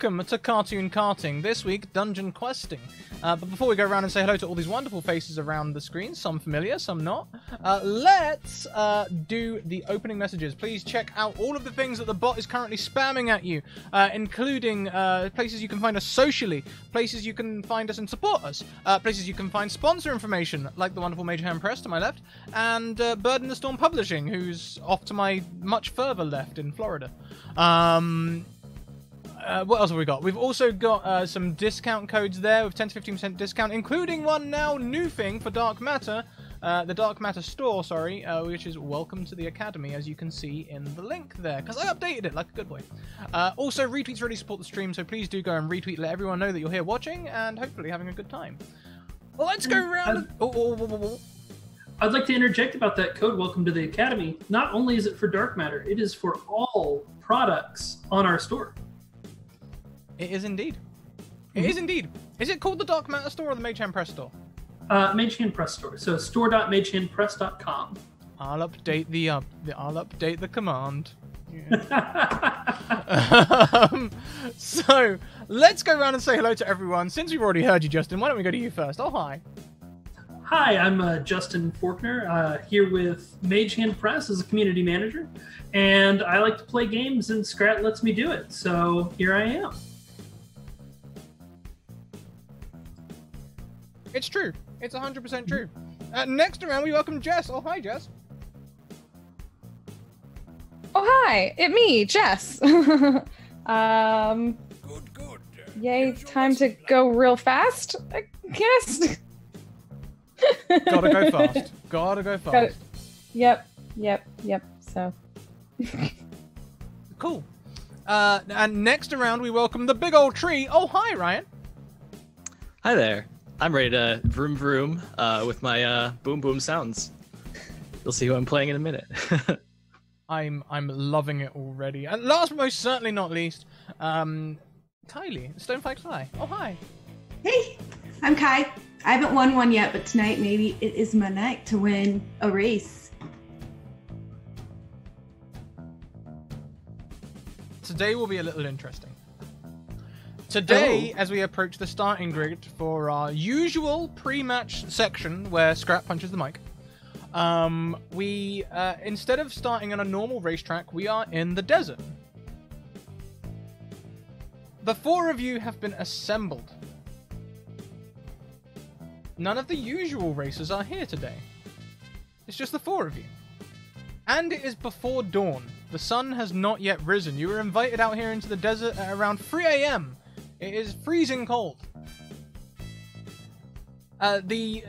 welcome to Cartoon Karting. This week, Dungeon Questing. But before we go around and say hello to all these wonderful faces around the screen, some familiar, some not, let's do the opening messages. Please check out all of the things that the bot is currently spamming at you, including places you can find us socially, places you can find us and support us, places you can find sponsor information, like the wonderful Major Hand Press to my left, and Bird in the Storm Publishing, who's off to my much further left in Florida. What else have we got? We've also got some discount codes there with 10 to 15% discount, including one now new thing for Dark Matter, the Dark Matter store, sorry, which is Welcome to the Academy, as you can see in the link there, because I updated it like a good boy. Also, retweets really support the stream, so please do go and retweet, let everyone know that you're here watching, and hopefully having a good time. Well, let's go around... I'd like to interject about that code, Welcome to the Academy. Not only is it for Dark Matter, it is for all products on our store. It is indeed. It is indeed. Is it called the Dark Matter store or the Mage Hand Press store? Mage Hand Press store. So store.magehandpress.com. I'll update the command. Yeah. So let's go around and say hello to everyone. Since we've already heard you, Justin, why don't we go to you first? Oh, hi. Hi, I'm Justin Faulkner, here with Mage Hand Press as a community manager, and I like to play games, and Scrat lets me do it, so here I am. It's true. It's 100% true. Next around, we welcome Jess. Oh, hi, Jess. Oh, hi. It's me, Jess. Good. Yay, time to go real fast, I guess. Gotta go fast. Gotta go fast. Yep. So. Cool. And next around, we welcome the big old tree. Oh, hi, Ryan. Hi there. I'm ready to vroom vroom with my boom boom sounds. You'll see who I'm playing in a minute. I'm loving it already. And last but most certainly not least, Kylie, Stonefight Fly. Oh, hi. Hey, I'm Kai. I haven't won one yet, but tonight maybe it is my night to win a race. Today will be a little interesting. Today, as we approach the starting grid for our usual pre-match section where Scrap punches the mic, we, instead of starting on a normal racetrack, we are in the desert. The four of you have been assembled. None of the usual racers are here today. It's just the four of you. And it is before dawn. The sun has not yet risen. You were invited out here into the desert at around 3 AM. It is freezing cold. The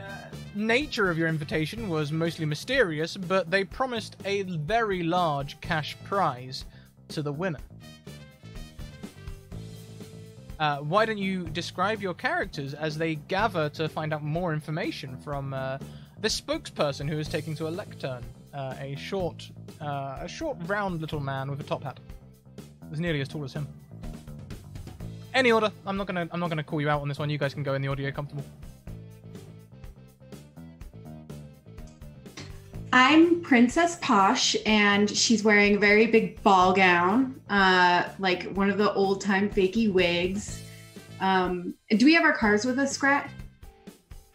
nature of your invitation was mostly mysterious, but they promised a very large cash prize to the winner. Why don't you describe your characters as they gather to find out more information from this spokesperson who is taking to a lectern, a short, round little man with a top hat, as nearly as tall as him. Any order. I'm not gonna call you out on this one. You guys can go in the audio comfortable. I'm Princess Posh, and she's wearing a very big ball gown, like one of the old-time fakey wigs. Do we have our cars with us, Scrat?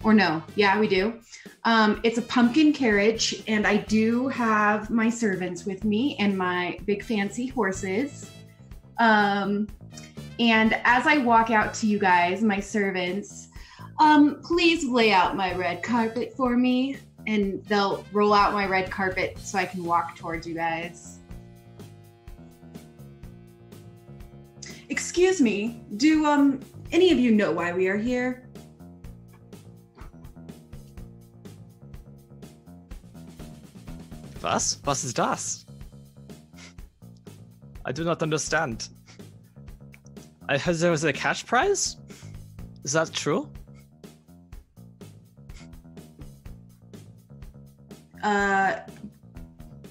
Or no? Yeah, we do. It's a pumpkin carriage, and I do have my servants with me and my big fancy horses. And as I walk out to you guys, my servants, please lay out my red carpet for me. And they'll roll out my red carpet so I can walk towards you guys. Excuse me, do any of you know why we are here? Was? Was ist das? I do not understand. I heard there was a cash prize? Is that true?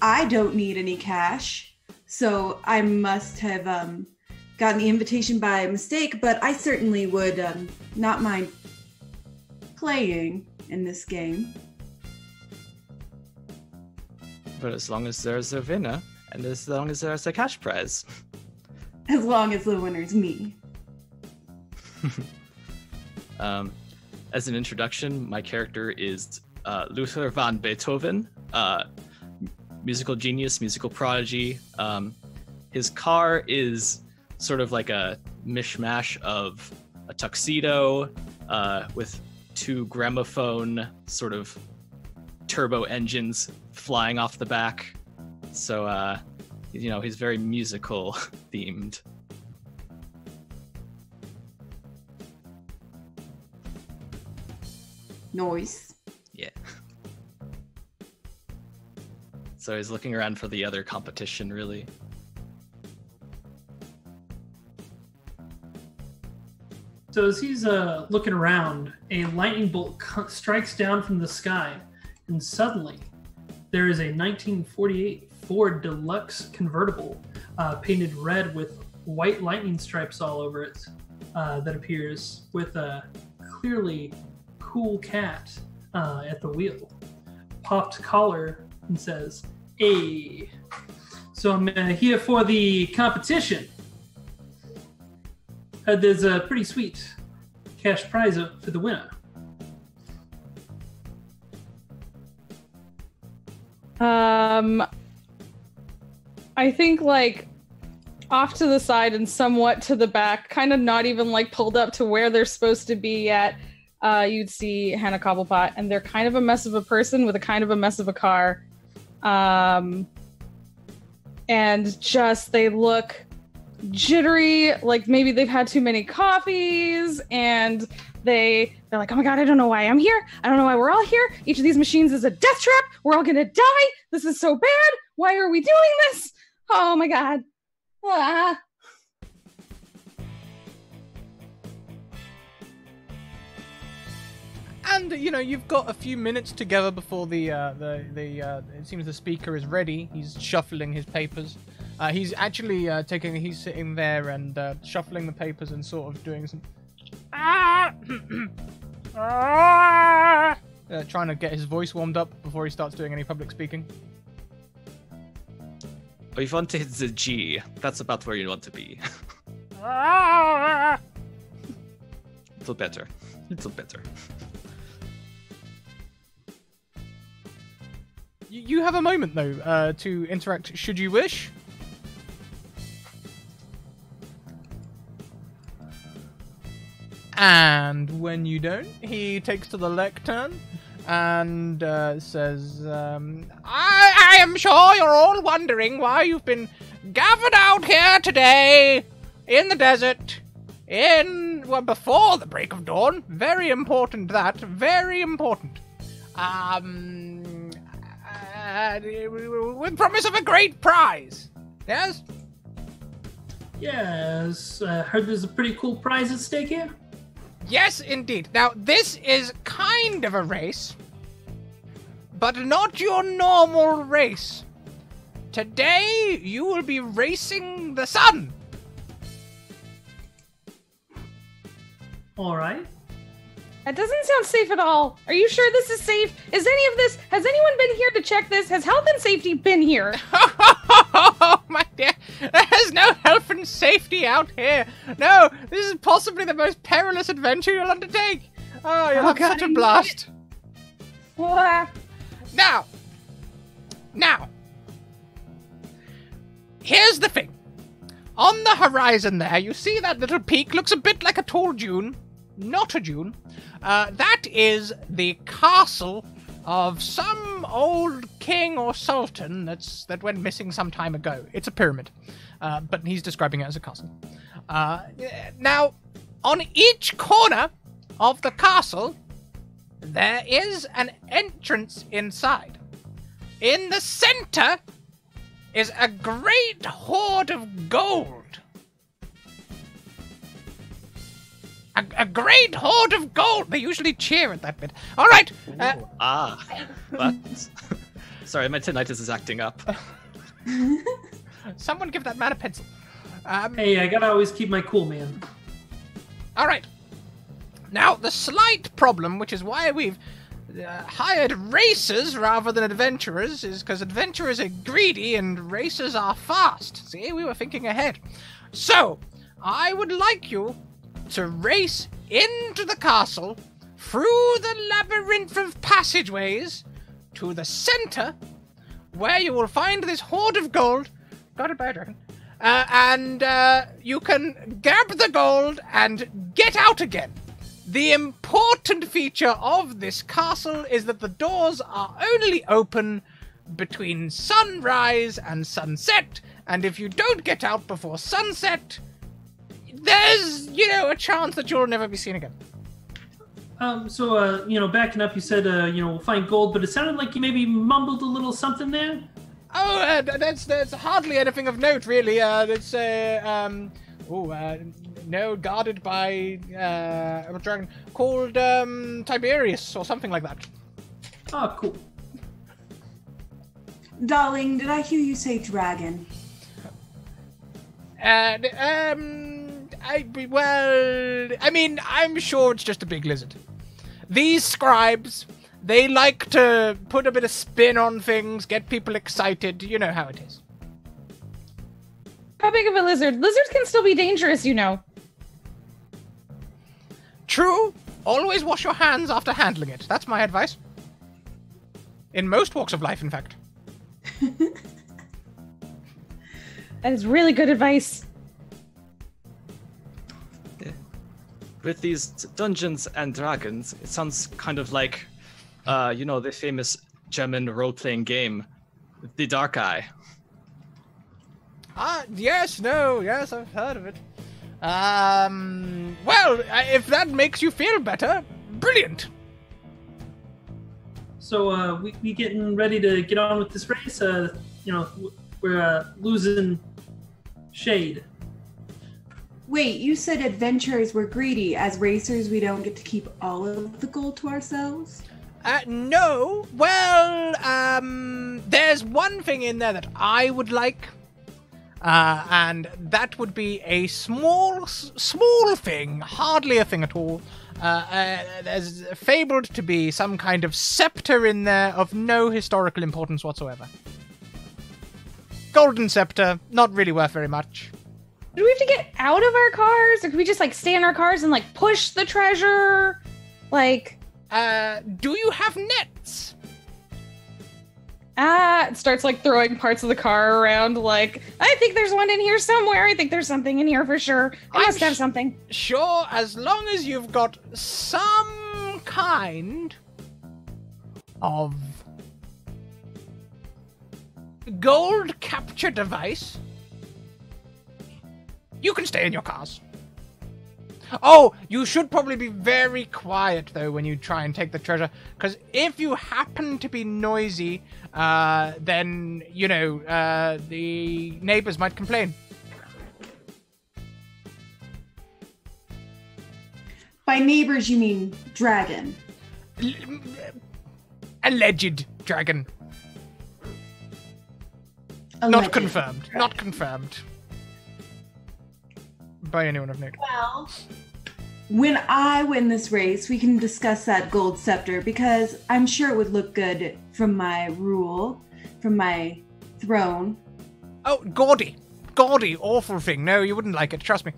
I don't need any cash, so I must have gotten the invitation by mistake, but I certainly would not mind playing in this game. But as long as there's a winner, and as long as there's a cash prize. As long as the winner's me. As an introduction, my character is Luther von Beethoven, musical genius, musical prodigy. His car is sort of like a mishmash of a tuxedo with 2 gramophone sort of turbo engines flying off the back. So, he's very musical themed. Noise. Yeah. So he's looking around for the other competition, really. So as he's looking around, a lightning bolt strikes down from the sky, and suddenly there is a 1948 Ford Deluxe convertible painted red with white lightning stripes all over it that appears with a clearly cool cat at the wheel. Popped collar and says, "Hey, so I'm here for the competition. There's a pretty sweet cash prize up for the winner." I think like off to the side and somewhat to the back, kind of not even like pulled up to where they're supposed to be yet. You'd see Hannah Cobblepot, and they're kind of a mess of a person with a kind of a mess of a car. And just they look jittery, like maybe they've had too many coffees, and they're like, oh my god, I don't know why I'm here. I don't know why we're all here. Each of these machines is a death trap. We're all gonna die. This is so bad. Why are we doing this? Oh my god. Ah. And you've got a few minutes together before the it seems the speaker is ready. He's shuffling his papers. He's actually he's sitting there and shuffling the papers and sort of doing some trying to get his voice warmed up before he starts doing any public speaking. Oh, you want to hit the G. That's about where you want to be. Little better. Little better. You have a moment, though, to interact should you wish. And when you don't, he takes to the lectern and says, I am sure you're all wondering why you've been gathered out here today in the desert before the break of dawn. Very important, that. Very important. With promise of a great prize. Yes? Yes. Heard there's a pretty cool prize at stake here. Yes, indeed. Now, this is kind of a race, but not your normal race. Today, you will be racing the sun. All right. That doesn't sound safe at all. Are you sure this is safe? Has anyone been here to check this? Has health and safety been here? Oh, my dear. There's no health and safety out here. No, this is possibly the most perilous adventure you'll undertake. Oh, you'll have such a blast. Now, here's the thing. On the horizon there, you see that little peak looks a bit like a tall dune. Not a dune. That is the castle of some old king or sultan that went missing some time ago. It's a pyramid, but he's describing it as a castle. Now, on each corner of the castle, there is an entrance inside. In the center is a great hoard of gold. A great hoard of gold. They usually cheer at that bit. All right. What? Sorry, my tinnitus is acting up. Someone give that man a pencil. Hey, I gotta always keep my cool, man. All right. Now, the slight problem, which is why we've hired racers rather than adventurers, is because adventurers are greedy and racers are fast. See, we were thinking ahead. So, I would like you to race into the castle, through the labyrinth of passageways, to the center, where you will find this hoard of gold, guarded by a dragon, and you can grab the gold and get out again. The important feature of this castle is that the doors are only open between sunrise and sunset, and if you don't get out before sunset, there's, a chance that you'll never be seen again. Backing up, you said, we'll find gold, but it sounded like you maybe mumbled a little something there. Oh, there's hardly anything of note, really. Guarded by a dragon called Tiberius or something like that. Oh, cool. Darling, did I hear you say dragon? I'm sure it's just a big lizard. These scribes, they like to put a bit of spin on things, get people excited. You know how it is. How big of a lizard? Lizards can still be dangerous, True. Always wash your hands after handling it. That's my advice. In most walks of life, in fact. That is really good advice. With these Dungeons and Dragons, it sounds kind of like, the famous German role-playing game, The Dark Eye. Yes, I've heard of it. If that makes you feel better, brilliant. So, we getting ready to get on with this race? We're losing shade. Wait, you said adventurers were greedy. As racers, we don't get to keep all of the gold to ourselves? No. Well, there's one thing in there that I would like. And that would be a small thing, hardly a thing at all. There's fabled to be some kind of scepter in there of no historical importance whatsoever. Golden scepter, not really worth very much. Do we have to get out of our cars? Or can we just, stay in our cars and, push the treasure? Do you have nets? It starts, throwing parts of the car around, I think there's one in here somewhere. I think there's something in here for sure. I must have something. Sure, as long as you've got some kind of gold capture device, you can stay in your cars. Oh, you should probably be very quiet, though, when you try and take the treasure, because if you happen to be noisy, then, the neighbors might complain. By neighbors, you mean dragon? Alleged dragon. Alleged. Not confirmed. Not confirmed. By anyone of note. Well, when I win this race, we can discuss that gold scepter, because I'm sure it would look good from my rule, from my throne. Oh, gaudy. Gaudy, awful thing. No, you wouldn't like it, trust me.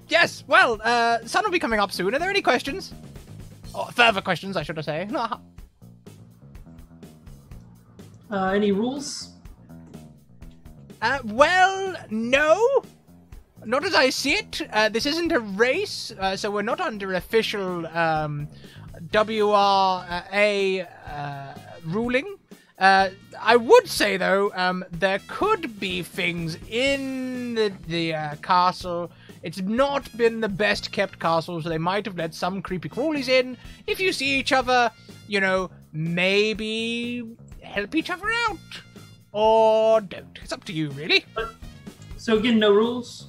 Yes, well, sun will be coming up soon. Are there any questions? Or further questions, I should say. Any rules? Well, no. Not as I see it. This isn't a race, so we're not under official WRA ruling. I would say, though, there could be things in the castle. It's not been the best kept castle, so they might have let some creepy crawlies in. If you see each other, maybe help each other out. Or don't. It's up to you, really. So again, no rules?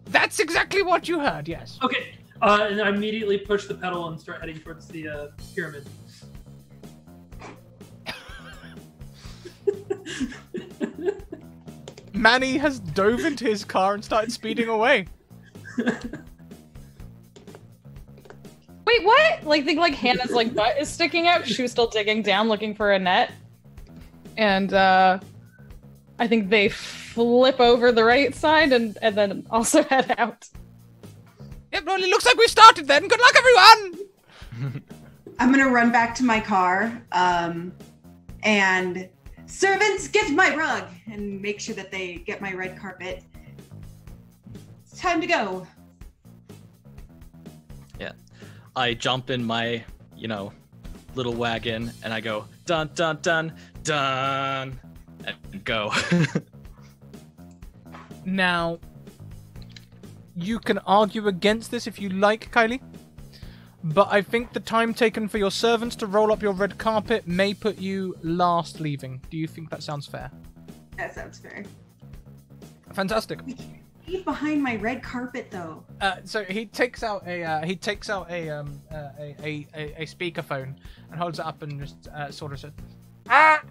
That's exactly what you heard, yes. Okay. And I immediately push the pedal and start heading towards the pyramid. Manny has dove into his car and started speeding away. Wait, what? Hannah's butt is sticking out. She was still digging down looking for a net. And I think they flip over the right side and then also head out. It really looks like we started then. Good luck, everyone! I'm gonna run back to my car, and servants, get my rug, and make sure that they get my red carpet. It's time to go. Yeah. I jump in my, little wagon and I go dun dun dun dun and go. Now, you can argue against this if you like, Kylie, but I think the time taken for your servants to roll up your red carpet may put you last leaving. Do you think that sounds fair? That sounds fair. Fantastic. Leave behind my red carpet, though. So he takes out a speakerphone and holds it up and just sort of says,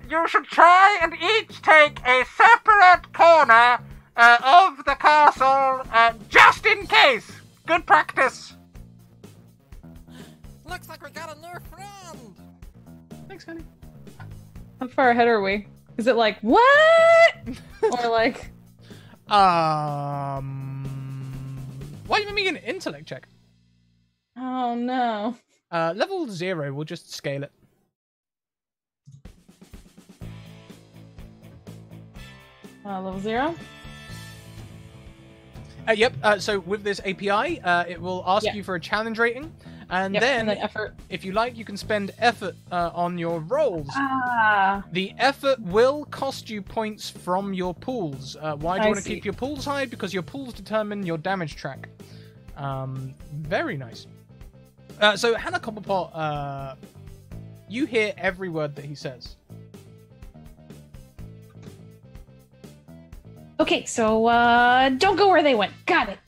"You should try and each take a separate corner of the castle, just in case. Good practice." Looks like we got a new friend. Thanks, honey. How far ahead are we? Is it like, what? Or like... Why you make me an intellect check? Oh, no. Level 0, we'll just scale it. Level 0? Yep, so with this API, it will ask you for a challenge rating, and then effort. If you like, you can spend effort on your rolls. Ah. The effort will cost you points from your pools. Why do you want to keep your pools high? Because your pools determine your damage track. Very nice. So Hannah Cobblepot, you hear every word that he says. Okay, so don't go where they went. Got it.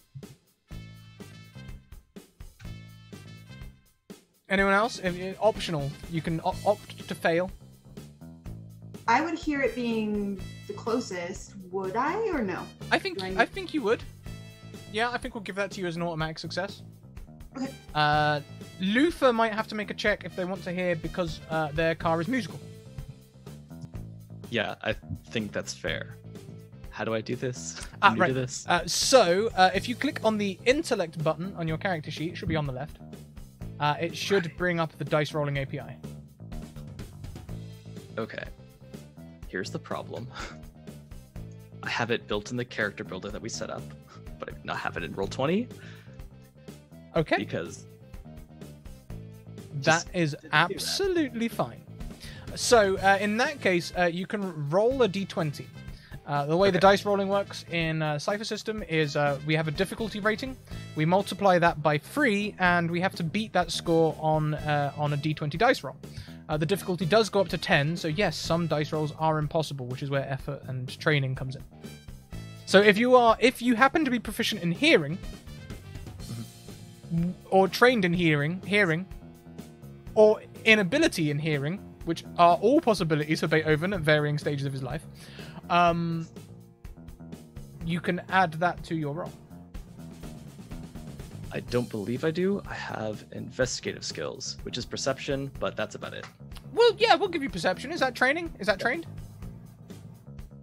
Anyone else? Optional. You can opt to fail. I would hear it being the closest. Would I or no? I think you would. Yeah, I think we'll give that to you as an automatic success. Okay. Luther might have to make a check if they want to hear because their car is musical. Yeah, I think that's fair. How do I do this? Right. Do this? So, if you click on the intellect button on your character sheet, it should be on the left. It should bring up the dice rolling API. Okay. Here's the problem. I have it built in the character builder that we set up, but I do not have it in Roll20. Okay. Because that is absolutely fine. So, in that case, you can roll a d20. The way the dice rolling works in Cypher System is we have a difficulty rating. We multiply that by 3, and we have to beat that score on a d20 dice roll. The difficulty does go up to 10, so yes, some dice rolls are impossible, which is where effort and training comes in. So if you happen to be proficient in hearing, or trained in hearing, or inability in hearing, which are all possibilities for Beethoven at varying stages of his life, you can add that to your roll. I don't believe I do. I have investigative skills, which is perception, but that's about it. Well, yeah, we'll give you perception. Is that training? Is that trained?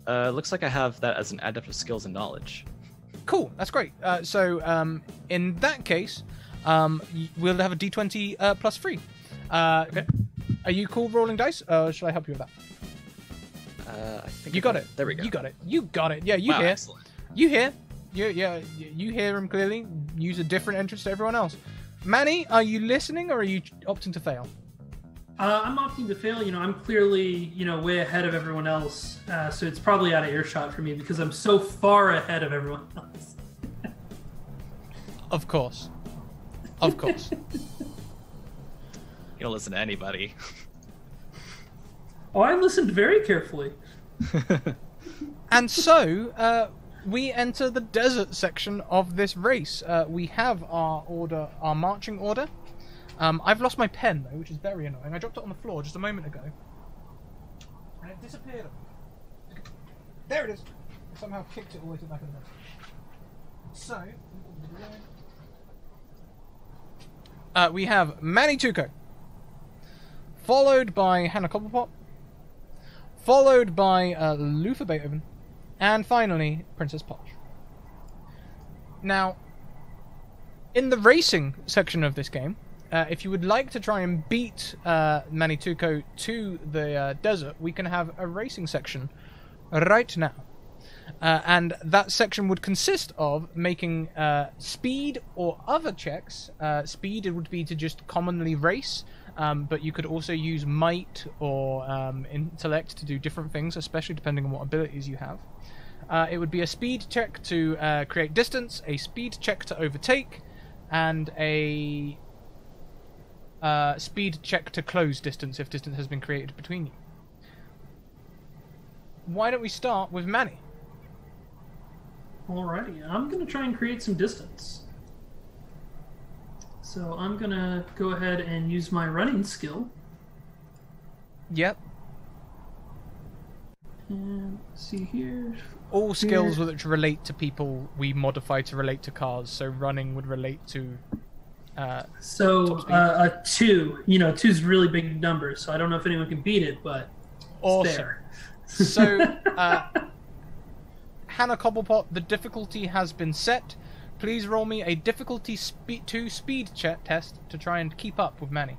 Looks like I have that as an adaptive skills and knowledge. Cool, that's great. So in that case, we'll have a d20 plus 3. Okay. Are you cool rolling dice? Should I help you with that? I think you got it. There we go. You got it. You got it. Yeah, you Wow, hear. excellent. You hear. You hear him clearly. Use a different entrance to everyone else. Manny, are you listening or are you opting to fail? I'm opting to fail. I'm clearly, way ahead of everyone else. So it's probably out of earshot for me because I'm so far ahead of everyone else. Of course. Of course. You don't listen to anybody. Oh, I listened very carefully. And so, we enter the desert section of this race. We have our marching order. I've lost my pen, though, which is very annoying. I dropped it on the floor just a moment ago. And it disappeared. There it is. I somehow kicked it all the way to the back of the desk. So, we have Manny Tuco, followed by Hannah Cobblepot, followed by Luther Beethoven, And finally, Princess Posh. Now, in the racing section of this game, if you would like to try and beat Manituko to the desert, we can have a racing section right now. And that section would consist of making speed or other checks. Speed, it would be to just commonly race, but you could also use might or intellect to do different things, especially depending on what abilities you have. It would be a speed check to create distance, a speed check to overtake, and a speed check to close distance if distance has been created between you. Why don't we start with Manny? Alrighty, I'm going to try and create some distance. So I'm going to go ahead and use my running skill. Yep. And see here. All skills which relate to people we modify to relate to cars, so running would relate to... So a 2, you know, 2's a really big number, so I don't know if anyone can beat it, but awesome. it's there. So, Hannah Cobblepot, the difficulty has been set. Please roll me a difficulty 2 speed test to try and keep up with Manny.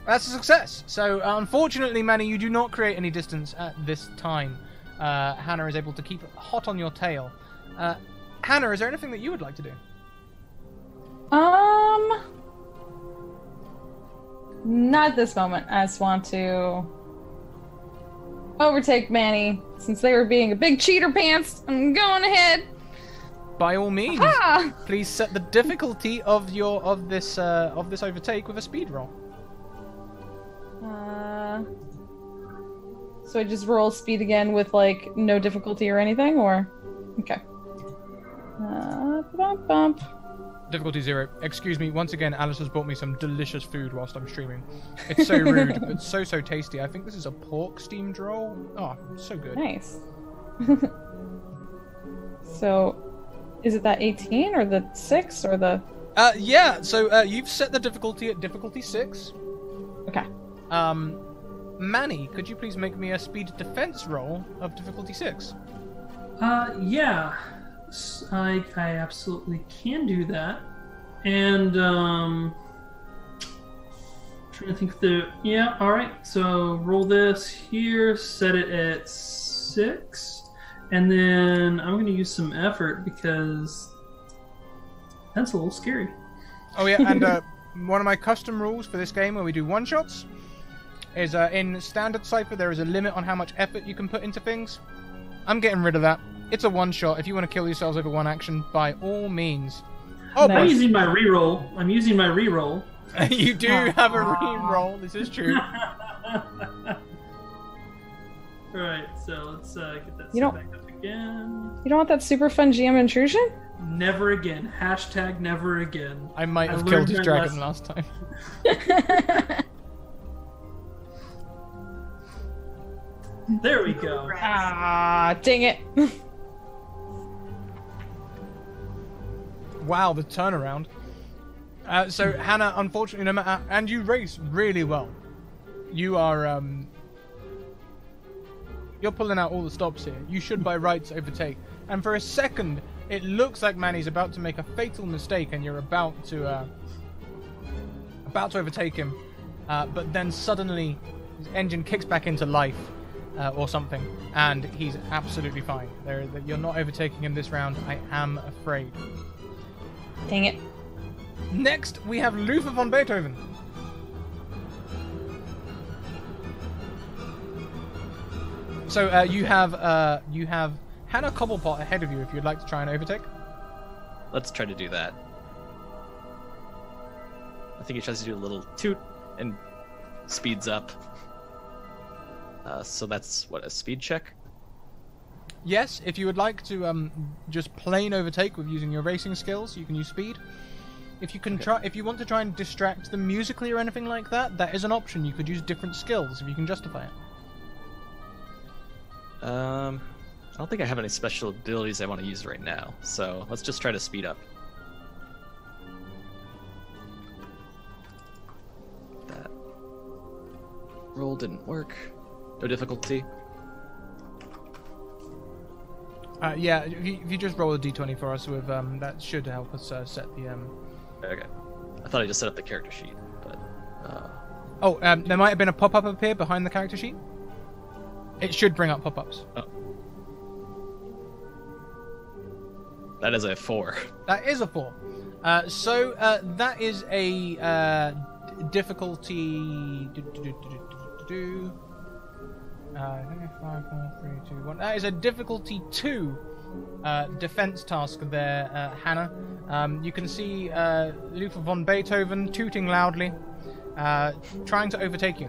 That's a success. So, unfortunately, Manny, you do not create any distance at this time. Hannah is able to keep hot on your tail. Hannah, is there anything that you would like to do? Not at this moment. I just want to overtake Manny. Since they were being a big cheater pants, I'm going ahead. By all means, Ah! please set the difficulty of this overtake with a speed roll. So I just roll speed again with like no difficulty or anything, or okay. Bump. Difficulty 0. Excuse me, once again, Alice has brought me some delicious food whilst I'm streaming. It's so rude, but so tasty. I think this is a pork steamed roll. Oh, so good. Nice. So, is it that 18 or the 6 or the? Yeah. So you've set the difficulty at difficulty 6. Okay. Manny, could you please make me a speed defense roll of difficulty 6? Yeah. I absolutely can do that. And, trying to think of the... Yeah, alright. So, roll this here, set it at 6. And then I'm going to use some effort because that's a little scary. Oh, yeah, and one of my custom rules for this game where we do one-shots is in Standard Cypher there is a limit on how much effort you can put into things. I'm getting rid of that. It's a one-shot. If you want to kill yourselves over one action, by all means. Oh, I'm using my reroll. You do have a reroll. This is true. Alright, so let's get that back up again. You don't want that super fun GM intrusion? Never again. Hashtag never again. I might have killed his dragon last time. There we go. Ah, dang it. Wow, the turnaround. So, Hannah, unfortunately, no matter... And you race really well. You are, You're pulling out all the stops here. You should, by rights, overtake. And for a second, it looks like Manny's about to make a fatal mistake, and you're about to overtake him. But then suddenly, his engine kicks back into life. Or something, and he's absolutely fine. You're not overtaking him this round, I am afraid. Dang it. Next, we have Luther von Beethoven. So you have Hannah Cobblepot ahead of you if you'd like to try and overtake. Let's try to do that. I think he tries to do a little toot and speeds up. So that's, what, a speed check? Yes, if you would like to just plain overtake with using your racing skills, you can use speed. If you can try, if you want to try and distract them musically or anything like that, that is an option. You could use different skills if you can justify it. I don't think I have any special abilities I want to use right now, so let's just try to speed up. That roll didn't work. No difficulty. Yeah, if you just roll a d20 for us, with that should help us set the. Okay. I thought I just set up the character sheet, but. Oh, there might have been a pop-up up here behind the character sheet. It should bring up pop-ups. Oh. That is a 4. That is a 4. So that is a difficulty. 5, 4, 3, 2, 1. That is a difficulty 2 defense task there, Hannah. You can see Luther von Beethoven tooting loudly, trying to overtake you.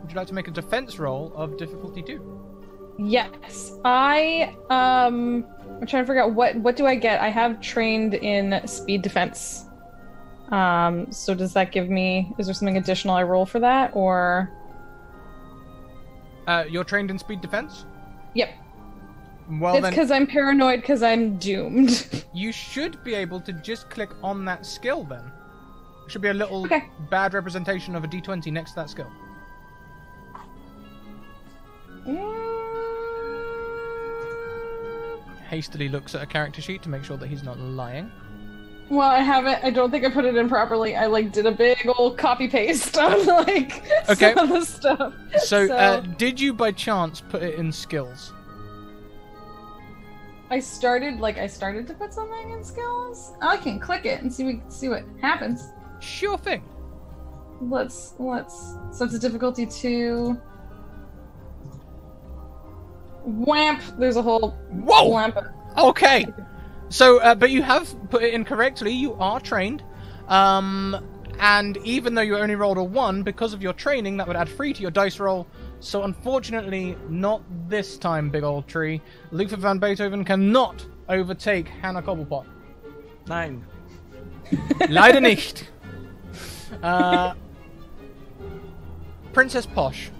Would you like to make a defense roll of difficulty 2? Yes. I'm trying to figure out what do I get? I have trained in speed defense. So does that give me, is there something additional I roll for that, or? You're trained in speed defense? Yep. Well, it's because I'm paranoid because I'm doomed. You should be able to just click on that skill then. It should be a little Okay. bad representation of a d20 next to that skill. Hastily looks at a character sheet to make sure that he's not lying. Well, I don't think I put it in properly. I did a big old copy paste on Okay. some of the stuff. So, did you by chance put it in skills? I started to put something in skills. I can click it and see what happens. Sure thing. Let's so it's a difficulty 2. Whamp. There's a whole Whoa! whamp. Okay. So, but you have put it in correctly. You are trained. And even though you only rolled a 1, because of your training, that would add 3 to your dice roll. So unfortunately, not this time, big old tree. Luther van Beethoven cannot overtake Hannah Cobblepot. 9. Leider nicht. Princess Posh.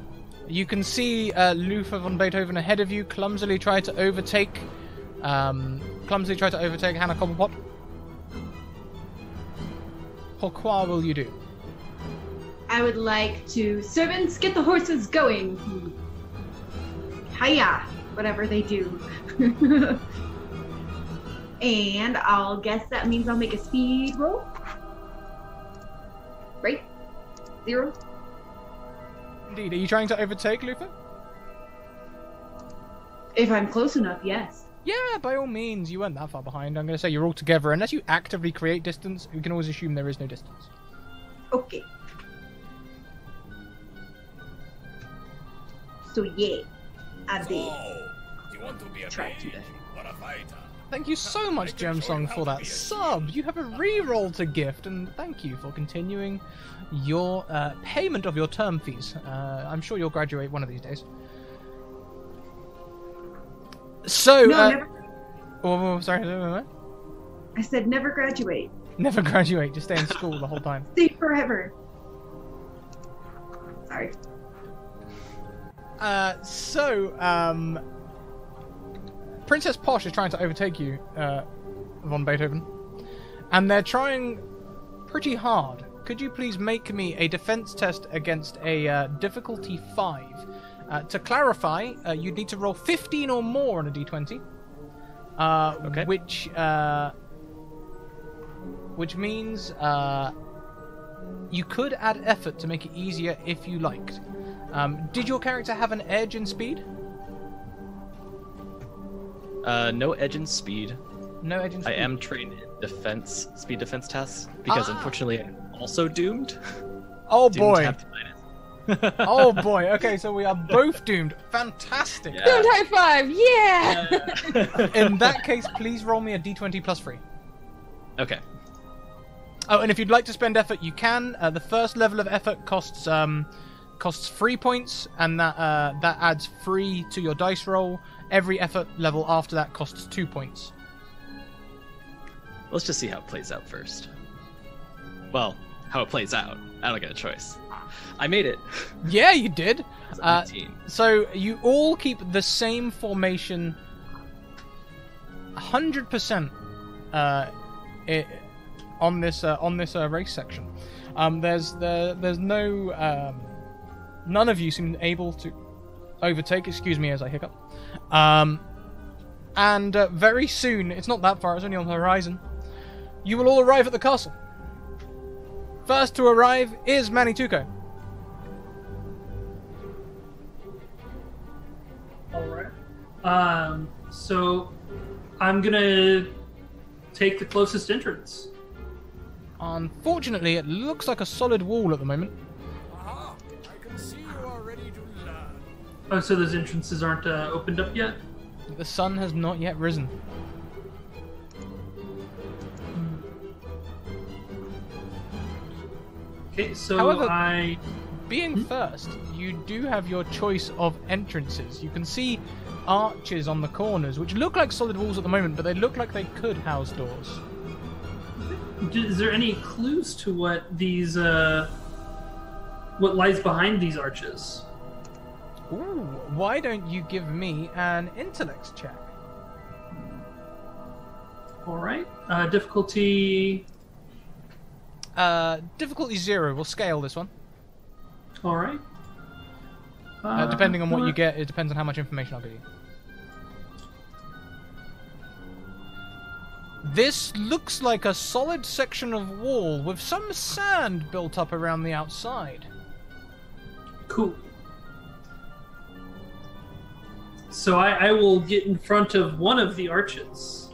You can see Luther von Beethoven ahead of you, clumsily try to overtake Hannah Cobblepot. Pourquoi will you do? I would like to, servants, get the horses going. Hiya, whatever they do. And I'll guess that means I'll make a speed roll. Right? 0. Indeed. Are you trying to overtake Luther? If I'm close enough, yes. Yeah, by all means. You weren't that far behind. I'm going to say you're all together. Unless you actively create distance, we can always assume there is no distance. Okay. So yeah, I did. You want to be a Try to do mage or a fighter? Thank you so much, Gemsong, for that sub. You have a reroll to gift, and thank you for continuing your payment of your term fees. I'm sure you'll graduate one of these days. So, No, never. Oh, sorry. I said never graduate. Never graduate. Just stay in school the whole time. Stay forever. Sorry. Princess Posh is trying to overtake you, von Beethoven, and they're trying pretty hard. Could you please make me a defense test against a difficulty 5? To clarify, you'd need to roll 15 or more on a d20, Okay. which means you could add effort to make it easier if you liked. Did your character have an edge in speed? No edge in speed. No edge in speed. I am trained in speed defense tasks, because unfortunately I'm also doomed. Oh Doomed boy. half to minus. Oh boy. Okay, so we are both doomed. Fantastic. Yeah. Don't high five! Yeah! In that case, please roll me a d20 plus 3. Okay. Oh, and if you'd like to spend effort, you can. The first level of effort costs 3 points, and that adds 3 to your dice roll. Every effort level after that costs 2 points. Let's just see how it plays out first. well, how it plays out. I don't get a choice. I made it. Yeah, you did. It's a 19. So you all keep the same formation 100% on this race section. There's no none of you seem able to overtake. Excuse me as I hiccup. And very soon, it's not that far. It's only on the horizon. You will all arrive at the castle. First to arrive is Manituko. All right. So I'm gonna take the closest entrance. Unfortunately, it looks like a solid wall at the moment. Aha! I can see you are ready to learn. Oh, so those entrances aren't opened up yet? The sun has not yet risen. Okay, so However, being first, you do have your choice of entrances. You can see arches on the corners, which look like solid walls at the moment, but they look like they could house doors. Is there any clues to what these, what lies behind these arches? Ooh, why don't you give me an intellect check? All right. Difficulty. Difficulty 0. We'll scale this one. All right. Depending on what you get, it depends on how much information I'll give you. This looks like a solid section of wall with some sand built up around the outside. Cool. So I will get in front of one of the arches,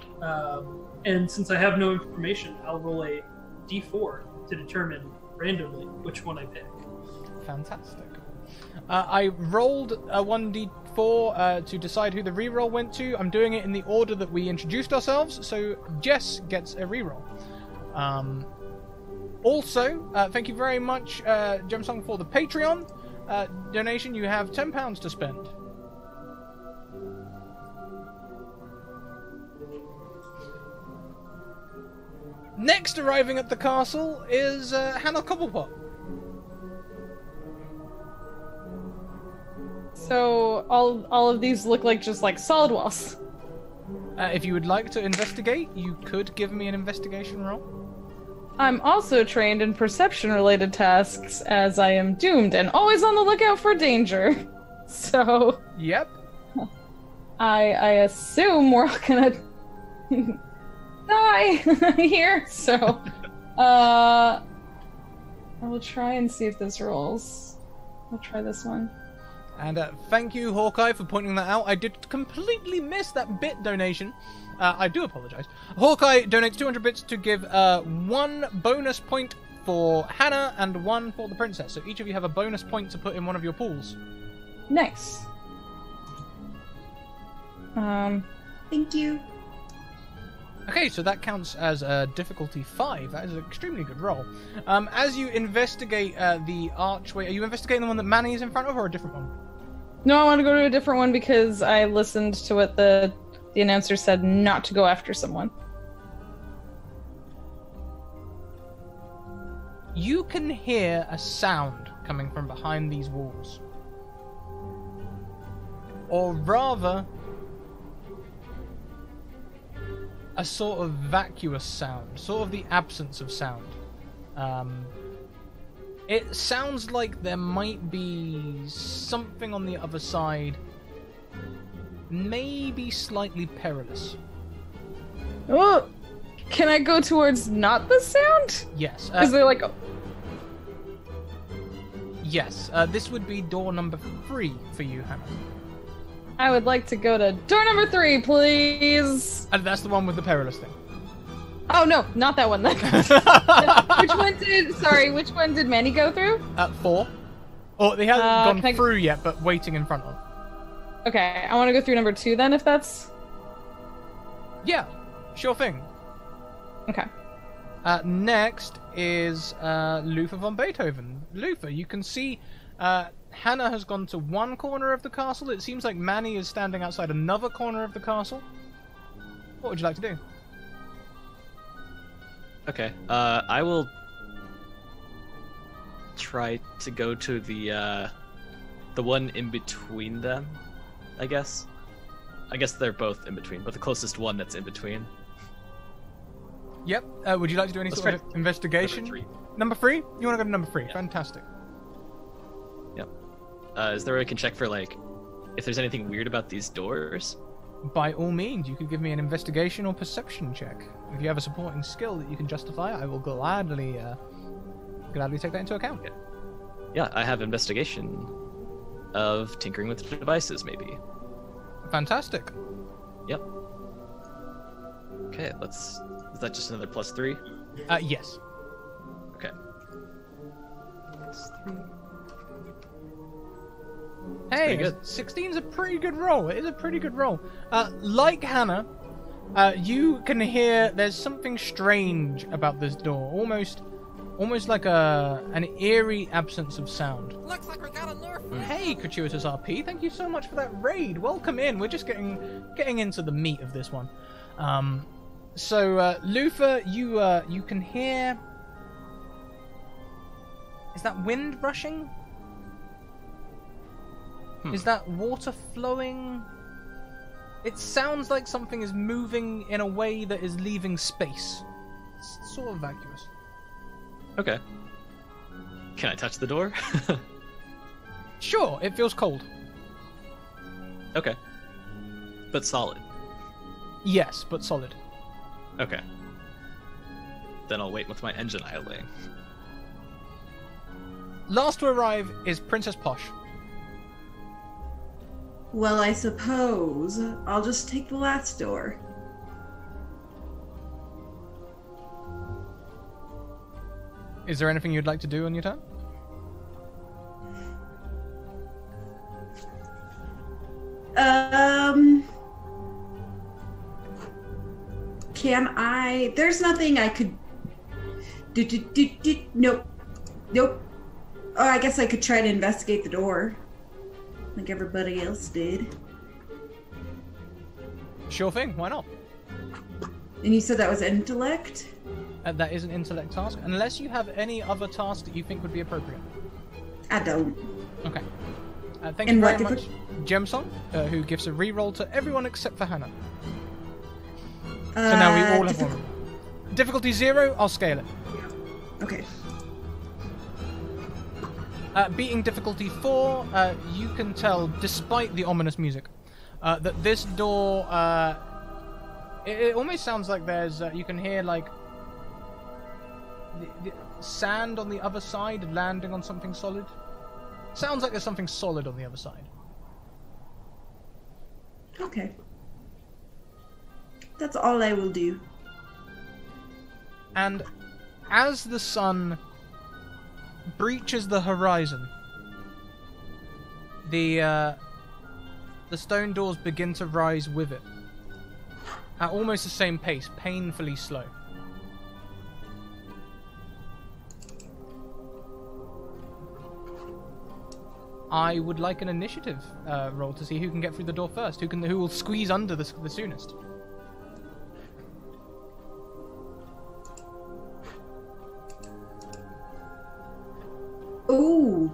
and since I have no information, I'll roll a d4 to determine randomly which one I pick. Fantastic. I rolled a 1d4 to decide who the reroll went to. I'm doing it in the order that we introduced ourselves, so Jess gets a reroll. Also, thank you very much, Gemsong, for the Patreon donation. You have £10 to spend. Next arriving at the castle is Hannah Cobblepot. So all of these look like just like solid walls. If you would like to investigate, you could give me an investigation roll. I'm also trained in perception-related tasks, as I am doomed and always on the lookout for danger. So Yep. I assume we're all gonna die here. So I will try and see if this rolls. I'll try this one. And thank you, Hawkeye, for pointing that out. I did completely miss that bit donation. I do apologize. Hawkeye donates 200 bits to give 1 bonus point for Hannah and 1 for the princess. So each of you have a bonus point to put in one of your pools. Nice. Thank you. Okay, so that counts as difficulty 5. That is an extremely good roll. As you investigate the archway, are you investigating the one that Manny is in front of, or a different one? No, I want to go to a different one because I listened to what the announcer said not to go after someone. You can hear a sound coming from behind these walls. Or rather, a sort of vacuous sound, sort of the absence of sound. It sounds like there might be something on the other side, maybe slightly perilous. Oh, can I go towards not the sound? Yes. Is there like Yes. This would be door number 3 for you, Hannah. I would like to go to door number 3, please. And that's the one with the perilous thing. Oh no, not that one then. Which one did Manny go through? 4. Oh, they haven't can gone I- through yet, but waiting in front of. Okay, I want to go through number 2 then, if that's... Yeah, sure thing. Okay. Next is Luther von Beethoven. Luther, you can see Hannah has gone to one corner of the castle. It seems like Manny is standing outside another corner of the castle. What would you like to do? Okay. I will try to go to the one in between them, I guess. I guess they're both in between, but the closest one that's in between. Yep. Would you like to do any Let's sort of try investigation? Number 3. Number 3? You want to go to number 3? Yeah. Fantastic. Yep. Is there a way I can check for, like, if there's anything weird about these doors? By all means, you could give me an investigation or perception check. If you have a supporting skill that you can justify, I will gladly take that into account. Yeah, I have investigation of tinkering with devices, maybe. Fantastic. Yep. Okay, let's... Is that just another +3? Yes. Okay. +3. Hey, pretty good. 16's a pretty good roll. It is a pretty good roll. Like Hannah, you can hear there's something strange about this door. Almost like an eerie absence of sound. Looks like we got a nerf. Hey, Gratuitous RP, thank you so much for that raid. Welcome in. We're just getting into the meat of this one. So, Luther, you can hear... Is that wind rushing? Is that water flowing? It sounds like something is moving in a way that is leaving space. It's sort of vacuous. Okay. Can I touch the door? Sure, it feels cold. Okay. But solid. Yes, but solid. Okay. Then I'll wait with my engine idling. Last to arrive is Princess Posh. Well, I suppose I'll just take the last door. Is there anything you'd like to do on your turn? Can I? There's nothing I could. Nope. Nope. Oh, I guess I could try to investigate the door, like everybody else did. Sure thing, why not? And you said that was intellect? That is an intellect task, unless you have any other task that you think would be appropriate. I don't. Okay. Thank And you what very did much, Gemsong, who gives a reroll to everyone except for Hannah. So now we all have one. Difficulty 0, I'll scale it. Okay. Beating difficulty 4, you can tell, despite the ominous music, that this door, it almost sounds like there's, you can hear like the sand on the other side landing on something solid. Sounds like there's something solid on the other side. Okay. That's all I will do. And as the sun breaches the horizon, the stone doors begin to rise with it at almost the same pace, painfully slow. I would like an initiative roll to see who can get through the door first, who will squeeze under the soonest. Ooh.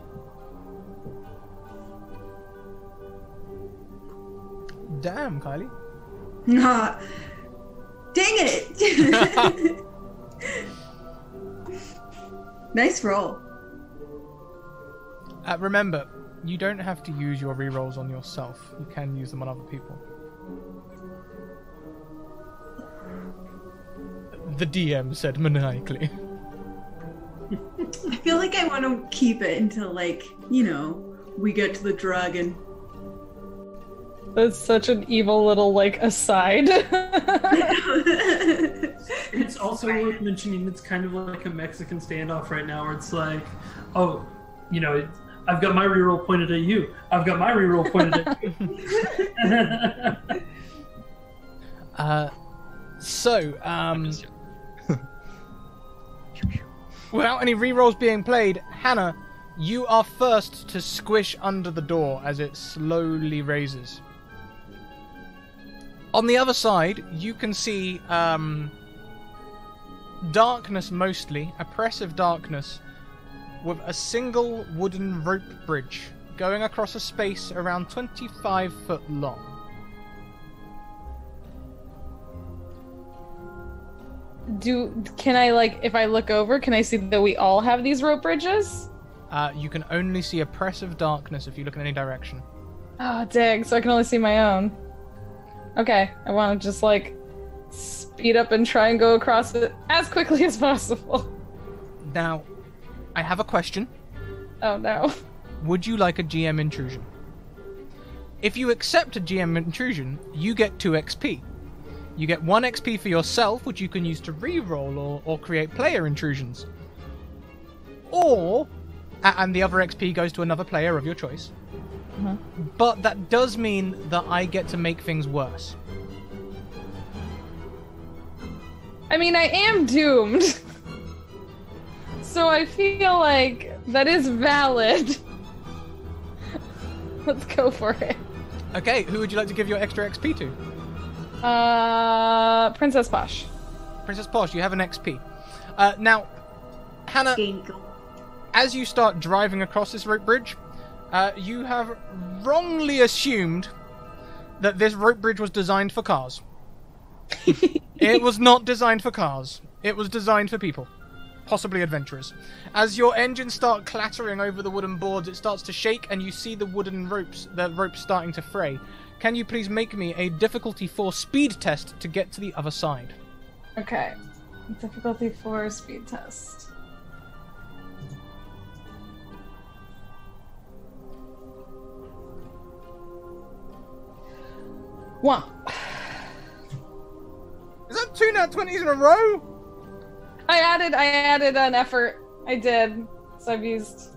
Damn, Kylie. Nah. Dang it! Nice roll. Remember, you don't have to use your rerolls on yourself. You can use them on other people. The DM said maniacally. I feel like I want to keep it until, like, you know, we get to the dragon. That's such an evil little, like, aside. It's also worth mentioning it's kind of like a Mexican standoff right now where it's like, oh, you know, I've got my reroll pointed at you. I've got my reroll pointed at you. Without any rerolls being played, Hannah, you are first to squish under the door as it slowly raises. On the other side, you can see darkness mostly, oppressive darkness, with a single wooden rope bridge going across a space around 25 foot long. Can I, like, if I look over, can I see that we all have these rope bridges? You can only see oppressive darkness if you look in any direction. Oh, dang, so I can only see my own. Okay, I want to just, like, speed up and try and go across it as quickly as possible. Now, I have a question. Oh, no. Would you like a GM intrusion? If you accept a GM intrusion, you get 2 XP. You get 1 XP for yourself, which you can use to re-roll or create player intrusions. Or, and the other XP goes to another player of your choice. Uh-huh. But that does mean that I get to make things worse. I mean, I am doomed. So I feel like that is valid. Let's go for it. Okay, who would you like to give your extra XP to? Princess Posh. Princess Posh, you have an XP. Now, Hannah, as you start driving across this rope bridge, you have wrongly assumed that this rope bridge was designed for cars. It was not designed for cars. It was designed for people. Possibly adventurers. As your engines start clattering over the wooden boards, it starts to shake and you see the ropes starting to fray. Can you please make me a difficulty 4 speed test to get to the other side? Okay. Difficulty 4 speed test. One. Is that 2 nat 20s in a row? I added an effort. I did. So I've used.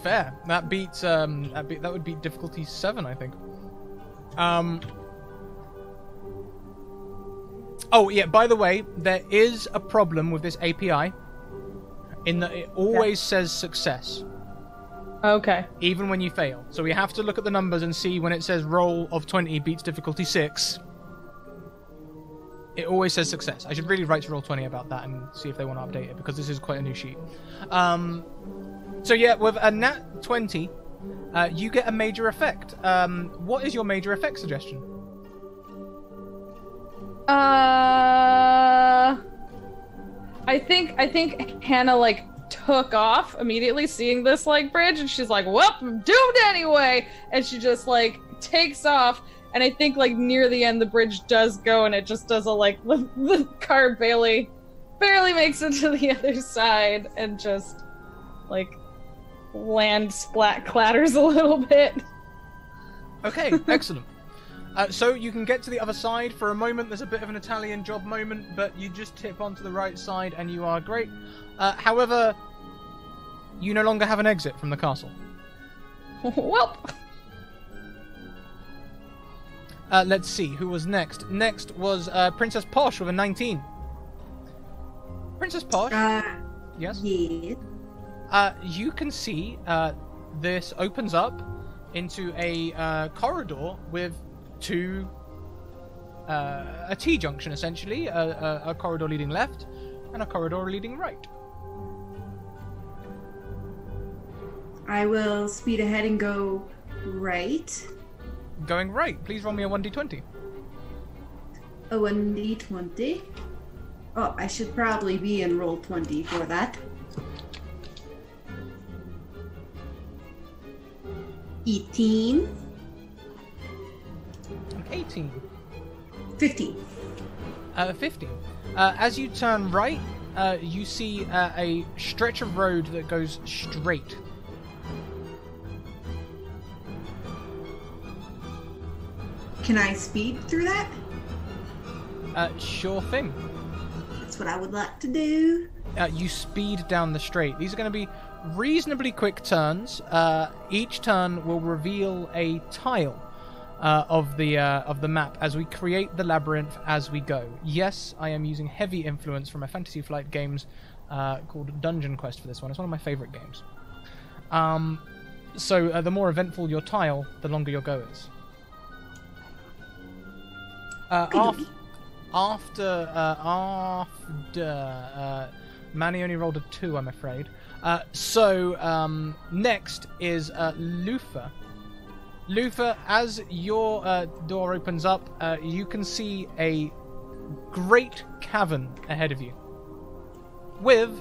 Fair. That beats that would beat difficulty 7, I think. Oh yeah, by the way, there is a problem with this API in that it always says success. Okay. Even when you fail. So we have to look at the numbers and see when it says roll of 20 beats difficulty 6. It always says success. I should really write to Roll20 about that and see if they want to update it, because this is quite a new sheet. So yeah, with a nat 20, you get a major effect. What is your major effect suggestion? I think Hannah, like, took off immediately seeing this, like, bridge, and she's like, well, I'm doomed anyway! And she just, like, takes off. And I think, like, near the end, the bridge does go, and it just does a, like, the car barely makes it to the other side, and just, like, splat clatters a little bit. Okay, excellent. So you can get to the other side. For a moment, there's a bit of an Italian job moment, but you just tip onto the right side, and you are great. However, you no longer have an exit from the castle. Welp. Let's see, who was next? Next was Princess Posh with a 19. Princess Posh? Yes? Yeah. You can see this opens up into a corridor with a T-junction, essentially. A corridor leading left and a corridor leading right. I will speed ahead and go right. Going right. Please roll me a 1d20. A 1d20. Oh, I should probably be in roll 20 for that. 18. 18. 15. 15. As you turn right, you see a stretch of road that goes straight. Can I speed through that? Sure thing. That's what I would like to do. You speed down the straight. These are going to be reasonably quick turns. Each turn will reveal a tile of the map as we create the labyrinth as we go. Yes, I am using heavy influence from a Fantasy Flight games called Dungeon Quest for this one. It's one of my favorite games. So the more eventful your tile, the longer your go is. After Manny only rolled a 2, I'm afraid. Next is Lufa. Lufa, as your door opens up, you can see a great cavern ahead of you with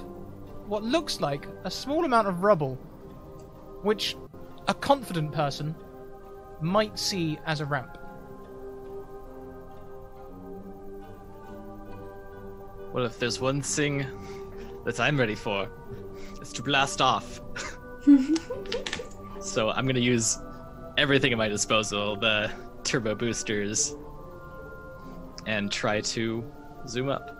what looks like a small amount of rubble, which a confident person might see as a ramp. Well, if there's one thing that I'm ready for, it's to blast off. So I'm going to use everything at my disposal, the turbo boosters, and try to zoom up.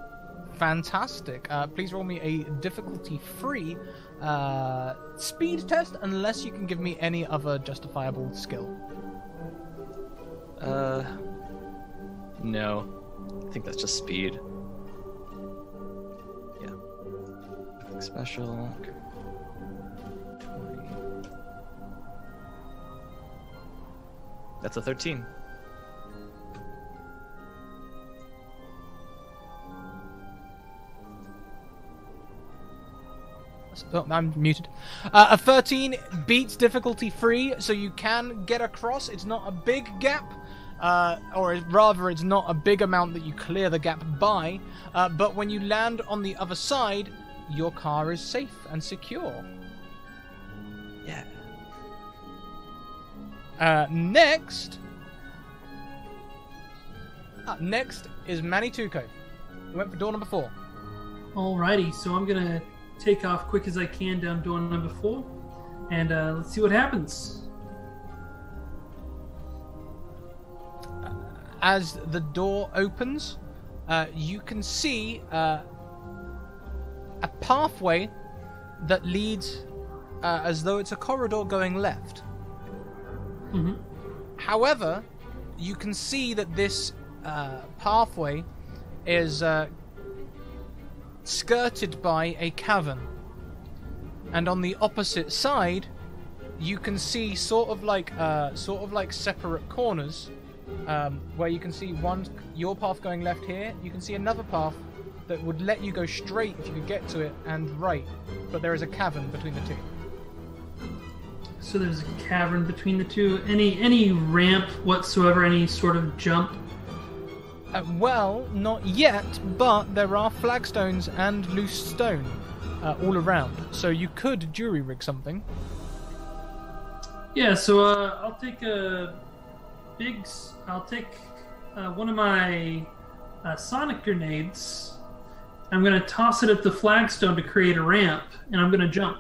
Fantastic. Please roll me a difficulty-free speed test, unless you can give me any other justifiable skill. No. I think that's just speed. Yeah. Nothing special. 20. That's a 13. Oh, I'm muted. A 13 beats difficulty free, so you can get across. It's not a big gap, or rather, it's not a big amount that you clear the gap by. But when you land on the other side, your car is safe and secure. Yeah. Next is Manituko. We went for door number 4. Alrighty, so I'm gonna take off quick as I can down door number 4, and let's see what happens. As the door opens, you can see a pathway that leads as though it's a corridor going left. Mm-hmm. However, you can see that this pathway is skirted by a cavern, and on the opposite side, you can see sort of like separate corners, where you can see your path going left here. You can see another path that would let you go straight if you could get to it, and right, but there is a cavern between the two. So there's a cavern between the two. Any ramp whatsoever? Any sort of jump? Well, not yet, but there are flagstones and loose stone all around, so you could jury rig something. Yeah. So I'll take one of my sonic grenades. I'm gonna toss it at the flagstone to create a ramp, and I'm gonna jump.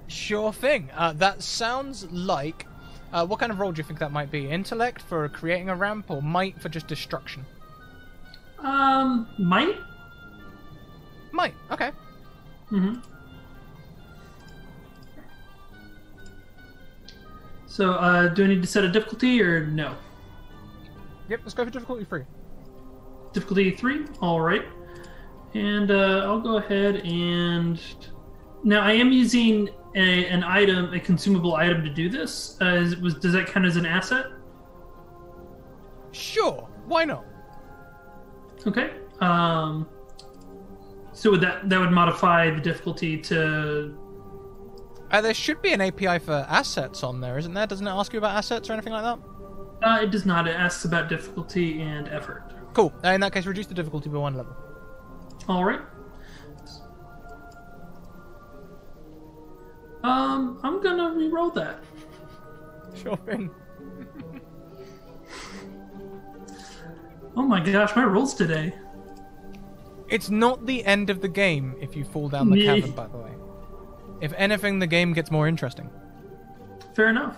Sure thing. That sounds like... what kind of role do you think that might be? Intellect for creating a ramp, or might for just destruction? Might? Might, okay. Mm-hmm. So, do I need to set a difficulty, or no? Yep, let's go for difficulty 3. Difficulty 3? Alright. And I'll go ahead and... Now, I am using an item, a consumable item to do this. Does that count as an asset? Sure, why not? Okay. So would that would modify the difficulty to... There should be an API for assets on there, isn't there? Doesn't it ask you about assets or anything like that? It does not. It asks about difficulty and effort. Cool. In that case, reduce the difficulty by 1 level. Alright. I'm gonna re-roll that. Sure thing. Oh my gosh, my rolls today. It's not the end of the game if you fall down the cavern, by the way. If anything, the game gets more interesting. Fair enough.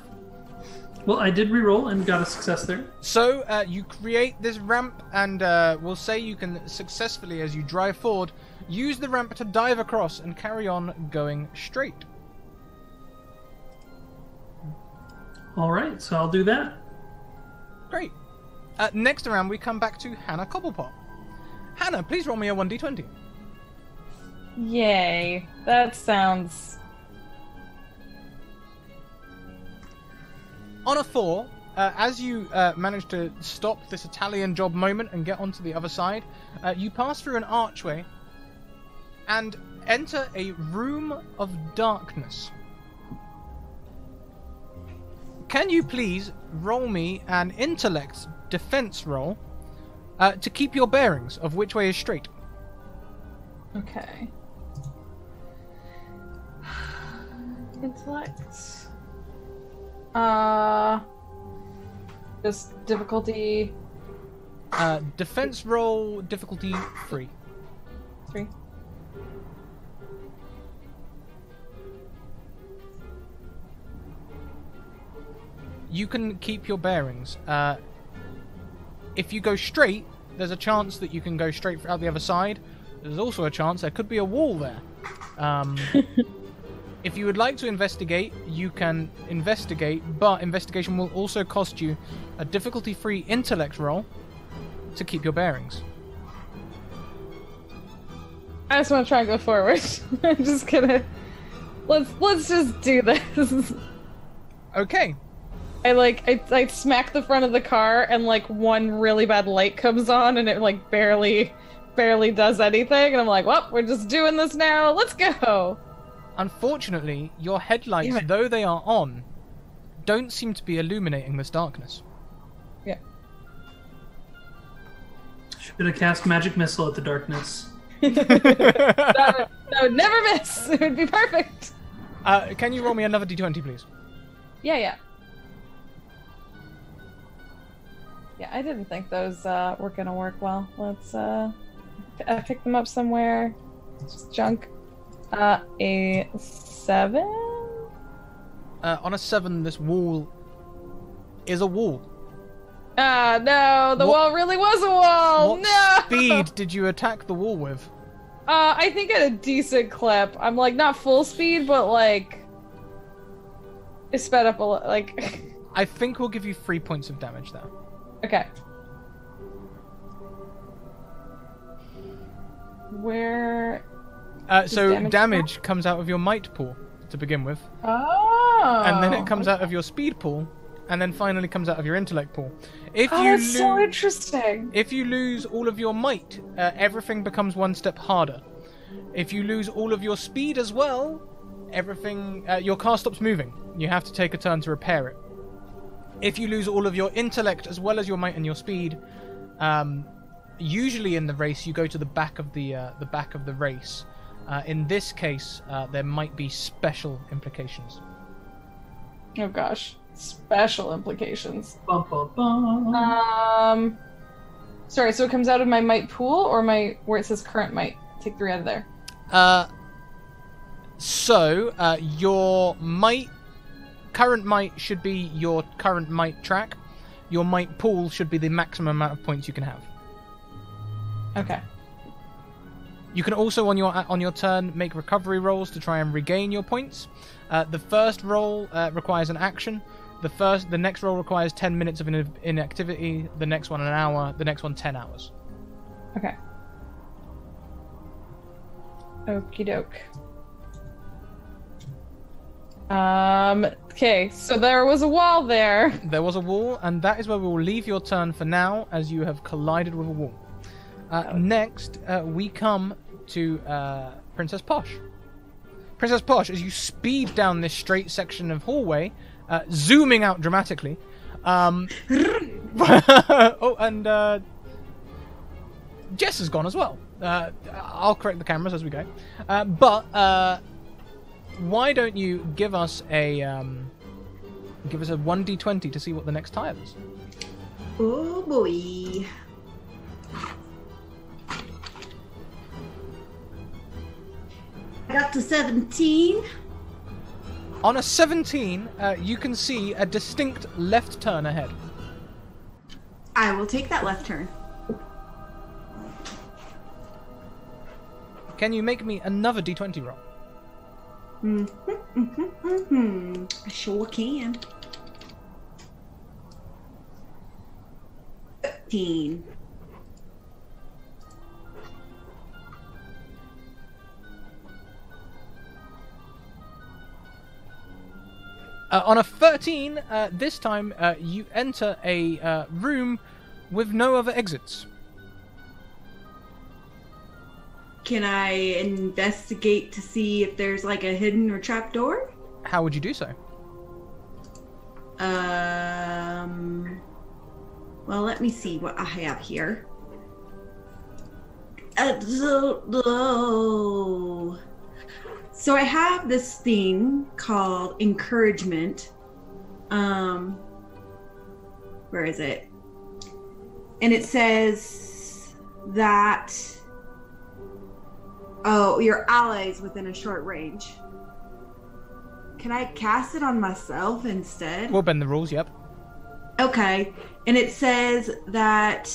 Well, I did re-roll and got a success there. So, you create this ramp, and we'll say you can successfully, as you drive forward, use the ramp to dive across and carry on going straight. Alright, so I'll do that. Great. Next round, we come back to Hannah Cobblepot. Hannah, please roll me a 1d20. Yay. That sounds... On a 4, as you manage to stop this Italian job moment and get onto the other side, you pass through an archway, and enter a room of darkness. Can you please roll me an intellect defense roll to keep your bearings of which way is straight? Okay. Intellect. Just difficulty. Defense roll difficulty 3. 3. You can keep your bearings. If you go straight, there's a chance that you can go straight out the other side. There's also a chance there could be a wall there. If you would like to investigate, you can investigate, but investigation will also cost you a difficulty-free intellect roll to keep your bearings. I just want to try and go forward. I'm just gonna let's just do this. Okay. I smack the front of the car and like one really bad light comes on and it like barely does anything and I'm like, well, we're just doing this now. Let's go. Unfortunately, your headlights, though they are on, don't seem to be illuminating this darkness. Yeah. Should have cast magic missile at the darkness. That would never miss. It would be perfect. Can you roll me another d20, please? Yeah. Yeah, I didn't think those were gonna work well. Let's pick them up somewhere. It's just junk. A 7? On a 7, this wall is a wall. No, the wall really was a wall. What No. speed did you attack the wall with? I think at a decent clip. I'm like not full speed, but like it sped up a lot. Like I think we'll give you 3 points of damage there. okay. Where? So damage damage comes out of your might pool to begin with, Oh. and then it comes out of your speed pool, and then finally comes out of your intellect pool. If Oh, you that's so interesting. If you lose all of your might, everything becomes one step harder. If you lose all of your speed as well, everything your car stops moving. You have to take a turn to repair it. If you lose all of your intellect as well as your might and your speed, usually in the race you go to the back of the race. In this case, there might be special implications. Oh gosh, special implications. Bum, bum, bum. Sorry. So it comes out of my might pool or my where it says current might. Take 3 out of there. Your current might should be your current might track. Your might pool should be the maximum amount of points you can have. Okay. You can also, on your turn, make recovery rolls to try and regain your points. The first roll requires an action. The next roll requires 10 minutes of inactivity. The next one an hour. The next one 10 hours. Okay. Okie doke. Okay, so there was a wall there. There was a wall, and that is where we will leave your turn for now, as you have collided with a wall. Next, we come to Princess Posh. Princess Posh, as you speed down this straight section of hallway, zooming out dramatically. Oh, and Jess has gone as well. I'll correct the cameras as we go. But why don't you give us a 1d20 to see what the next tile is? Oh boy. I got to 17. On a 17, you can see a distinct left turn ahead. I will take that left turn. Can you make me another d20 roll? I sure can. 13. On a 13, this time you enter a room with no other exits. can I investigate to see if there's like a hidden or trap door? How would you do so? Well, let me see what I have here. So I have this thing called encouragement. Where is it? And it says that, oh, your allies within a short range. Can I cast it on myself instead? We'll bend the rules, yep. Okay. And it says that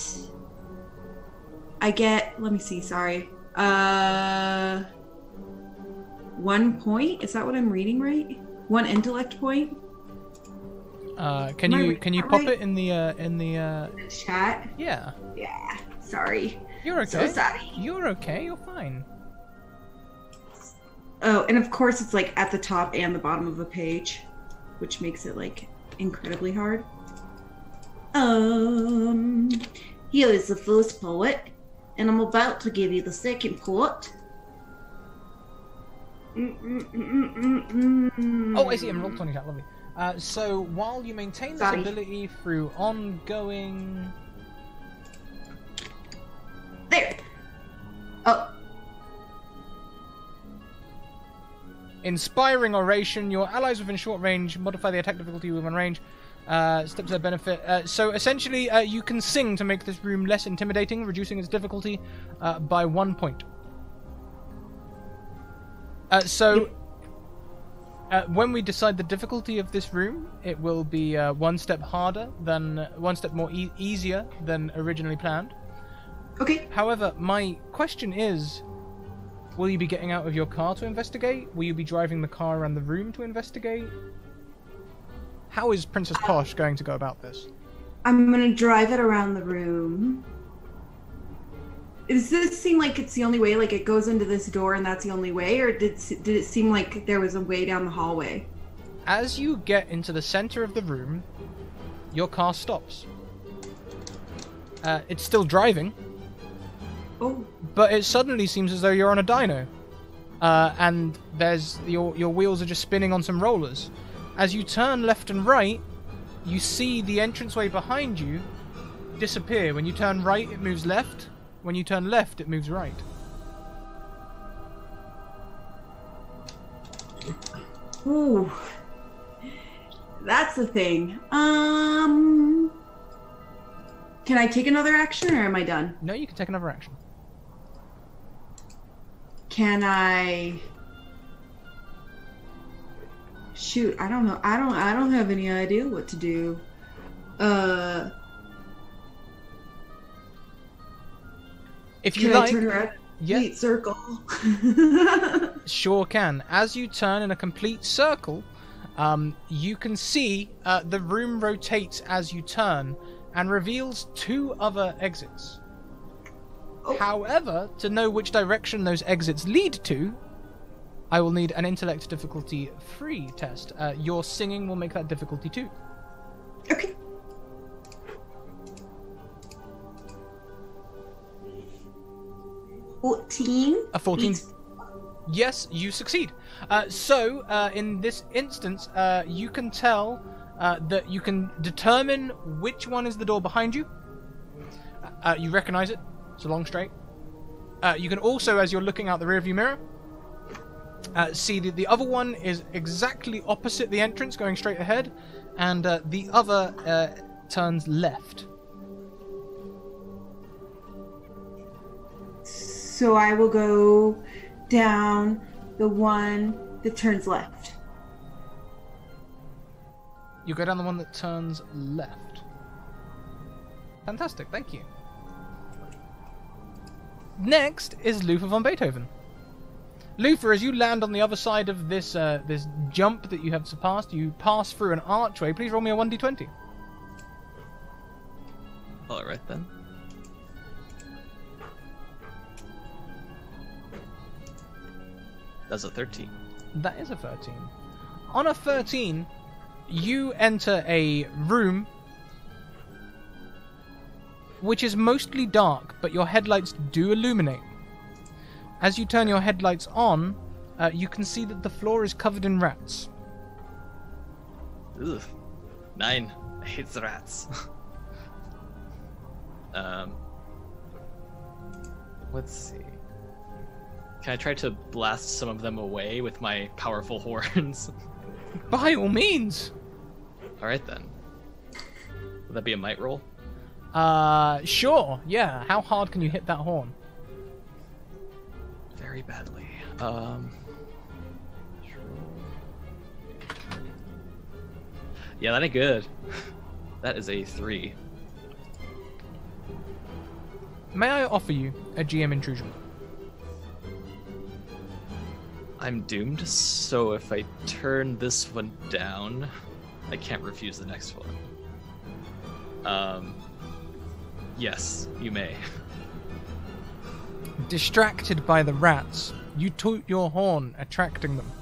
I get, let me see, sorry. 1 point? Is that what I'm reading right? 1 intellect point? Can you pop it in the chat? Yeah. Yeah. Sorry. You're okay. So sorry. You're okay. You're fine. Oh, and of course it's like at the top and the bottom of the page, which makes it like incredibly hard. Here is the first poet, and I'm about to give you the second poet. Oh, I see. I'm roll 20 chat. Lovely. So while you maintain this ability through ongoing... There! Oh. Inspiring oration. Your allies within short range modify the attack difficulty within range. Step to their benefit. So essentially, you can sing to make this room less intimidating, reducing its difficulty by 1 point. When we decide the difficulty of this room, it will be 1 step harder than 1 step more easier than originally planned. Okay. However, my question is, will you be getting out of your car to investigate? Will you be driving the car around the room to investigate? How is Princess Posh going to go about this? I'm gonna drive it around the room. Does this seem like it's the only way? Like it goes into this door and that's the only way? Or did it seem like there was a way down the hallway? As you get into the center of the room, your car stops. It's still driving. Oh. But it suddenly seems as though you're on a dyno. And there's your wheels are just spinning on some rollers. As you turn left and right, you see the entranceway behind you disappear. When you turn right, it moves left. When you turn left, it moves right. Ooh. That's the thing. Can I take another action or am I done? No, you can take another action. Can I... Shoot, I don't know. I don't have any idea what to do. If you can like, I turn around? yeah, Complete circle. sure can. As you turn in a complete circle, you can see the room rotates as you turn and reveals 2 other exits. Oh. However, to know which direction those exits lead to, I will need an intellect difficulty 3 test. Your singing will make that difficulty 2. Okay. A 14. Yes, you succeed. In this instance, you can tell that you can determine which one is the door behind you. You recognize it. It's a long straight. You can also, as you're looking out the rearview mirror, see that the other one is exactly opposite the entrance, going straight ahead, and the other turns left. So I will go down the one that turns left. You go down the one that turns left. Fantastic, thank you. Next is Luther von Beethoven. Luther, as you land on the other side of this this jump that you have surpassed, you pass through an archway. Please roll me a 1d20. Alright then. That's a 13. That is a 13. On a 13, you enter a room which is mostly dark, but your headlights do illuminate. As you turn your headlights on, you can see that the floor is covered in rats. Ugh. 9. I hate the rats. Let's see. Can I try to blast some of them away with my powerful horns? By all means. All right then. Would that be a might roll? Sure. Yeah. How hard can you hit that horn? Very badly. Yeah, that ain't good. That is a 3. May I offer you a GM intrusion? I'm doomed, so if I turn this one down, I can't refuse the next one. Yes, you may. Distracted by the rats, you toot your horn, attracting them.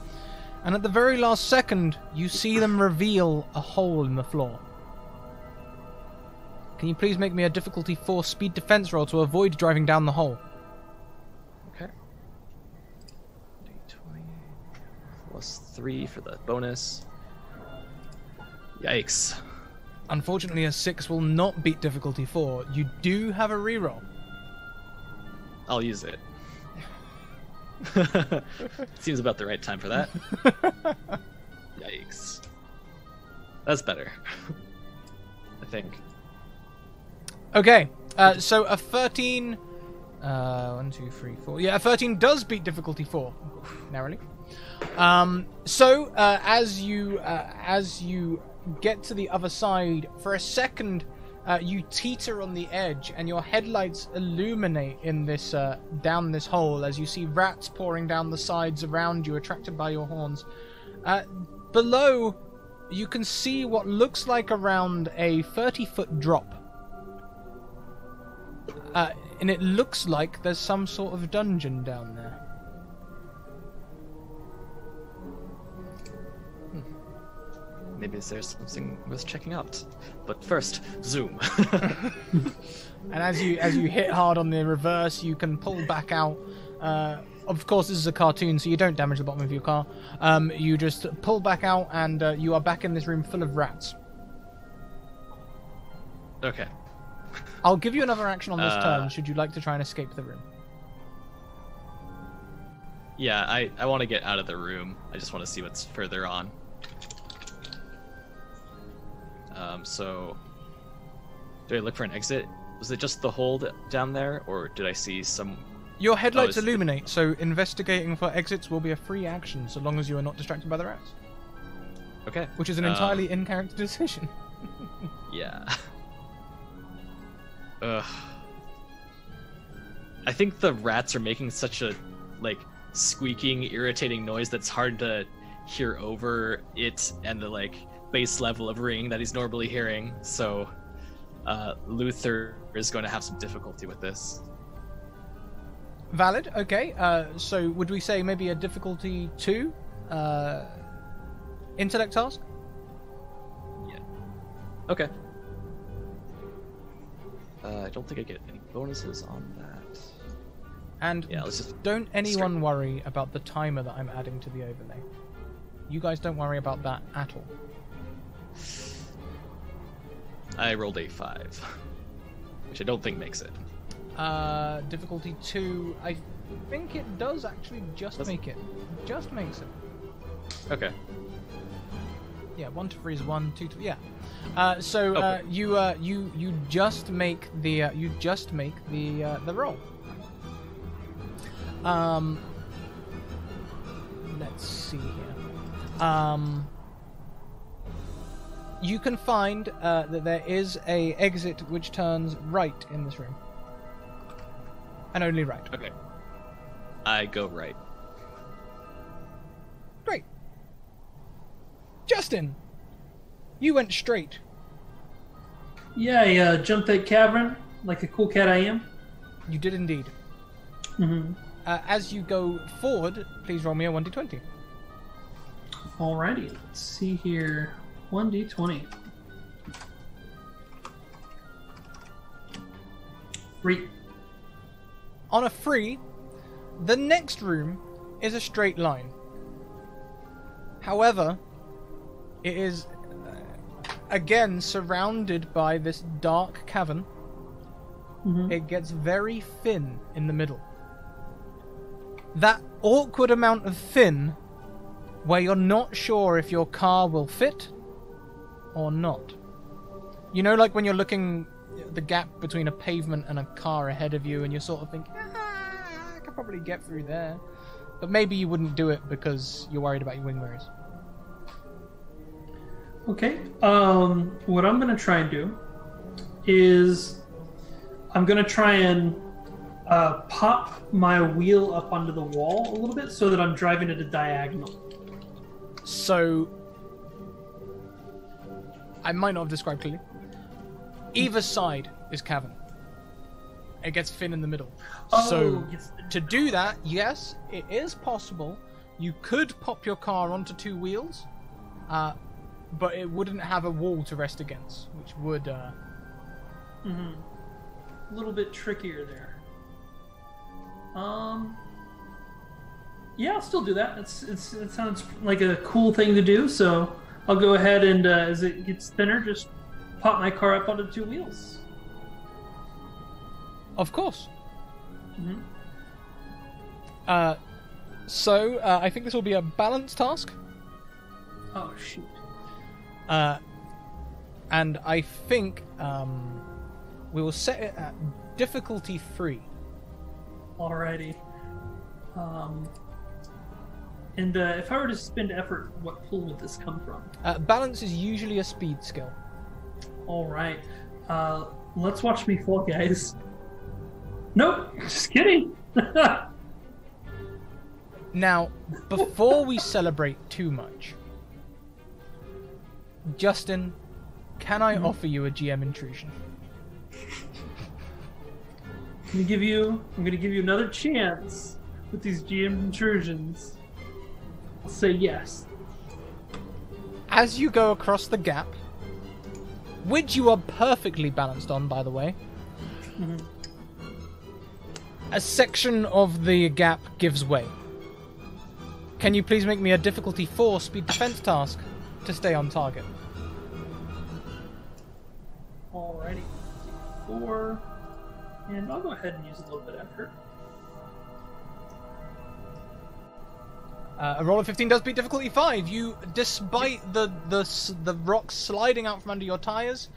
And at the very last second, you see them reveal a hole in the floor. Can you please make me a difficulty 4 speed defense roll to avoid driving down the hole? Okay. D20 plus 3 for the bonus. Yikes. Unfortunately, a 6 will not beat difficulty 4. You do have a reroll. I'll use it. Seems about the right time for that. Yikes. That's better. I think. Okay, so a 13... 1, 2, 3, 4... Yeah, a 13 does beat difficulty 4. Narrowly. As you get to the other side, for a second, you teeter on the edge, and your headlights illuminate in this down this hole as you see rats pouring down the sides around you, attracted by your horns. Below, you can see what looks like around a 30-foot drop. And it looks like there's some sort of dungeon down there. Maybe there's something worth checking out. But first, zoom. And as you hit hard on the reverse, you can pull back out. Of course, this is a cartoon, so you don't damage the bottom of your car. You just pull back out, and you are back in this room full of rats. Okay. I'll give you another action on this turn, should you like to try and escape the room. Yeah, I want to get out of the room. I just want to see what's further on. So, do I look for an exit? Was it just the hole down there, or did I see some... Your headlights illuminate, so investigating for exits will be a free action, so long as you are not distracted by the rats. Okay. Which is an entirely in-character decision. Yeah. Ugh. I think the rats are making such a, squeaking, irritating noise that's hard to hear over it and the, base level of ringing that he's normally hearing, so Luther is going to have some difficulty with this. Valid, okay. So would we say maybe a difficulty 2 intellect task? Yeah. Okay. I don't think I get any bonuses on that. And yeah, let's just don't anyone worry about the timer that I'm adding to the overlay. You guys don't worry about that at all. I rolled a 5, which I don't think makes it. Difficulty 2, I think it does actually just make it. Just makes it. Okay. Yeah, 1 to 3 is 1, 2 to yeah. Okay. You just make the the roll. Let's see here. You can find that there is a exit which turns right in this room. And only right. Okay. I go right. Great. Justin, you went straight. Yeah, I jumped that cavern like a cool cat I am. You did indeed. Mm-hmm. As you go forward, please roll me a 1d20. Alrighty, let's see here. 1d20. 3. On a free, The next room is a straight line. However, it is again surrounded by this dark cavern. It gets very thin in the middle. That awkward amount of thin where you're not sure if your car will fit or not. You know, like when you're looking at the gap between a pavement and a car ahead of you and you're sort of thinking, I could probably get through there. But maybe you wouldn't do it because you're worried about your wing mirrors. Okay. What I'm going to try and do is I'm going to try and pop my wheel up onto the wall a little bit so that I'm driving at a diagonal. So, I might not have described clearly. Either side is cavern. It gets thin in the middle. So, to do that, yes, it is possible. You could pop your car onto two wheels, but it wouldn't have a wall to rest against, which would... A little bit trickier there. Yeah, I'll still do that. It sounds like a cool thing to do, so I'll go ahead and, as it gets thinner, just pop my car up onto two wheels. Of course. So, I think this will be a balance task. Oh, shoot. And I think we will set it at difficulty 3. Alrighty. And if I were to spend effort, what pool would this come from? Balance is usually a speed skill. Alright. Let's watch me fall, guys. Nope, just kidding. Now, before we celebrate too much, Justin, can I offer you a GM intrusion? I'm gonna give you another chance with these GM intrusions. I'll say yes. As you go across the gap, which you are perfectly balanced on, by the way, a section of the gap gives way. Can you please make me a difficulty 4 speed defense task to stay on target? Alrighty. 4. And I'll go ahead and use a little bit of effort. A roll of 15 does beat difficulty 5. You, despite the rocks sliding out from under your tires,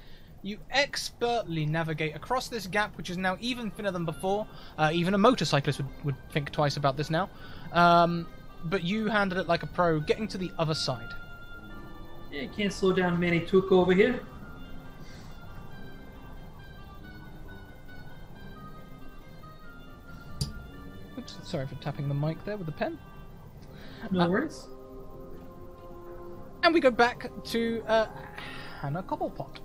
you expertly navigate across this gap, which is now even thinner than before. Even a motorcyclist would think twice about this now. But you handled it like a pro, getting to the other side. Yeah, you can't slow down Manny Took over here. Oops, sorry for tapping the mic there with the pen. No worries. And we go back to Hannah Cobblepot.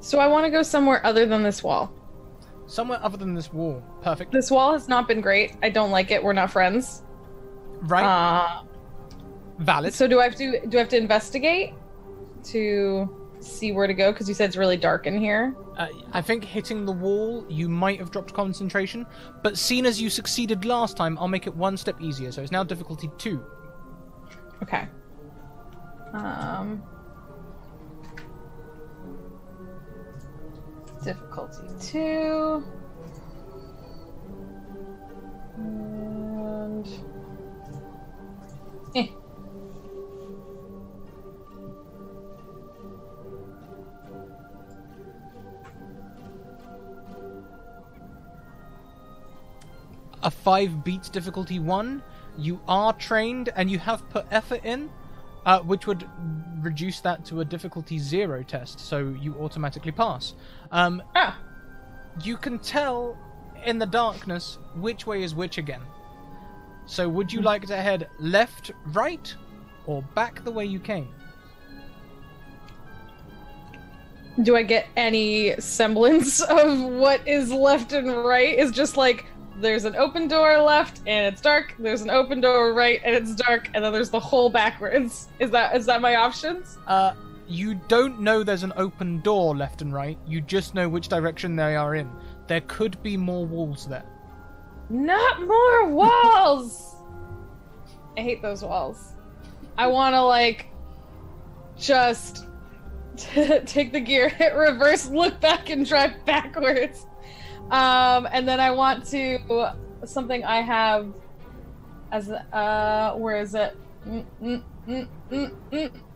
So I want to go somewhere other than this wall. Somewhere other than this wall. Perfect. This wall has not been great. I don't like it. We're not friends. Right. Valid. So do I have to investigate to see where to go? Because you said it's really dark in here. I think hitting the wall, you might have dropped concentration, but seeing as you succeeded last time, I'll make it one step easier. So it's now difficulty 2. Okay. Difficulty 2. And... A 5 beats difficulty 1. You are trained and you have put effort in, which would reduce that to a difficulty 0 test, so you automatically pass. You can tell in the darkness which way is which again. So would you like to head left, right, or back the way you came? Do I get any semblance of what is left and right? Is just like, there's an open door left and it's dark, there's an open door right and it's dark, and then there's the hole backwards. Is that my options? You don't know there's an open door left and right, you just know which direction they are in. There could be more walls there. Not more walls! I hate those walls. I want to, like, just take the gear, hit reverse, look back, and drive backwards. And then I want to... Something I have as... where is it?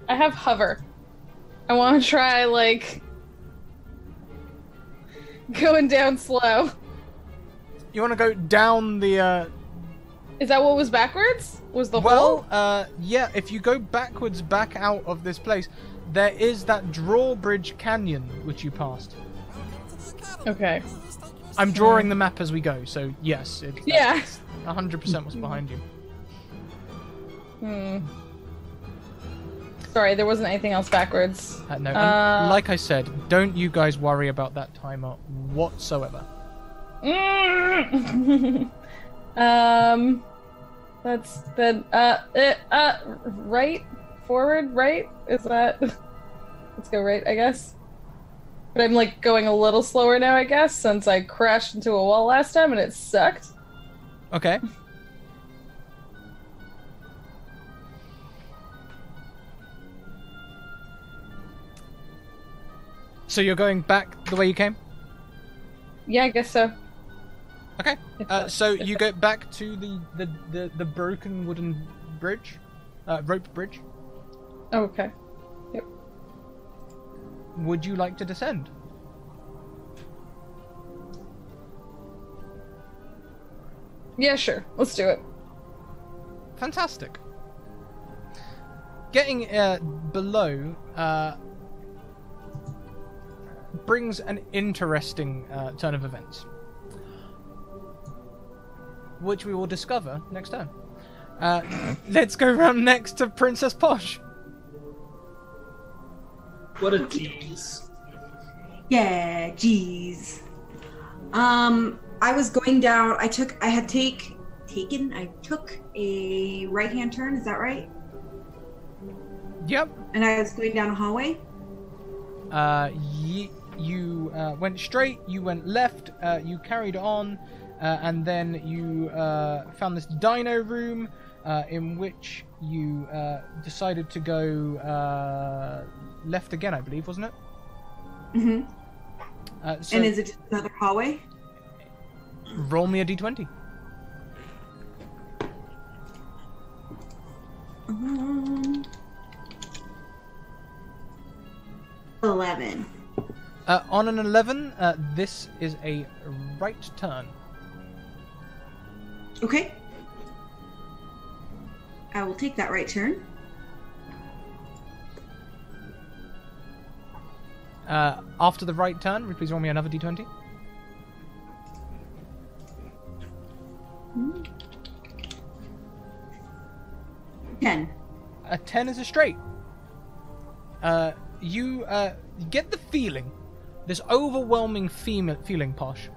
I have hover. I want to try, like... going down slow. You want to go down the... Is that what was backwards? Was the Well, hole? yeah, if you go backwards back out of this place, there is that drawbridge canyon which you passed. Okay. I'm drawing the map as we go, so yes. Yeah. 100% what's behind you. Sorry, there wasn't anything else backwards. No, and like I said, don't you guys worry about that timer whatsoever. That's then right, forward, right? Is that? Let's go right, I guess. But I'm like going a little slower now, I guess, since I crashed into a wall last time and it sucked. Okay. So you're going back the way you came? Yeah, I guess so. Okay. So you go back to the broken wooden bridge, rope bridge. Oh, okay. Yep. Would you like to descend? Yeah, sure. Let's do it. Fantastic. Getting below brings an interesting turn of events, which we will discover next turn. Let's go round next to Princess Posh. What a tease. Yeah, jeez. I was going down. I took a right-hand turn. Is that right? Yep. And I was going down a hallway. You went straight. You went left. You carried on, and then you found this dino room, in which you decided to go left again. I believe, wasn't it? Mm-hmm. So And is it just another hallway? roll me a d20. 11. On an 11, this is a right turn. Okay. I will take that right turn. After the right turn, would you please roll me another d20? Mm. 10. A 10 is a straight. You get the feeling, this overwhelming feeling, Posh,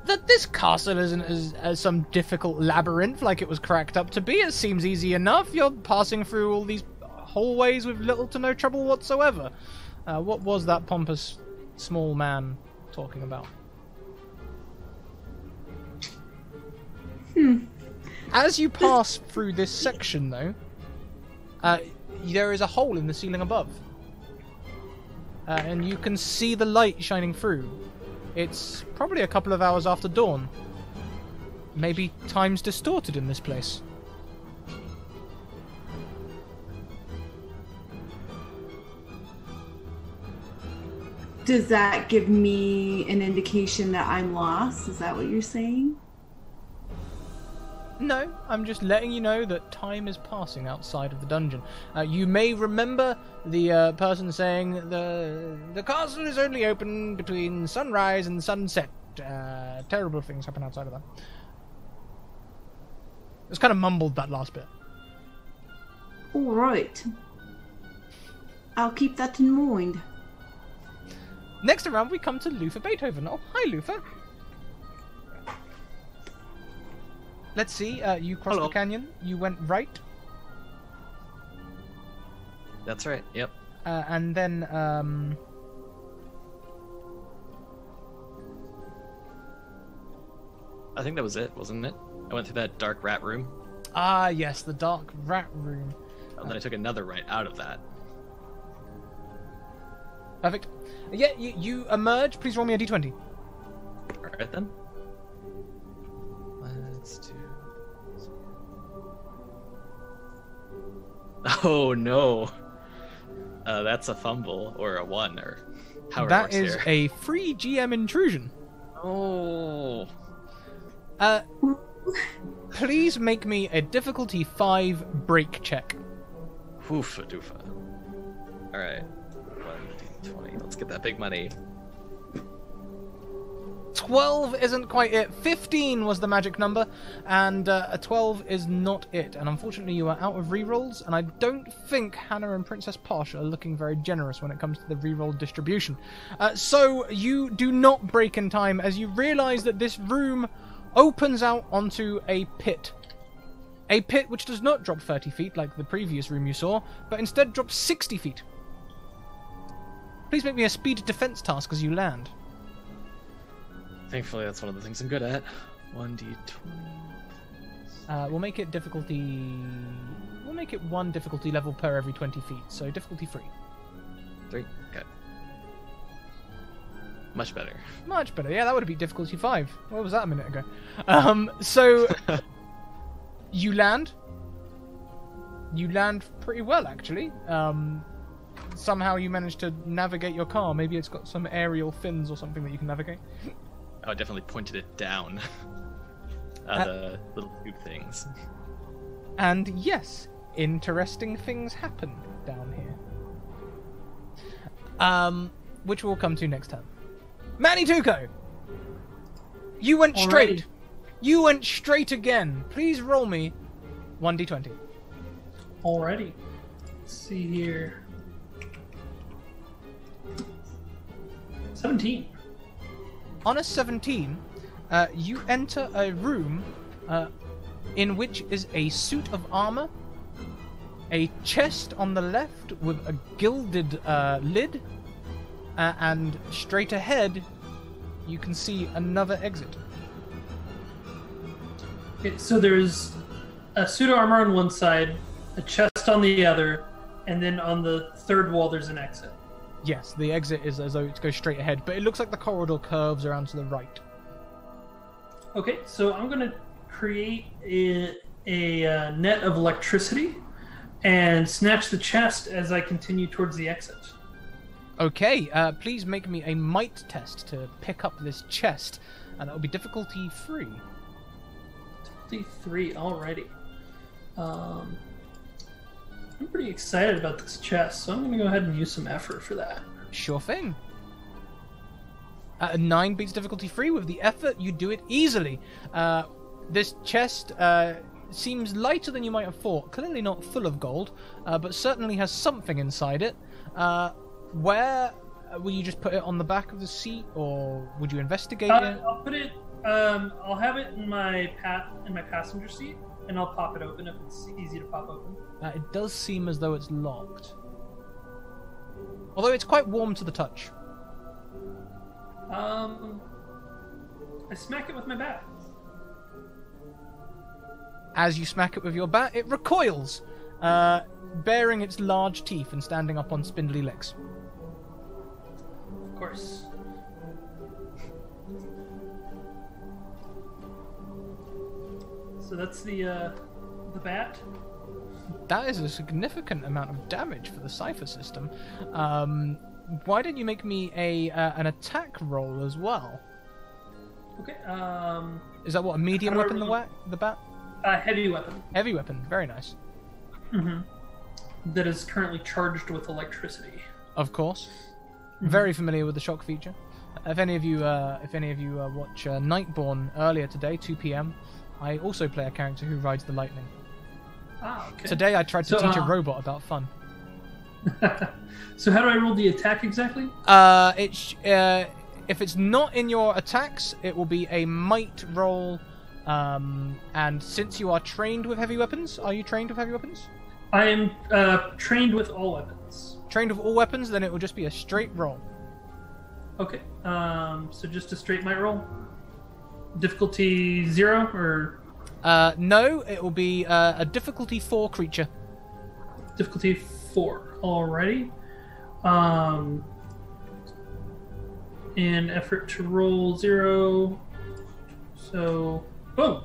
that this castle isn't as some difficult labyrinth like it was cracked up to be. It seems easy enough. You're passing through all these hallways with little to no trouble whatsoever. What was that pompous small man talking about? As you pass through this section, though, there is a hole in the ceiling above. And you can see the light shining through. It's probably a couple of hours after dawn. Maybe time's distorted in this place. Does that give me an indication that I'm lost? Is that what you're saying? No, I'm just letting you know that time is passing outside of the dungeon. You may remember the person saying the castle is only open between sunrise and sunset. Terrible things happen outside of that. It's kind of mumbled, that last bit. All right. I'll keep that in mind. Next around, we come to Luther Beethoven. Oh, hi, Luther. Let's see, you crossed Hello. the canyon, you went right, That's right. Yep. and then, I think that was it, wasn't it? I went through that dark rat room, Ah, yes, the dark rat room. and then I took another right out of that. Perfect. Yeah, you emerge. Please roll me a d20. All right then. Let's do. Oh no. That's a fumble or a 1 or however it That works is here. a free GM intrusion. Oh. Please make me a difficulty 5 break check. Oofa doofa. All right. 1d20. Let's get that big money. 12 isn't quite it. 15 was the magic number, and a 12 is not it. And unfortunately, you are out of rerolls, and I don't think Hannah and Princess Posh are looking very generous when it comes to the reroll distribution. So you do not break in time as you realize that this room opens out onto a pit. A pit which does not drop 30 feet like the previous room you saw, but instead drops 60 feet. Please make me a speed defense task as you land. Thankfully, that's one of the things I'm good at. 1d20. We'll make it difficulty... We'll make it 1 difficulty level per every 20 feet, so difficulty 3. 3. Okay. Much better. Much better. Yeah, that would be difficulty 5. What was that a minute ago? So... you land. You land pretty well, actually. Somehow you managed to navigate your car. Maybe it's got some aerial fins or something that you can navigate. Oh, I definitely pointed it down. The little tube things. And yes, interesting things happen down here. Which we'll come to next time. Manny Tuco! You went straight. Alrighty. You went straight again. Please roll me 1d20. Alrighty. Let's see here. 17. On a 17, you enter a room in which is a suit of armor, a chest on the left with a gilded lid, and straight ahead you can see another exit. Okay, so there's a suit of armor on one side, a chest on the other, and then on the third wall there's an exit. Yes, the exit is as though it goes straight ahead, but it looks like the corridor curves around to the right. Okay, so I'm going to create a net of electricity and snatch the chest as I continue towards the exit. Okay, please make me a might test to pick up this chest, and that will be difficulty 3. Difficulty 3, alrighty. I'm pretty excited about this chest, so I'm going to go ahead and use some effort for that. Sure thing. 9 beats difficulty 3. With the effort, you do it easily. This chest seems lighter than you might have thought. Clearly not full of gold, but certainly has something inside it. Where will you just put it on the back of the seat, or would you investigate it? I'll put it. I'll have it in my passenger seat, and I'll pop it open if it's easy to pop open. It does seem as though it's locked. Although it's quite warm to the touch. I smack it with my bat. As you smack it with your bat, it recoils, baring its large teeth and standing up on spindly legs. Of course. So that's the bat. That is a significant amount of damage for the Cypher system. Why don't you make me an attack roll as well? Okay. Is that what, a medium How do I weapon, roll? the bat? Heavy weapon. Heavy weapon, very nice. Mm-hmm. That is currently charged with electricity. Of course. Very familiar with the shock feature. If any of you watch Nightborn earlier today, 2 p.m., I also play a character who rides the lightning. Ah, okay. Today I tried to So, teach a robot about fun. So how do I roll the attack exactly? If it's not in your attacks, it will be a might roll. And since you are trained with heavy weapons, are you trained with heavy weapons? I am trained with all weapons. Trained with all weapons, then it will just be a straight roll. Okay. So just a straight might roll. difficulty 0 or No, it will be a difficulty 4 creature. difficulty 4? Alrighty. And effort to roll 0. So, boom.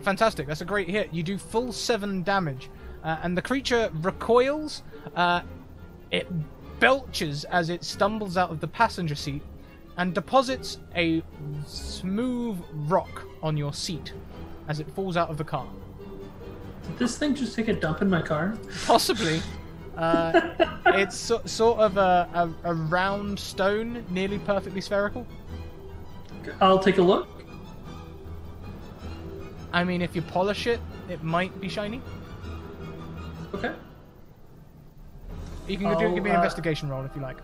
Fantastic. That's a great hit. You do full 7 damage. And the creature recoils. It belches as it stumbles out of the passenger seat and deposits a smooth rock on your seat as it falls out of the car. Did this thing just take a dump in my car? Possibly. It's sort of a round stone, nearly perfectly spherical. I'll take a look. I mean, if you polish it, it might be shiny. Okay. You can give me an investigation roll if you like.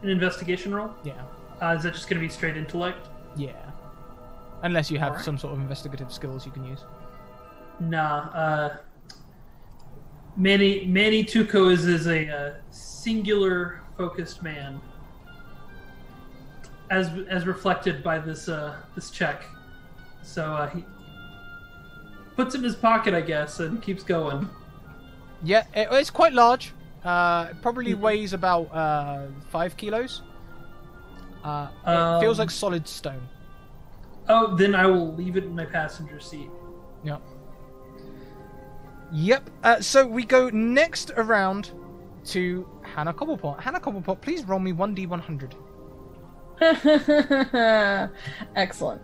An investigation roll? Yeah. Is that just going to be straight intellect? Yeah. Unless you have Alright. some sort of investigative skills you can use. Nah. Manny Tuco is a singular focused man, as reflected by this check. So he puts it in his pocket, I guess, and keeps going. Yeah, it's quite large. It probably weighs about 5 kilos. It feels like solid stone. Oh, then I will leave it in my passenger seat. Yep. Yep. So we go next around to Hannah Cobblepot. Hannah Cobblepot, please roll me 1d100. Excellent.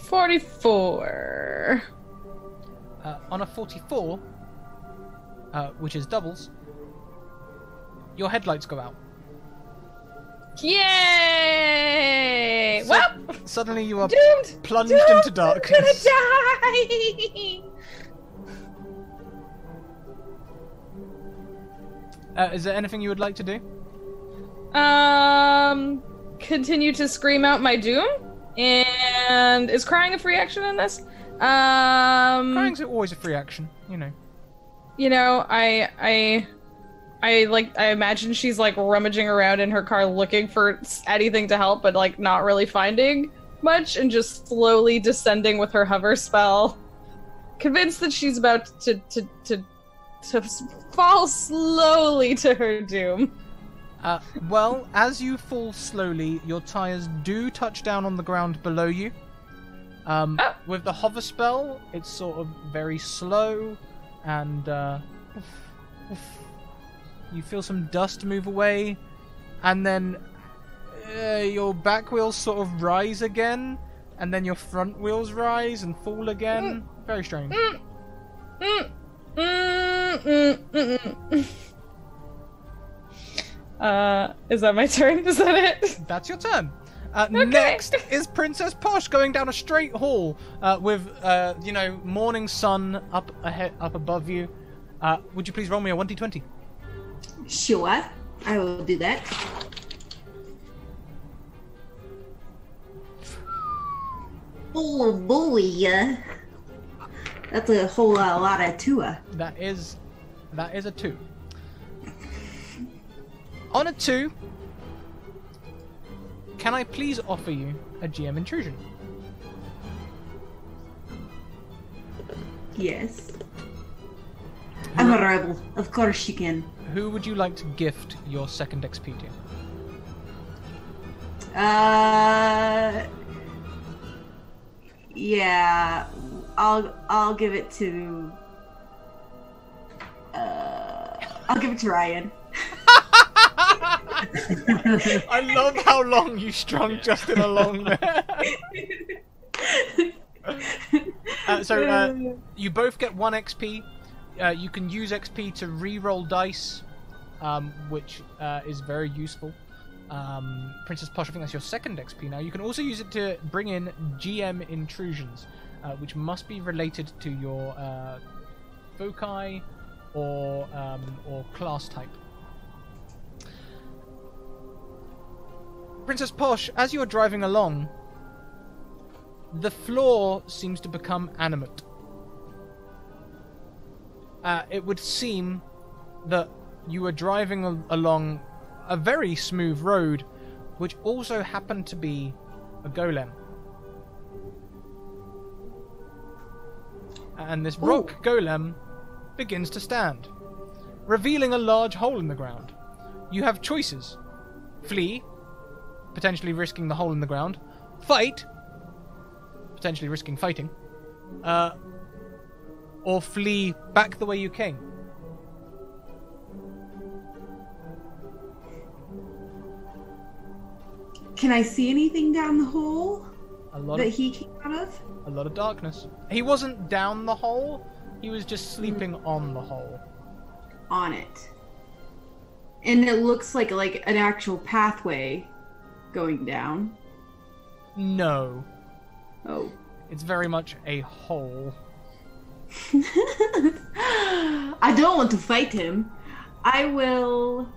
44. On a 44, which is doubles, your headlights go out. Yay! So- Well, Suddenly you are doomed. plunged Doomed. into darkness. I'm gonna die. Is there anything you would like to do? Continue to scream out my doom. And is crying a free action in this? Crying's always a free action, you know. You know, I imagine she's like rummaging around in her car looking for anything to help, but like not really finding much, and just slowly descending with her hover spell, convinced that she's about to fall slowly to her doom. Well, as you fall slowly, your tires do touch down on the ground below you. With the hover spell, it's sort of very slow, and you feel some dust move away, and then your back wheels sort of rise again, and then your front wheels rise and fall again. Very strange. Is that my turn? Is that it? That's your turn. Next is Princess Posh going down a straight hall with, morning sun up above you. Would you please roll me a 1d20? Sure, I will do that. Oh boy, that's a whole lot of Tua. That is a 2. On a 2, can I please offer you a GM intrusion? Yes. Adorable. Of course you can. Who would you like to gift your second XP to? Yeah, I'll give it to. I'll give it to Ryan. I love how long you strung Justin along there. So you both get 1 XP. You can use XP to re-roll dice, which is very useful. Princess Posh, I think that's your second XP now. You can also use it to bring in GM intrusions, which must be related to your foci or class type. Princess Posh, as you are driving along, the floor seems to become animate. it would seem that you were driving along a very smooth road, which also happened to be a golem. And this rock golem begins to stand, revealing a large hole in the ground. You have choices. Flee, potentially risking the hole in the ground. Fight, potentially risking fighting. Or flee back the way you came. Can I see anything down the hole that he came out of? A lot of darkness. He wasn't down the hole, he was just sleeping on the hole. On it. And it looks like an actual pathway going down. No. Oh. It's very much a hole. I don't want to fight him. I will...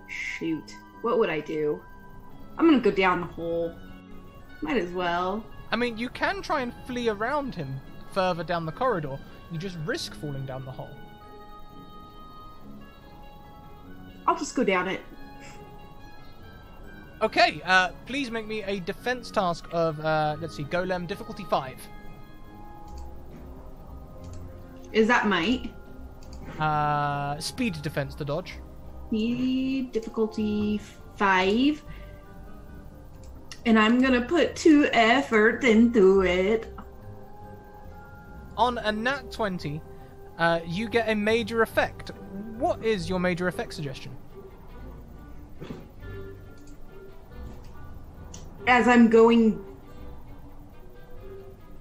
Shoot. What would I do? I'm gonna go down the hole. Might as well. I mean, you can try and flee around him further down the corridor. You just risk falling down the hole. I'll just go down it. Okay, please make me a defense task of, let's see, Golem difficulty 5. Is that might? Speed defense to dodge. Speed difficulty 5. And I'm gonna put 2 effort into it. On a nat 20, you get a major effect. What is your major effect suggestion? As I'm going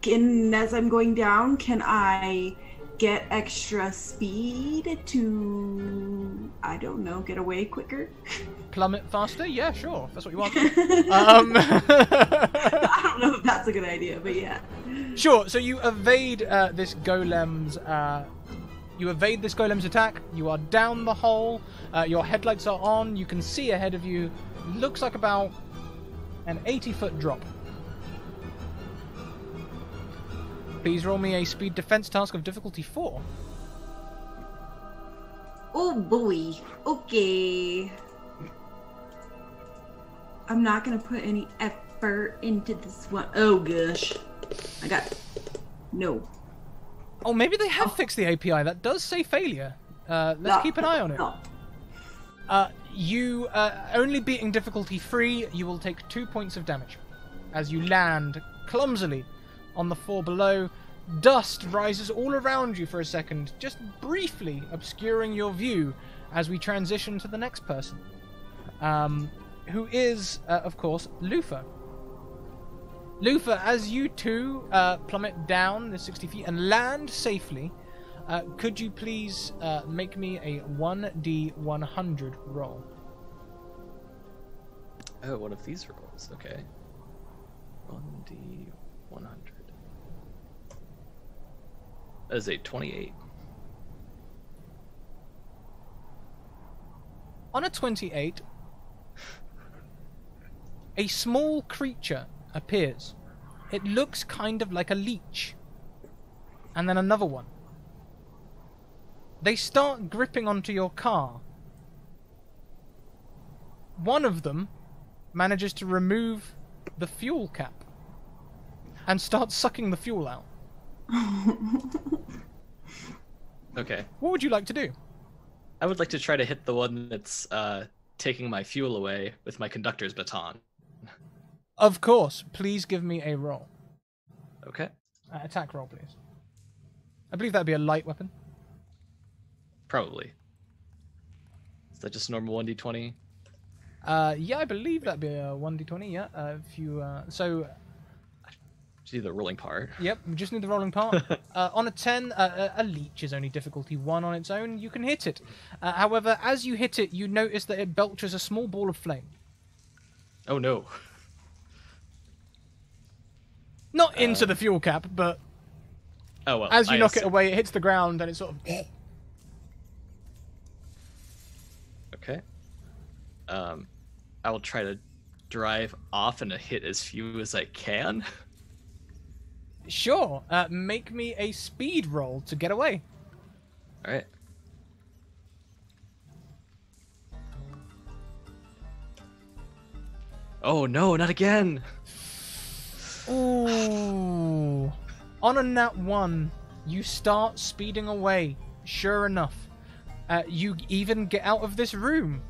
down, can I get extra speed to, I don't know, get away quicker? Plummet faster? Yeah, sure. If that's what you want. I don't know if that's a good idea, but yeah. Sure. So you evade this golem's. You evade this golem's attack. You are down the hole. Your headlights are on. You can see ahead of you. Looks like about an 80-foot drop. Please roll me a speed defense task of difficulty 4. Oh boy. Okay. I'm not gonna put any effort into this one. Oh gosh. I got... No. Oh, maybe they have fixed the API. That does say failure. Let's keep an eye on it. No. You, only beating difficulty 3, you will take 2 points of damage. As you land clumsily on the floor below, dust rises all around you for a second, just briefly obscuring your view as we transition to the next person. Who is, of course, Lufa. Lufa, as you two plummet down the 60 feet and land safely, could you please make me a 1d100 roll? Oh, one of these rolls. Okay. 1d100. That is a 28. On a 28, a small creature appears. It looks kind of like a leech. And then another one. They start gripping onto your car. One of them manages to remove the fuel cap and starts sucking the fuel out. Okay. What would you like to do? I would like to try to hit the one that's taking my fuel away with my conductor's baton. Of course. Please give me a roll. Okay. Attack roll, please. I believe that'd be a light weapon. Probably. Is that just a normal 1d20? Yeah, I believe that'd be a 1d20, yeah. If you, so... Just need the rolling part. Yep, we just need the rolling part. On a 10, a leech is only difficulty 1 on its own. You can hit it. However, as you hit it, you notice that it belches a small ball of flame. Oh no. Not into the fuel cap, but Oh well. as you knock it away, it hits the ground and it sort of... Okay. I will try to drive off and hit as few as I can. Sure. Make me a speed roll to get away. All right. Oh no, not again! Ooh. On a nat 1, you start speeding away. Sure enough, you even get out of this room.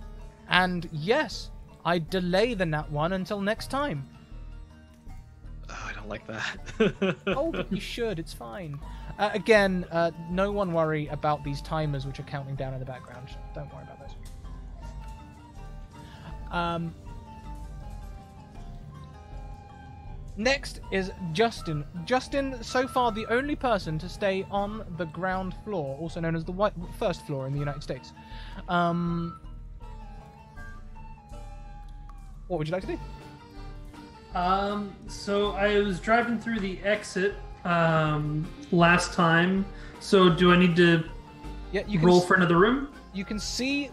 And yes, I delay the nat 1 until next time. Oh, I don't like that. Oh, but you should. It's fine. Again, no one worry about these timers which are counting down in the background. Don't worry about those. Next is Justin. Justin, so far the only person to stay on the ground floor, also known as the first floor in the United States. What would you like to do? So I was driving through the exit last time. So do I need to Yeah, roll for another room? You can see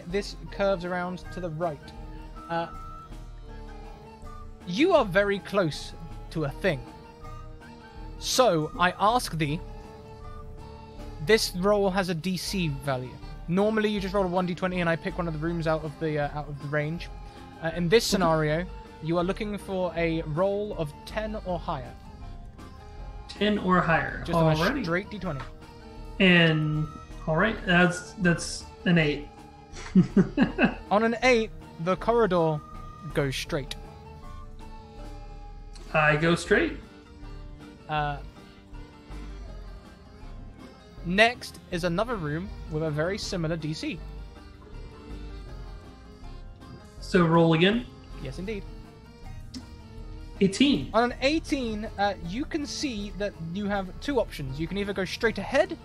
this curves around to the right. You are very close to a thing. So I ask thee. This roll has a DC value. Normally you just roll a 1d20 and I pick one of the rooms out of the range. In this scenario, you are looking for a roll of 10 or higher. 10 or higher. Just on a straight d20. And all right, that's an 8. On an 8, the corridor goes straight. I go straight. Next is another room with a very similar DC. So roll again. Yes, indeed. 18. On an 18, you can see that you have two options. You can either go straight ahead,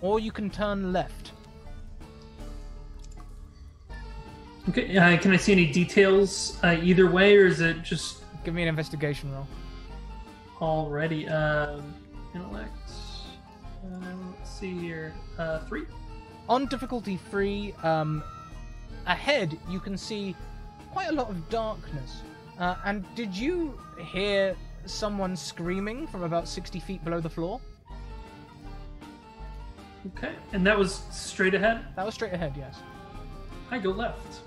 or you can turn left. Okay, can I see any details either way, or is it just Give me an investigation roll. already? Intellect. Let's see here. 3. On difficulty 3, ahead you can see quite a lot of darkness. And did you hear someone screaming from about 60 feet below the floor? Okay, and that was straight ahead. That was straight ahead, yes. I go left.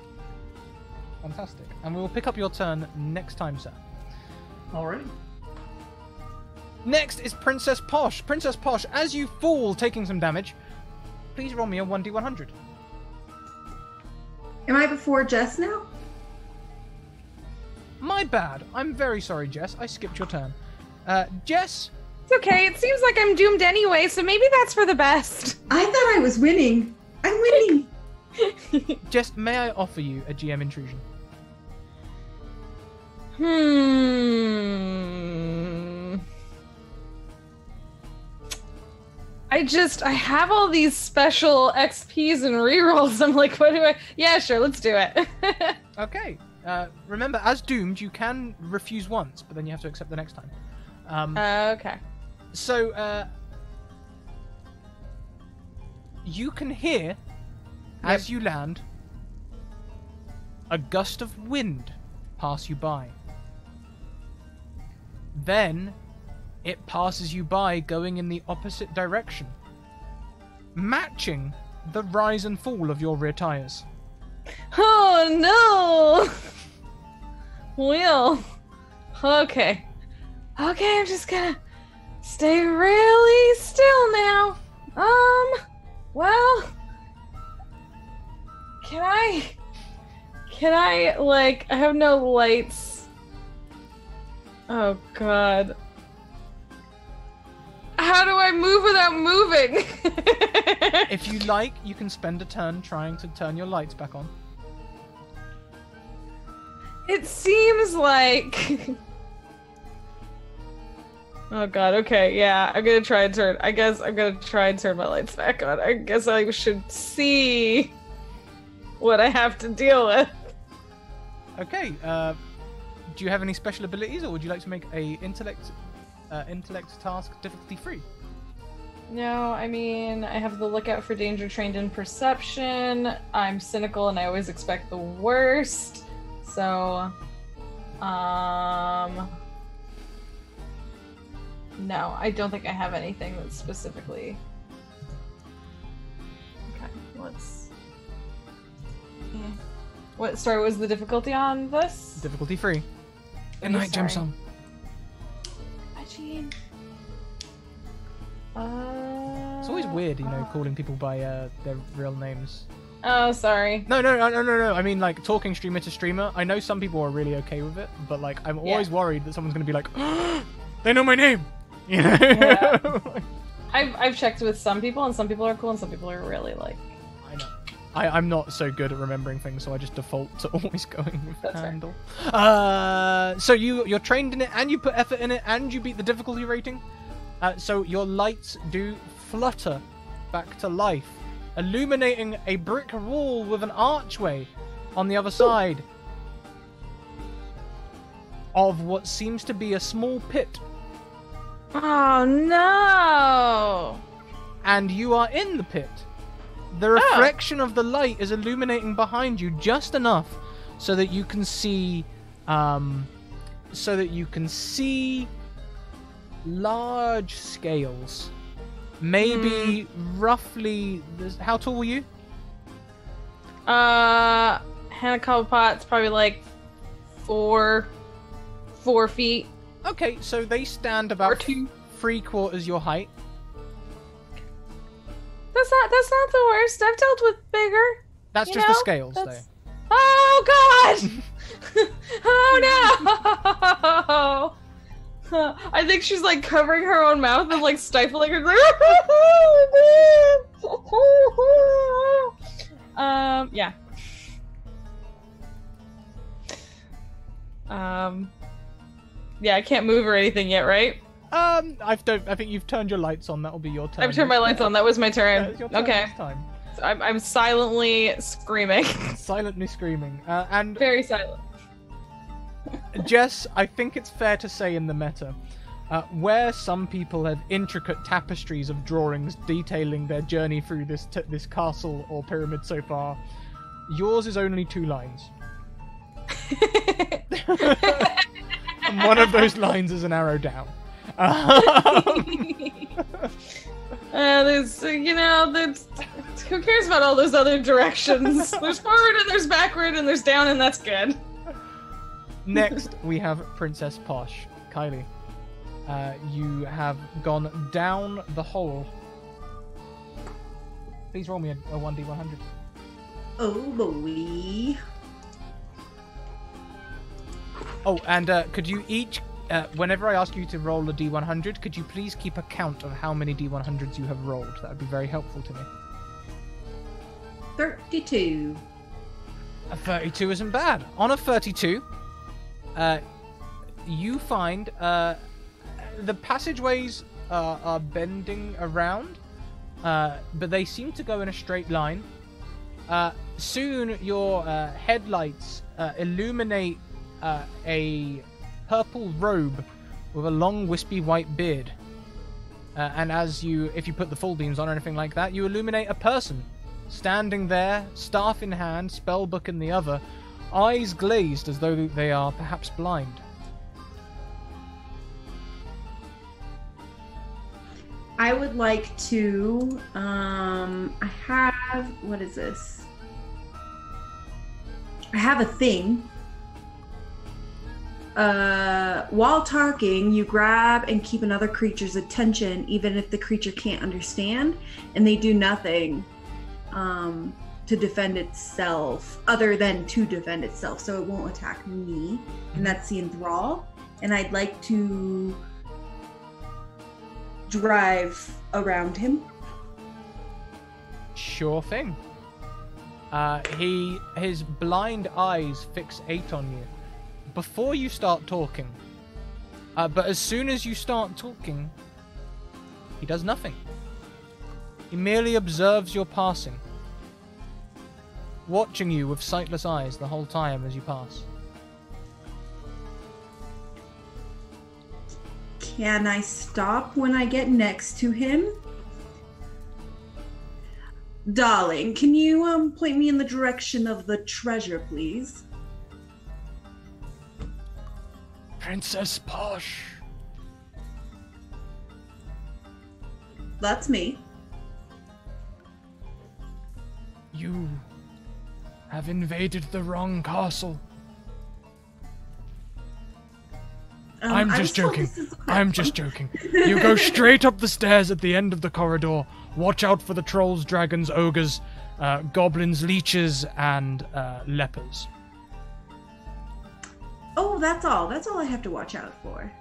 Fantastic. And we will pick up your turn next time, sir. Alrighty. Next is Princess Posh. Princess Posh, as you fall, taking some damage, please roll me a 1d100. Am I before Jess now? My bad. I'm very sorry, Jess. I skipped your turn. Jess? It's okay. It seems like I'm doomed anyway, so maybe that's for the best. I thought I was winning. I'm winning. Jess, may I offer you a GM intrusion? I have all these special XPs and rerolls. I'm like, what do I... Yeah, sure, let's do it. Okay. Remember, as doomed, you can refuse once, but then you have to accept the next time. Okay. So, you can hear, as you land, a gust of wind pass you by. Then, it passes you by going in the opposite direction, matching the rise and fall of your rear tires. Oh, no! Well, okay. Okay, I'm just gonna stay really still now. Well, can I, like, I have no lights. Oh, God. How do I move without moving? If you like, you can spend a turn trying to turn your lights back on. It seems like... Oh god, okay, yeah, I'm gonna try and turn... I guess I'm gonna try and turn my lights back on. I guess I should see what I have to deal with. Okay, do you have any special abilities, or would you like to make a intellect task difficulty free? No, I mean, I have the lookout for danger trained in perception. I'm cynical and I always expect the worst. So, no, I don't think I have anything that's specifically... let's. Yeah. What? Sorry, was the difficulty on this? Difficulty free. Good night, sorry. Gemsum. Imagine. It's always weird, calling people by their real names. Oh, sorry. No. I mean, like, talking streamer to streamer. I know some people are really okay with it, but, like, I'm always worried that someone's going to be like, they know my name! You know? Yeah. I've checked with some people, and some people are cool, and some people are really, like... I know. I'm not so good at remembering things, so I just default to always going with the handle. So you're trained in it, and you put effort in it, and you beat the difficulty rating. So your lights do flutter back to life, illuminating a brick wall with an archway on the other side of what seems to be a small pit. Oh, no! And you are in the pit. The reflection of the light is illuminating behind you just enough so that you can see, large scales. Maybe roughly. How tall were you? Hannah Cobblepot's probably like 4 feet. Okay, so they stand about 3/4 your height. That's not the worst. I've dealt with bigger. That's just the scales, though. Oh God! Oh no! I think she's like covering her own mouth and like stifling her. Yeah. Yeah, I can't move or anything yet, right? I think you've turned your lights on. That'll be your turn. I've turned my lights on. That was my turn. Yeah, it's your turn Okay. this time. So I'm silently screaming. Silently screaming. And Very silent. Jess, I think it's fair to say in the meta, where some people have intricate tapestries of drawings detailing their journey through this castle or pyramid so far, yours is only 2 lines. And one of those lines is an arrow down. There's, who cares about all those other directions? There's forward and there's backward and there's down and that's good. Next, we have Princess Posh. Kylie, you have gone down the hole. Please roll me a 1d100. Oh boy. Oh, and could you each, whenever I ask you to roll a d100, could you please keep a count of how many d100s you have rolled? That would be very helpful to me. 32. A 32 isn't bad. On a 32, you find the passageways are bending around, but they seem to go in a straight line. Soon your headlights illuminate a purple robe with a long wispy white beard. And if you put the full beams on or anything like that, you illuminate a person standing there, staff in hand, spellbook in the other, eyes glazed as though they are perhaps blind. I would like to, what is this? I have a thing. While talking, you grab and keep another creature's attention, even if the creature can't understand, and they do nothing to defend itself, other than to defend itself, so it won't attack me, and that's the enthrall. And I'd like to drive around him. Sure thing. His blind eyes fixate on you before you start talking. But as soon as you start talking, he does nothing. He merely observes your passing, watching you with sightless eyes the whole time as you pass. Can I stop when I get next to him? Darling, can you point me in the direction of the treasure, please? Princess Posh. That's me. have invaded the wrong castle. I'm I just was told joking. this is a I'm just joking. You go straight up the stairs at the end of the corridor. Watch out for the trolls, dragons, ogres, goblins, leeches, and lepers. Oh, that's all. That's all I have to watch out for.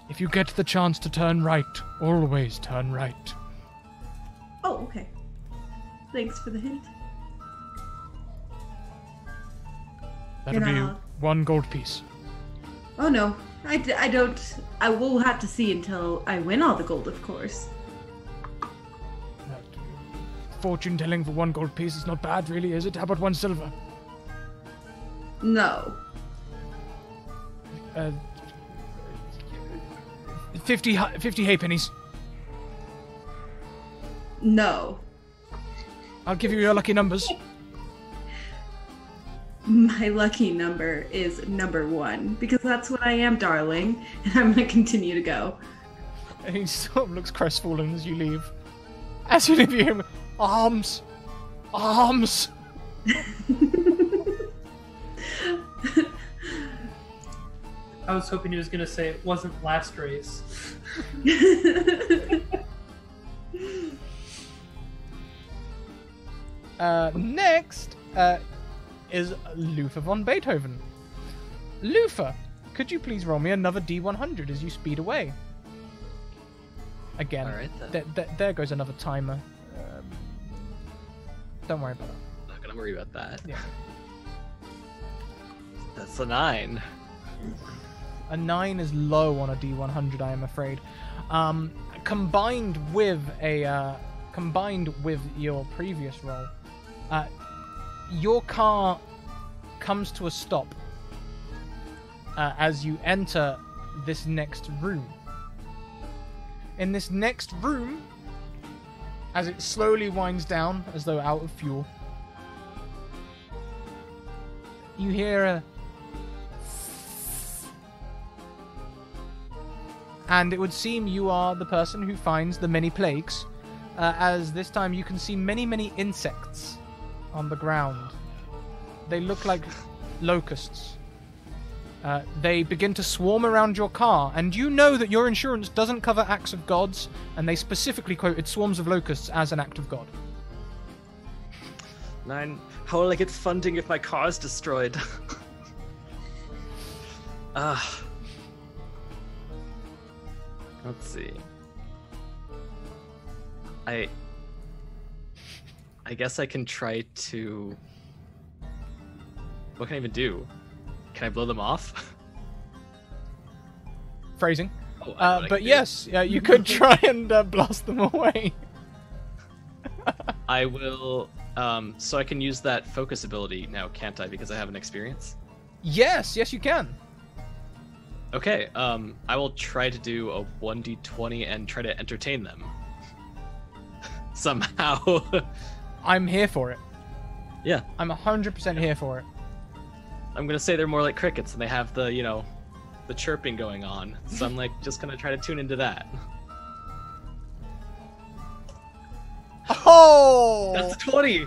If you get the chance to turn right, always turn right. Oh, okay. Thanks for the hint. That'll And, be uh, 1 gold piece. Oh no, I don't. I will have to see until I win all the gold, of course. Fortune telling for 1 gold piece is not bad, really, is it? How about 1 silver? No. 50 halfpennies. No. I'll give you your lucky numbers. My lucky number is number 1 because that's what I am, darling, and I'm gonna continue to go. And he sort of looks crestfallen as you leave. As you leave, you hear him, arms! Arms! I was hoping he was going to say it wasn't last race. Next is Luther von Beethoven. Luther, could you please roll me another D100 as you speed away? Again, All right, then. there goes another timer. Don't worry about it. Not gonna worry about that. Yeah. That's a 9. A 9 is low on a D100, I am afraid. Combined with your previous roll, your car comes to a stop as you enter this next room. In this next room, as it slowly winds down as though out of fuel, you hear a... And it would seem you are the person who finds the many plagues, as this time you can see many, many insects on the ground. They look like locusts. They begin to swarm around your car, and you know that your insurance doesn't cover acts of gods, and they specifically quoted swarms of locusts as an act of god. 9. How will I get funding if my car is destroyed? Let's see. I guess I can try to... What can I even do? Can I blow them off? Phrasing. Oh, I know what I But can do. yes, you could try and blast them away. I will... so I can use that focus ability now, can't I? Because I have an experience? Yes, you can. Okay, I will try to do a 1d20 and try to entertain them. Somehow. I'm here for it. Yeah. I'm 100% here for it. I'm gonna say they're more like crickets and they have the, the chirping going on. So I'm just gonna try to tune into that. Oh! That's a 20!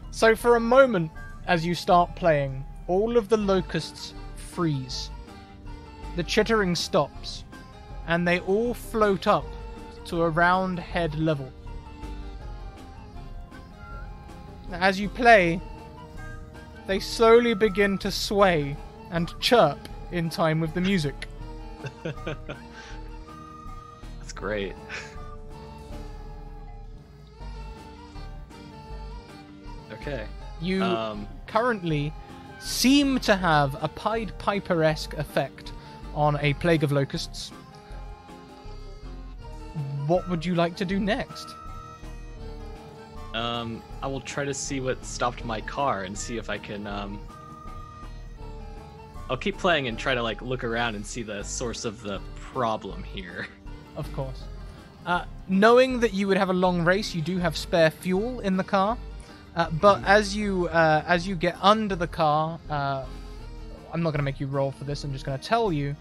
So for a moment, as you start playing, all of the locusts freeze. The chittering stops, and they all float up to around head level. As you play, they slowly begin to sway and chirp in time with the music. That's great. Okay. You currently seem to have a Pied Piper-esque effect on a plague of locusts. What would you like to do next? I will try to see what stopped my car and see if I can, I'll keep playing and try to, look around and see the source of the problem here. Of course. Knowing that you would have a long race, you do have spare fuel in the car. But as you get under the car, I'm not going to make you roll for this, I'm just going to tell you,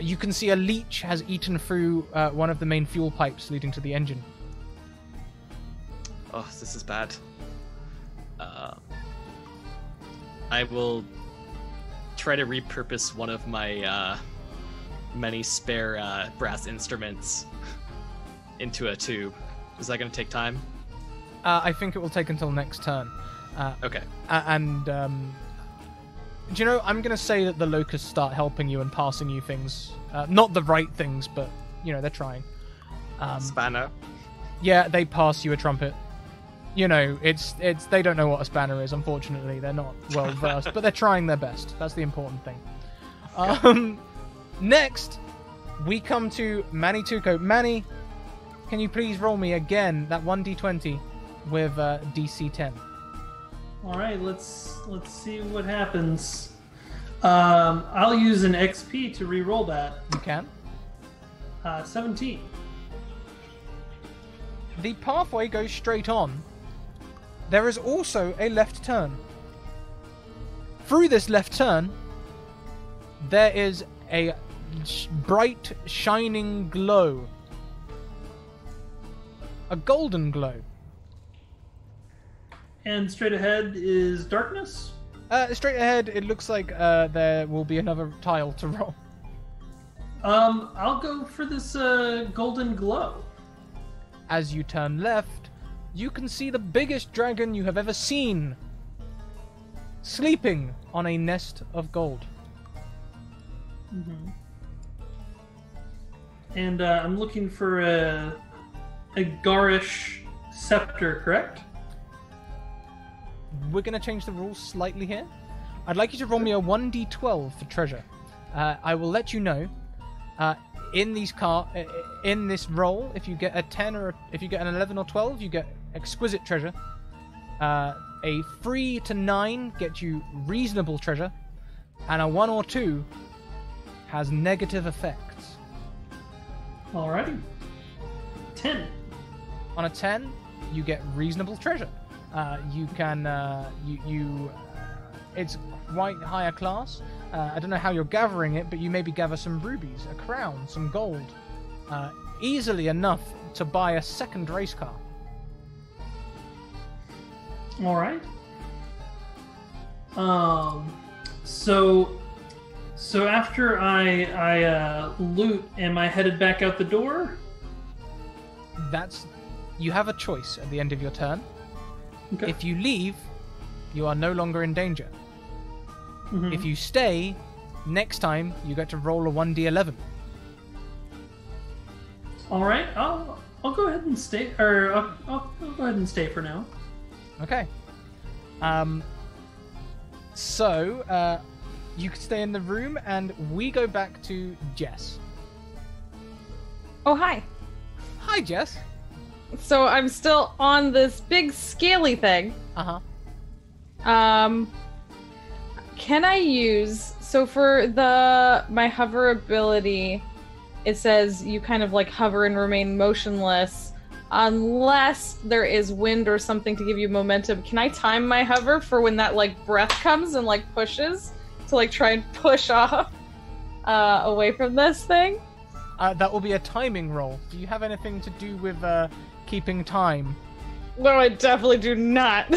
you can see a leech has eaten through one of the main fuel pipes leading to the engine. Oh, this is bad. I will try to repurpose one of my many spare brass instruments into a tube. Is that going to take time? I think it will take until next turn. Okay. And do you know, I'm going to say that the locusts start helping you and passing you things. Not the right things, but, you know, they're trying. Spanner. Yeah, they pass you a trumpet. You know, it's they don't know what a spanner is, unfortunately. They're not well versed, but they're trying their best. That's the important thing. Next, we come to Manny Tuco. Manny, can you please roll me again that 1d20 with DC 10? All right, let's see what happens. I'll use an XP to re-roll that. You can. 17. The pathway goes straight on. There is also a left turn. Through this left turn, there is a bright, shining glow. A golden glow. And straight ahead is darkness. Straight ahead, it looks like there will be another tile to roll. I'll go for this golden glow. As you turn left, you can see the biggest dragon you have ever seen, sleeping on a nest of gold. Mm-hmm. And I'm looking for a garish scepter, correct? We're going to change the rules slightly here. I'd like you to roll me a 1d12 for treasure. I will let you know in this roll, if you get a 10 or if you get an 11 or 12, you get exquisite treasure. A 3 to 9 gets you reasonable treasure, and a 1 or 2 has negative effects. Alrighty. 10. On a 10, you get reasonable treasure. You can it's quite higher class. I don't know how you're gathering it, but you maybe gather some rubies, a crown, some gold, easily enough to buy a second race car. All right. So after I loot, am I headed back out the door? You have a choice at the end of your turn. Okay. If you leave, you are no longer in danger. Mhm. If you stay, next time you get to roll a 1d11. All right, I'll go ahead and stay, or I'll go ahead and stay for now. Okay. So you can stay in the room, and we go back to Jess. Oh, hi. Hi, Jess. So I'm still on this big scaly thing. Uh-huh. Can I use, so for my hover ability, it says you kind of like hover and remain motionless unless there is wind or something to give you momentum. Can I time my hover for when that like breath comes and like pushes to like try and push off away from this thing? That will be a timing roll. Do you have anything to do with keeping time? No, I definitely do not.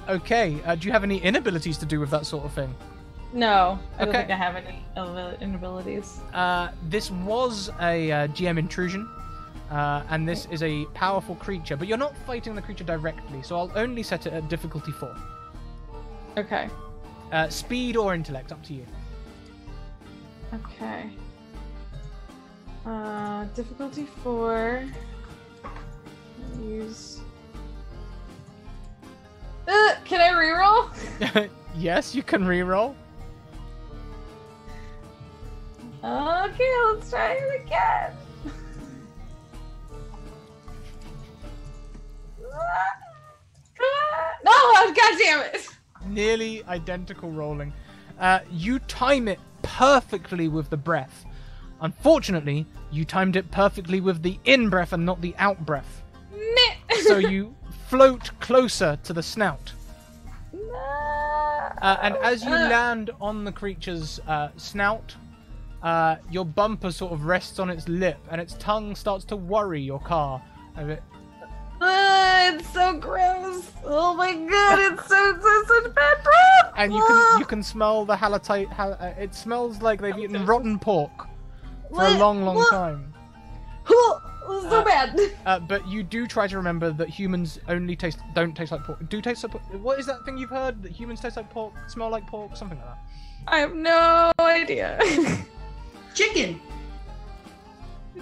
Okay. Do you have any inabilities to do with that sort of thing? No, I don't Okay. think I have any inabilities. This was a GM intrusion, and this is a powerful creature, but you're not fighting the creature directly, so I'll only set it at difficulty 4. Okay. Speed or intellect, up to you. Okay. Difficulty 4. Use. Can I reroll? Yes, you can reroll. Okay, let's try it again. No, God damn it! Nearly identical rolling. You time it perfectly with the breath. Unfortunately, you timed it perfectly with the in-breath and not the out-breath. So you float closer to the snout. And as you land on the creature's snout, your bumper sort of rests on its lip, and its tongue starts to worry your car a bit. it's so gross. Oh my god, it's such bad breath. And you can smell the halotite. It smells like they've eaten rotten pork for a long time. So bad. But you do try to remember that humans only don't taste like pork. Do taste like pork? What is that thing you've heard that humans taste like pork, smell like pork, something like that? I have no idea. Chicken.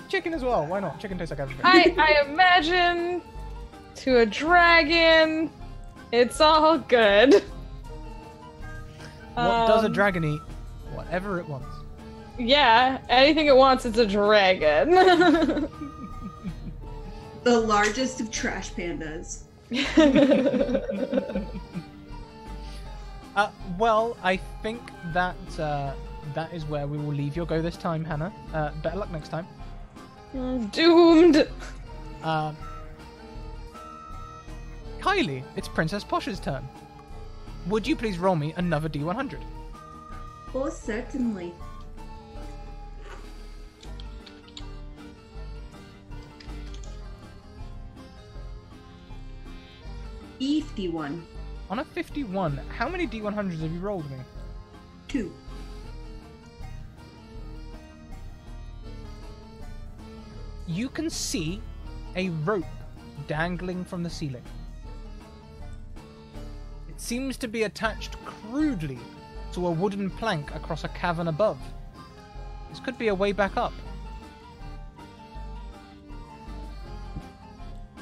Chicken as well. Why not? Chicken tastes like everything. I imagine to a dragon, it's all good. What does a dragon eat? Whatever it wants. Yeah, anything it wants, it's a dragon. The largest of trash pandas. Well, I think that that is where we will leave your go this time, Hannah. Better luck next time. Doomed. Kylie, it's Princess Posh's turn. Would you please roll me another D100? Oh, certainly. E51. On a 51, how many D100s have you rolled me? 2. You can see a rope dangling from the ceiling. It seems to be attached crudely to a wooden plank across a cavern above. This could be a way back up.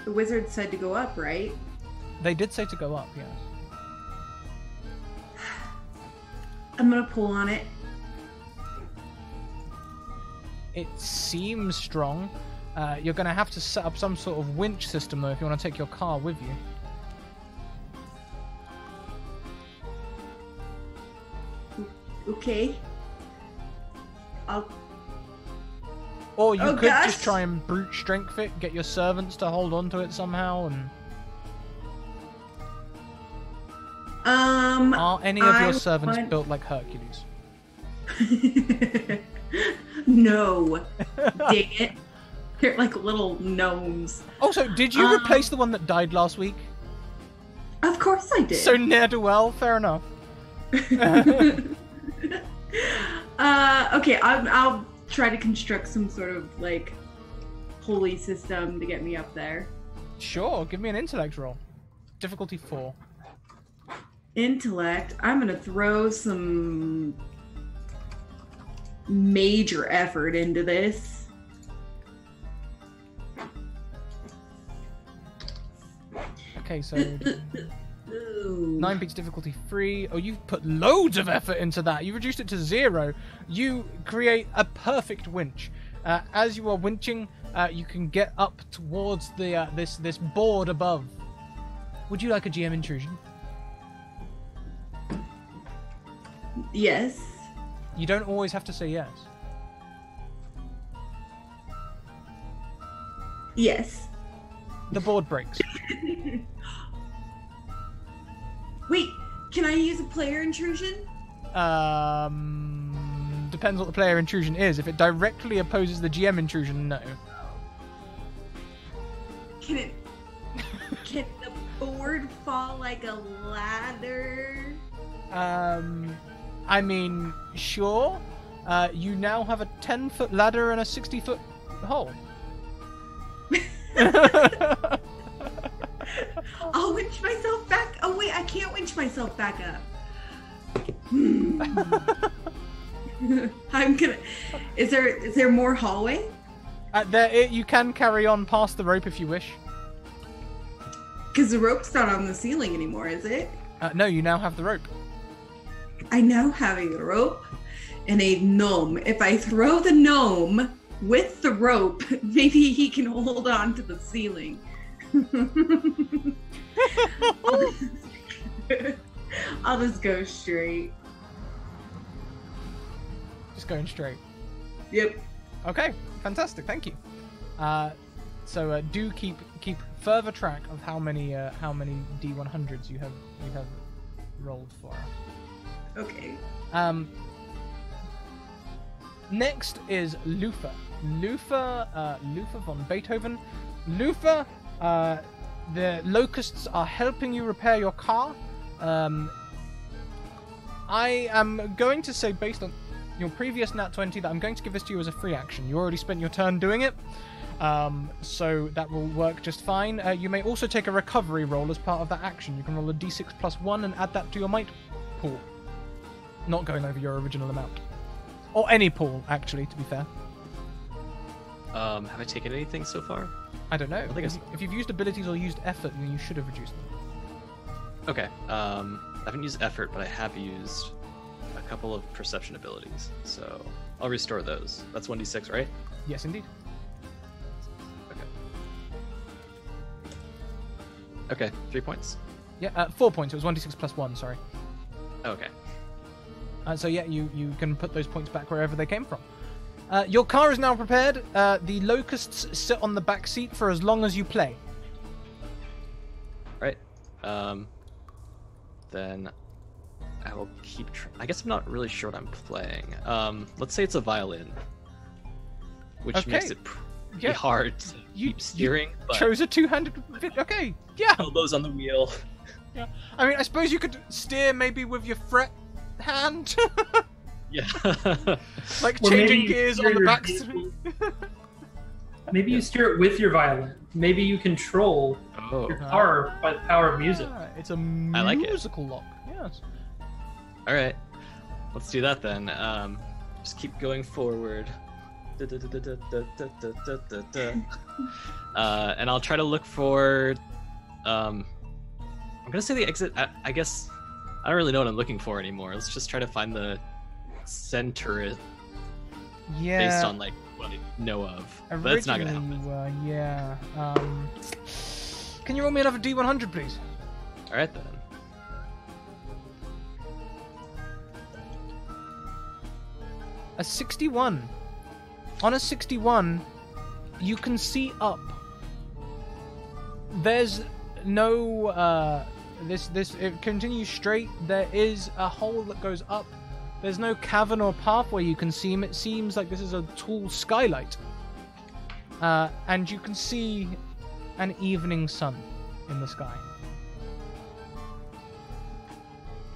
The wizard said to go up, right? They did say to go up, yes. I'm gonna pull on it. It seems strong. You're going to have to set up some sort of winch system, though, if you want to take your car with you. Okay. Or you could gosh. just try and brute strength it, get your servants to hold on to it somehow, and... Are any of your servants built like Hercules? No. Dang it. They're like little gnomes. Also, did you replace the one that died last week? Of course I did. So ne'er-do-well, fair enough. Okay, I'll try to construct some sort of like pulley system to get me up there. Sure, give me an intellect roll. Difficulty 4. Intellect. I'm gonna throw some major effort into this. Okay, so 9 beats difficulty 3. Oh, you've put loads of effort into that. You reduced it to 0. You create a perfect winch. As you are winching, you can get up towards the this board above. Would you like a GM intrusion? Yes. You don't always have to say yes. Yes. The board breaks. Wait, can I use a player intrusion? Depends what the player intrusion is. If it directly opposes the GM intrusion, no. Can the board fall like a ladder? I mean, sure. You now have a 10-foot ladder and a 60-foot hole. I'll winch myself back. Oh wait, I can't winch myself back up. I'm gonna. Is there more hallway? You can carry on past the rope if you wish. Because the rope's not on the ceiling anymore, is it? No, you now have the rope. I now have a rope and a gnome. If I throw the gnome with the rope, maybe he can hold on to the ceiling. I'll just go straight. Just going straight. Yep. Okay, fantastic. Thank you. So do keep further track of how many D100s you have rolled for us. Okay. Next is Lufa. Lufa von Beethoven. Lufa the locusts are helping you repair your car. I am going to say, based on your previous nat 20, that I'm going to give this to you as a free action. You already spent your turn doing it, so that will work just fine. You may also take a recovery roll as part of that action. You can roll a d6 plus 1 and add that to your might pool. Not going over your original amount. Or any pool, actually, to be fair. Have I taken anything so far? I don't know. I think If you've used abilities or used effort, then you should have reduced them. Okay. I haven't used effort, but I have used a couple of perception abilities, so I'll restore those. That's 1d6, right? Yes, indeed. Okay, 3 points. Yeah, 4 points. It was 1d6 plus 1, sorry. Okay. So yeah, you can put those points back wherever they came from. Your car is now prepared. The locusts sit on the back seat for as long as you play. Right. Then I will keep. I guess I'm not really sure what I'm playing. Let's say it's a violin, which makes it pretty hard to keep steering. But Chose a two-handed. Okay, yeah. elbows on the wheel. Yeah. I mean, I suppose you could steer maybe with your fret hand, Yeah. like Or changing maybe gears steer on the your back. vehicle. Maybe you steer it with your violin. Maybe you control Oh. your car by the power of music. Ah, it's a I like it. musical lock. Yes. All right. Let's do that then. Just keep going forward. And I'll try to look for. I'm gonna say the exit. I guess I don't really know what I'm looking for anymore. Let's just try to find the center Yeah. based on like what I know of. But that's not gonna help. Originally you were, yeah. Can you roll me another D100, please? All right then. A 61. On a 61, you can see up. There's no it continues straight. There is a hole that goes up. There's no cavern or pathway you can see. It seems like this is a tall skylight. And you can see an evening sun in the sky.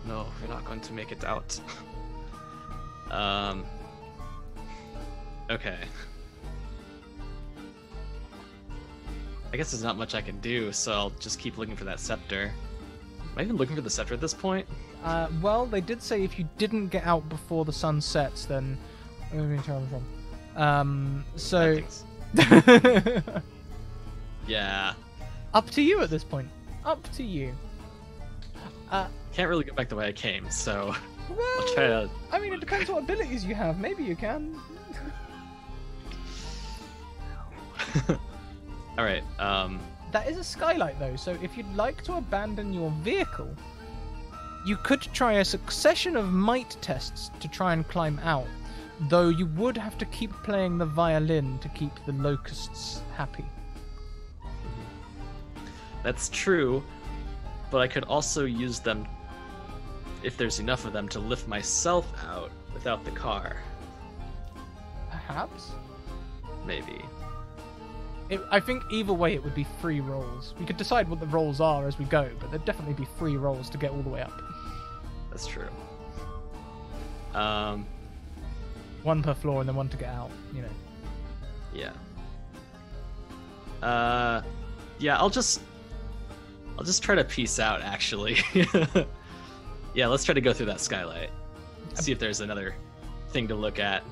No, we're not going to make it out. Okay. I guess there's not much I can do, so I'll just keep looking for that scepter. Am I even looking for the scepter at this point? Well, they did say if you didn't get out before the sun sets, then... Where are we traveling from? So... Yeah. Up to you at this point. Up to you. Can't really go back the way I came, so Well, I'll try to... I mean, it depends what abilities you have. Maybe you can. Alright, That is a skylight, though, so if you'd like to abandon your vehicle, you could try a succession of might tests to try and climb out, though you would have to keep playing the violin to keep the locusts happy. that's true, but I could also use them, if there's enough of them, to lift myself out without the car. Perhaps? Maybe. I think either way it would be free rolls. We could decide what the rolls are as we go, but there'd definitely be free rolls to get all the way up. That's true. One per floor and then one to get out, you know. Yeah. Yeah, I'll just try to peace out, actually. Yeah, let's try to go through that skylight. See if there's another thing to look at.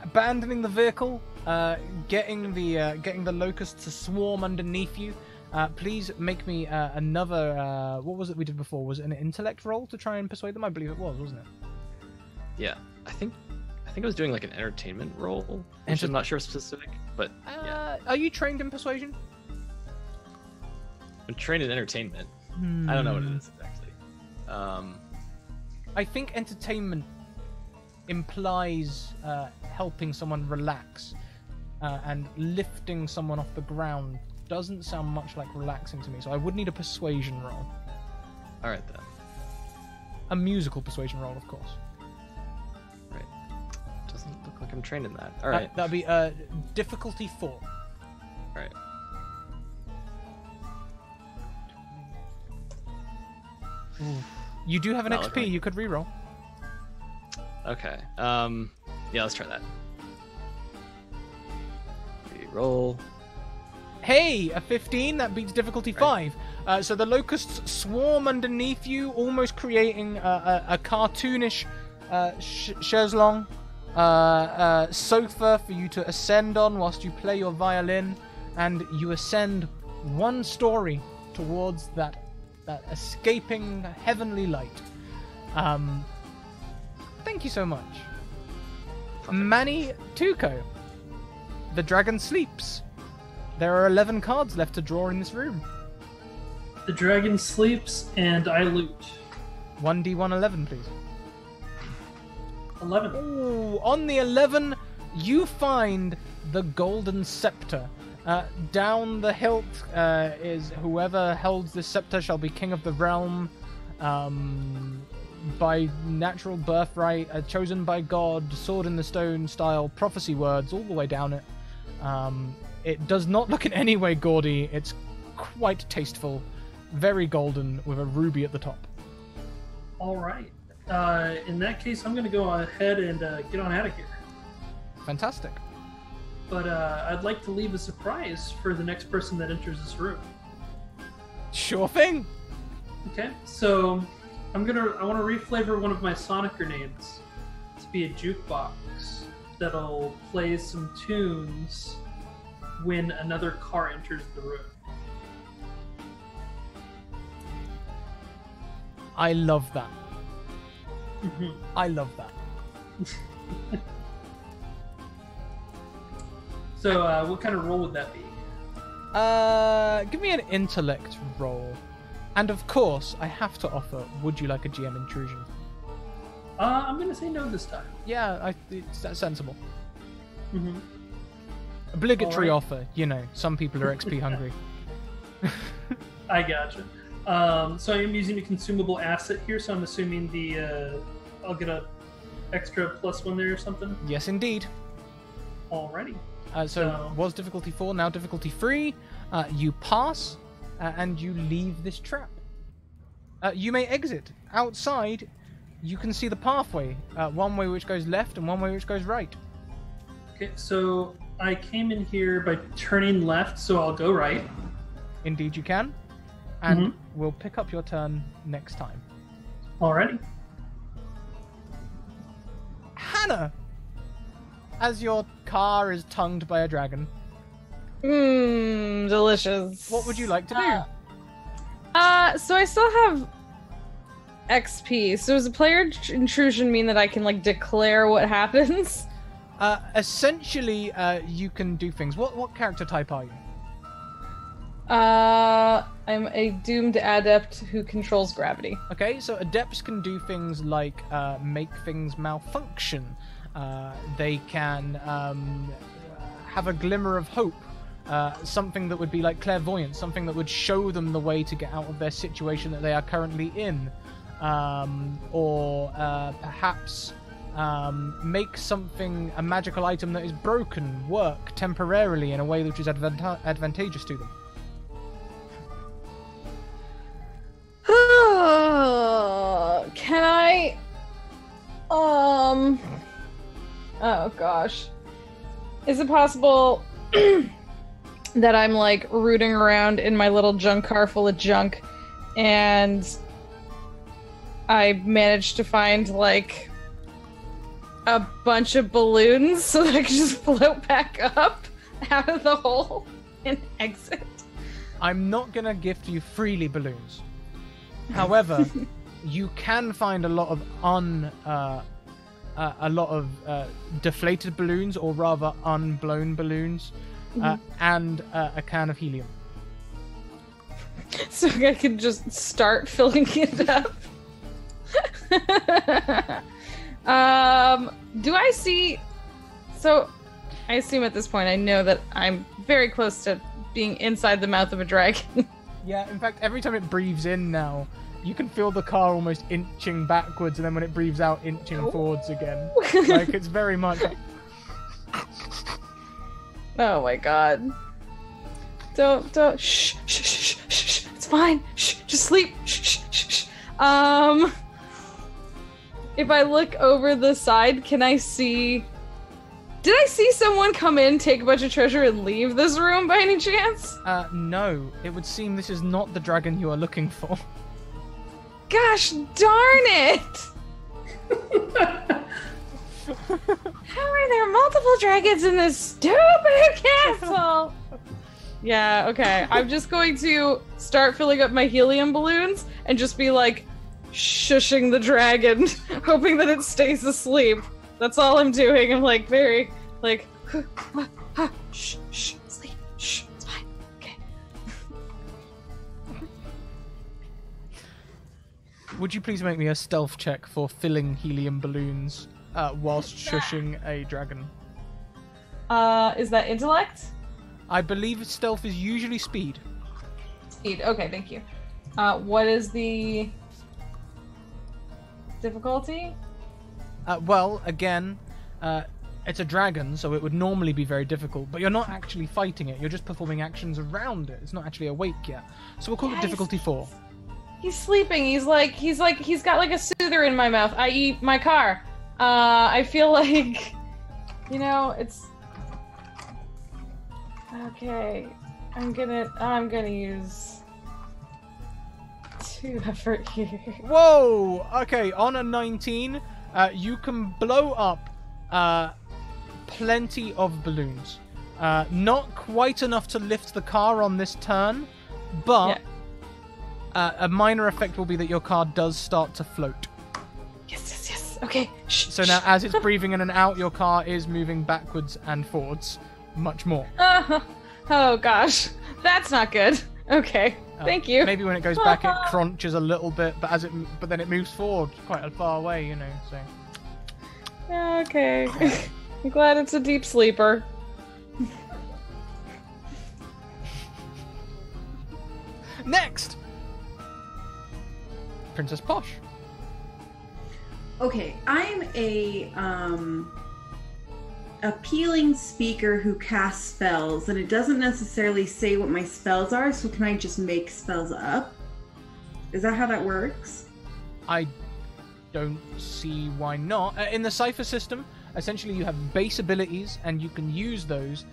Abandoning the vehicle, getting the locusts to swarm underneath you. Please make me another. What was it we did before? Was it an intellect roll to try and persuade them? I believe it was, wasn't it? Yeah, I think I was doing like an entertainment roll, which I'm not sure specific, but yeah. Are you trained in persuasion? I'm trained in entertainment. I don't know what it is exactly. I think entertainment implies helping someone relax, and lifting someone off the ground doesn't sound much like relaxing to me, so I would need a persuasion roll. Alright then. A musical persuasion roll, of course. Right. Doesn't look like I'm trained in that. Alright. That'd be difficulty 4. Alright. You do have an Not XP. looking like You could reroll. Okay. Yeah, let's try that. Reroll. Hey, a 15. That beats difficulty 5. So the locusts swarm underneath you, almost creating a cartoonish chaise-longue sofa for you to ascend on whilst you play your violin, and you ascend one story towards that escaping heavenly light. Thank you so much. Manny Tuco. The dragon sleeps. There are 11 cards left to draw in this room. The dragon sleeps, and I loot. 1d1 11, please. 11. Ooh, on the 11, you find the golden scepter. Down the hilt is whoever holds this scepter shall be king of the realm. By natural birthright, chosen by God, sword in the stone style, prophecy words all the way down it. It does not look in any way gaudy. It's quite tasteful, very golden with a ruby at the top. All right. In that case, I'm going to go ahead and get on out of here. Fantastic. But I'd like to leave a surprise for the next person that enters this room. Sure thing. Okay, so I want to reflavor one of my Sonic grenades to be a jukebox that'll play some tunes when another car enters the room. I love that. Mm-hmm. I love that. So, what kind of roll would that be? Give me an intellect roll. And of course, I have to offer, would you like a GM intrusion? I'm going to say no this time. Yeah, that's sensible. Mm-hmm. Obligatory Alright. offer, you know, some people are XP hungry. I gotcha. So I am using a consumable asset here, so I'm assuming I'll get a extra +1 there or something. Yes, indeed. Alrighty. So was difficulty 4, now difficulty 3. You pass, and you leave this trap. You may exit. Outside, you can see the pathway. One way which goes left and one way which goes right. Okay, so I came in here by turning left, so I'll go right. Indeed you can. And we'll pick up your turn next time. Alrighty. Hannah! As your car is tongued by a dragon, Delicious. what would you like to do? So I still have XP. So does a player intrusion mean that I can like declare what happens? Essentially, you can do things. What character type are you? I'm a doomed adept who controls gravity. Okay, so adepts can do things like make things malfunction. They can have a glimmer of hope. Something that would be like clairvoyance, something that would show them the way to get out of their situation that they are currently in. Or perhaps make something, a magical item that is broken, work temporarily in a way which is advantageous to them. Can I? Oh gosh. Is it possible that I'm like rooting around in my little junk car full of junk and I managed to find like a bunch of balloons so that I can just float back up out of the hole and exit? I'm not gonna gift you freely balloons. However, you can find a lot of deflated balloons, or rather unblown balloons, and a can of helium. So I can just start filling it up. Do I see? So I assume at this point I know that I'm very close to being inside the mouth of a dragon. Yeah, in fact, every time it breathes in now, you can feel the car almost inching backwards, and then when it breathes out, inching forwards again. Like, it's very much... Oh my god. Don't, shh, shh, shh, shh, shh, it's fine. Shh, just sleep. Shh, shh, shh, shh. If I look over the side, can I see... Did I see someone come in, take a bunch of treasure, and leave this room by any chance? No. It would seem this is not the dragon you are looking for. Gosh darn it! How are there multiple dragons in this stupid castle? Yeah, okay. I'm just going to start filling up my helium balloons and just be like shushing the dragon, hoping that it stays asleep. That's all I'm doing. I'm like very like shh, shh, sleep, shh, it's fine. Okay. Would you please make me a stealth check for filling helium balloons whilst shushing a dragon? Is that intellect? I believe stealth is usually speed. Speed. Okay, thank you. What is the difficulty? Well, again, it's a dragon, so it would normally be very difficult, but you're not actually fighting it. You're just performing actions around it. It's not actually awake yet. So we'll call it difficulty 4. He's sleeping. He's got like a soother in my mouth, i.e. my car. I feel like, it's okay. I'm gonna use 2 effort here. Whoa! Okay, on a 19, you can blow up plenty of balloons. Not quite enough to lift the car on this turn, but a minor effect will be that your car does start to float. Yes. Okay. Shh, so now, as it's breathing in and out, your car is moving backwards and forwards much more. Oh gosh, that's not good. Okay, thank you. Maybe when it goes back, it crunches a little bit, but then it moves forward quite a far away, So. Okay. I'm glad it's a deep sleeper. Next, Princess Posh. Okay, I'm a appealing speaker who casts spells, and it doesn't necessarily say what my spells are, so can I just make spells up? Is that how that works? I don't see why not. In the Cypher system, essentially you have base abilities, and you can use those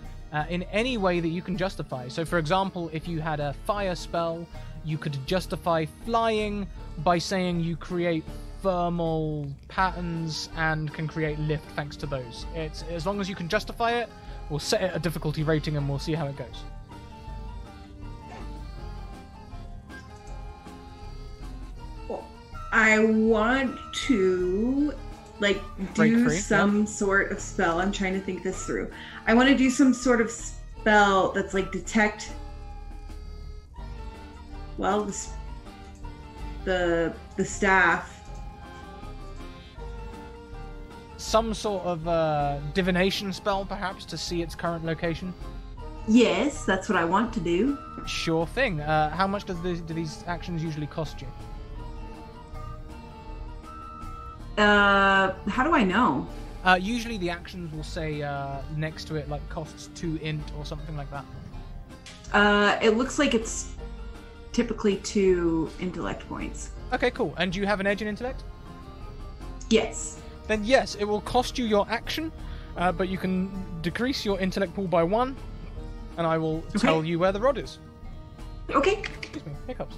in any way that you can justify. So, for example, if you had a fire spell, you could justify flying by saying you create thermal patterns and can create lift thanks to those. It's as long as you can justify it, we'll set it a difficulty rating and we'll see how it goes. I want to do free, some sort of spell. I'm trying to think this through. I want to do some sort of spell that's detect. Well, the staff. Some sort of divination spell, perhaps, to see its current location? Yes, that's what I want to do. Sure thing. How much do these actions usually cost you? How do I know? Usually the actions will say next to it, costs 2 int or something like that. It looks like it's typically 2 intellect points. Okay, cool. And do you have an edge in intellect? Yes. Then yes, it will cost you your action, but you can decrease your intellect pool by 1, and I will tell you where the rod is. Okay. Excuse me, hiccups.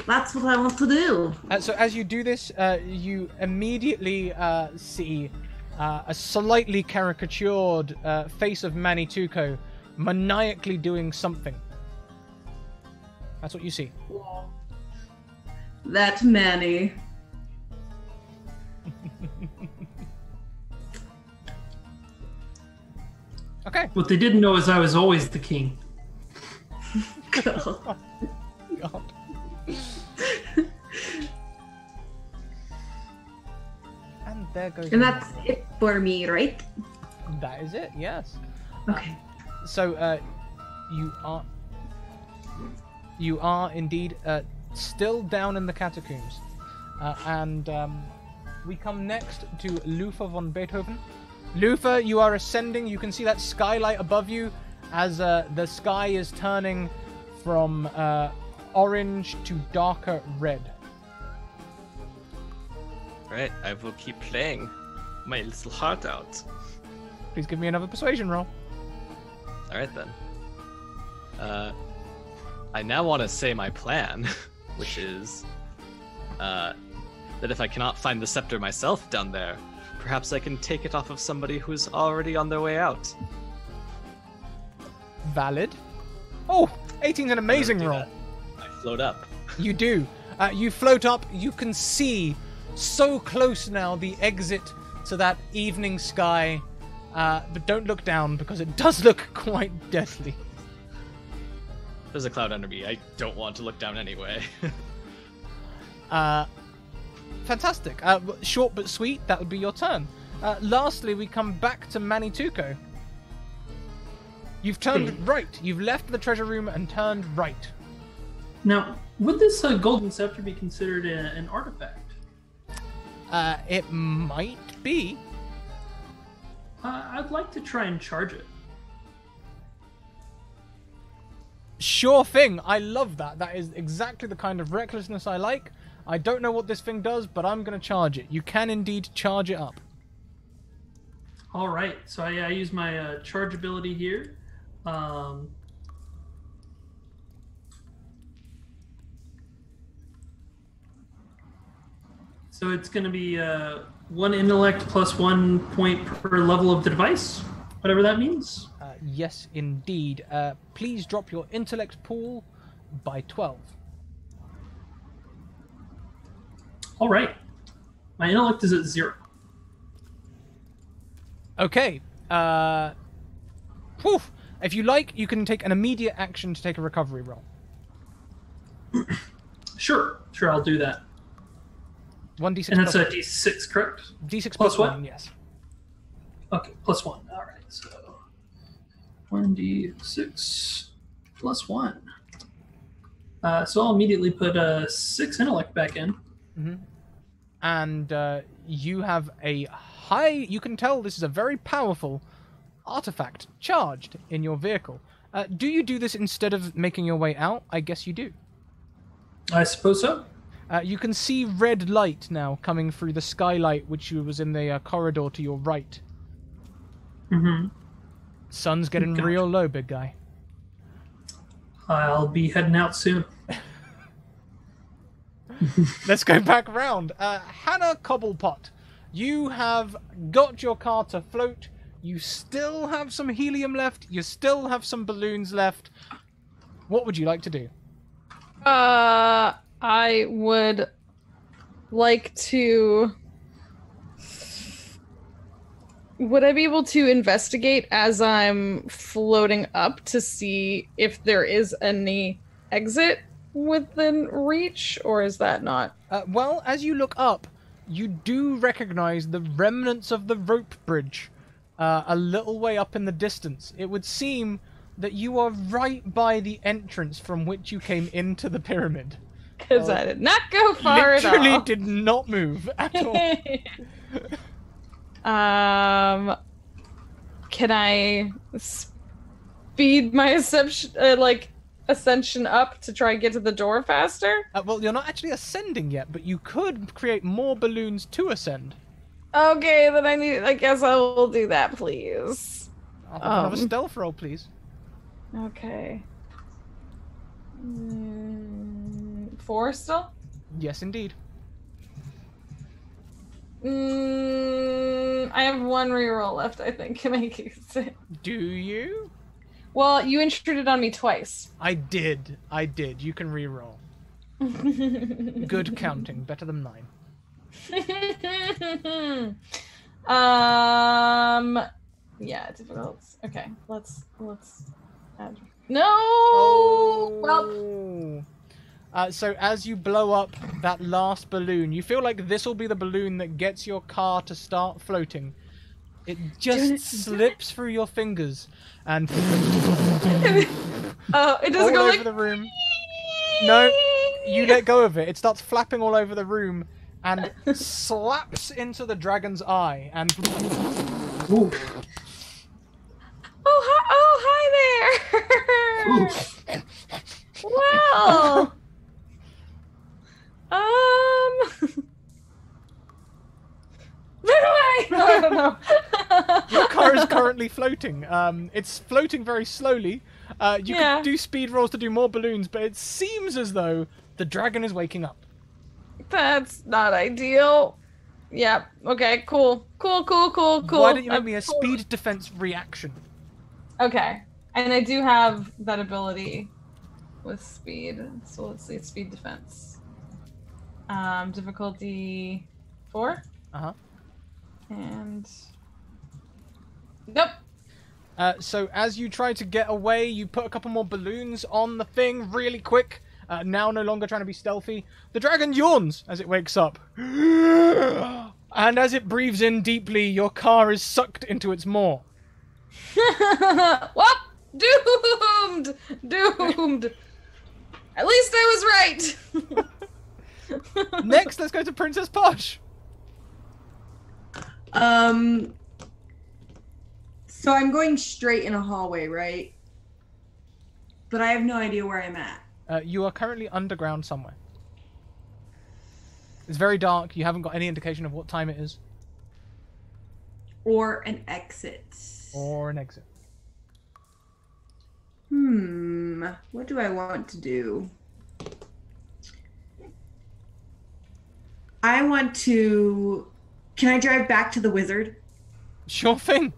That's what I want to do. So as you do this, you immediately see a slightly caricatured face of Manny Tuco maniacally doing something. That's what you see. That Manny. Okay. What they didn't know is I was always the king. God. And there goes. And that's it for me, right? That is it. Yes. Okay. So you are indeed still down in the catacombs, and we come next to Luther von Beethoven. Luther, you are ascending. You can see that skylight above you as the sky is turning from orange to darker red. Alright, I will keep playing my little heart out. Please give me another persuasion roll. Alright then. I now want to say my plan, which is that if I cannot find the scepter myself down there, perhaps I can take it off of somebody who's already on their way out. Valid. Oh, 18's an amazing Do roll. that. I float up. You do. You float up. You can see so close now the exit to that evening sky. But don't look down because it does look quite deathly. There's a cloud under me. I don't want to look down anyway. Fantastic. Short but sweet. That would be your turn. Lastly, we come back to Manituko. You've turned right. You've left the treasure room and turned right. Now, would this golden scepter be considered an artifact? It might be. I'd like to try and charge it. Sure thing. I love that. That is exactly the kind of recklessness I like. I don't know what this thing does, but I'm going to charge it. You can indeed charge it up. All right, so I use my charge ability here. So it's going to be 1 intellect plus 1 point per level of the device, whatever that means. Yes, indeed. Please drop your intellect pool by 12. All right, my intellect is at 0. Okay. Poof. If you like, you can take an immediate action to take a recovery roll. Sure, I'll do that. 1d6 And that's plus a D6, correct? D6 plus plus 1, what? yes. Okay, plus 1. All right, so 1d6 plus 1. So I'll immediately put 6 intellect back in. Mm-hmm. And you have a high... You can tell this is a very powerful artifact charged in your vehicle. Do you do this instead of making your way out? I guess you do. I suppose so. You can see red light now coming through the skylight, which was in the corridor to your right. Mm-hmm. Sun's getting Gotcha. real low, big guy. I'll be heading out soon. Let's go back round. Hannah Cobblepot, you have got your car to float. You still have some helium left. You still have some balloons left. What would you like to do? I would like to... Would I be able to investigate as I'm floating up to see if there is any exit within reach, or is that not? Well, as you look up, you do recognize the remnants of the rope bridge a little way up in the distance. It would seem that you are right by the entrance from which you came into the pyramid. Because I did not go far at all. Literally did not move at all. Can I speed my ascension up to try and get to the door faster? Well, you're not actually ascending yet, but you could create more balloons to ascend. Okay, then I guess I will do that, please. I'll have a stealth roll, please. Okay. 4 still? Yes, indeed. I have 1 reroll left, I think. Can I use it? Do you? Well, you intruded on me twice. I did. You can reroll. Good counting. Better than 9. Yeah, difficult. Okay, let's add. No! Oh. Well, so as you blow up that last balloon, you feel like this will be the balloon that gets your car to start floating. It just slips through your fingers and it doesn't all go over like the room. No, you let go of it. It starts flapping all over the room and slaps into the dragon's eye and Ooh. Oh, hi there! Well, car is currently floating. It's floating very slowly. You could do speed rolls to do more balloons, but it seems as though the dragon is waking up. That's not ideal. Yep. Okay. Cool. Cool. Why don't you make me a speed defense reaction? Okay. And I do have that ability with speed. So let's see. Speed defense. Difficulty 4. Uh-huh. And nope. So as you try to get away, you put a couple more balloons on the thing really quick. Now no longer trying to be stealthy. The dragon yawns as it wakes up. And as it breathes in deeply, your car is sucked into its maw. What? Doomed! At least I was right! Next, let's go to Princess Posh. So I'm going straight in a hallway, right? But I have no idea where I'm at. You are currently underground somewhere. It's very dark. You haven't got any indication of what time it is. Or an exit. Or an exit. What do I want to do? I want to... Can I drive back to the wizard? Sure thing.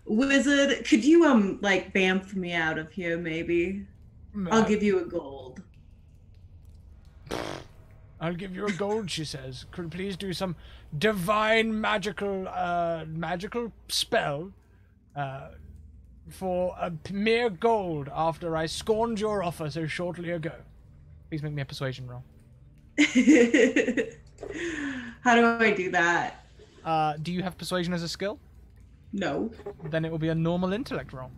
Wizard, could you like bamf me out of here maybe? I'll give you a gold. I'll give you a gold, she says. Could please do some divine magical spell for a mere gold after I scorned your offer so shortly ago. Please make me a persuasion roll. How do I do that? Do you have persuasion as a skill? No. Then it will be a normal intellect roll.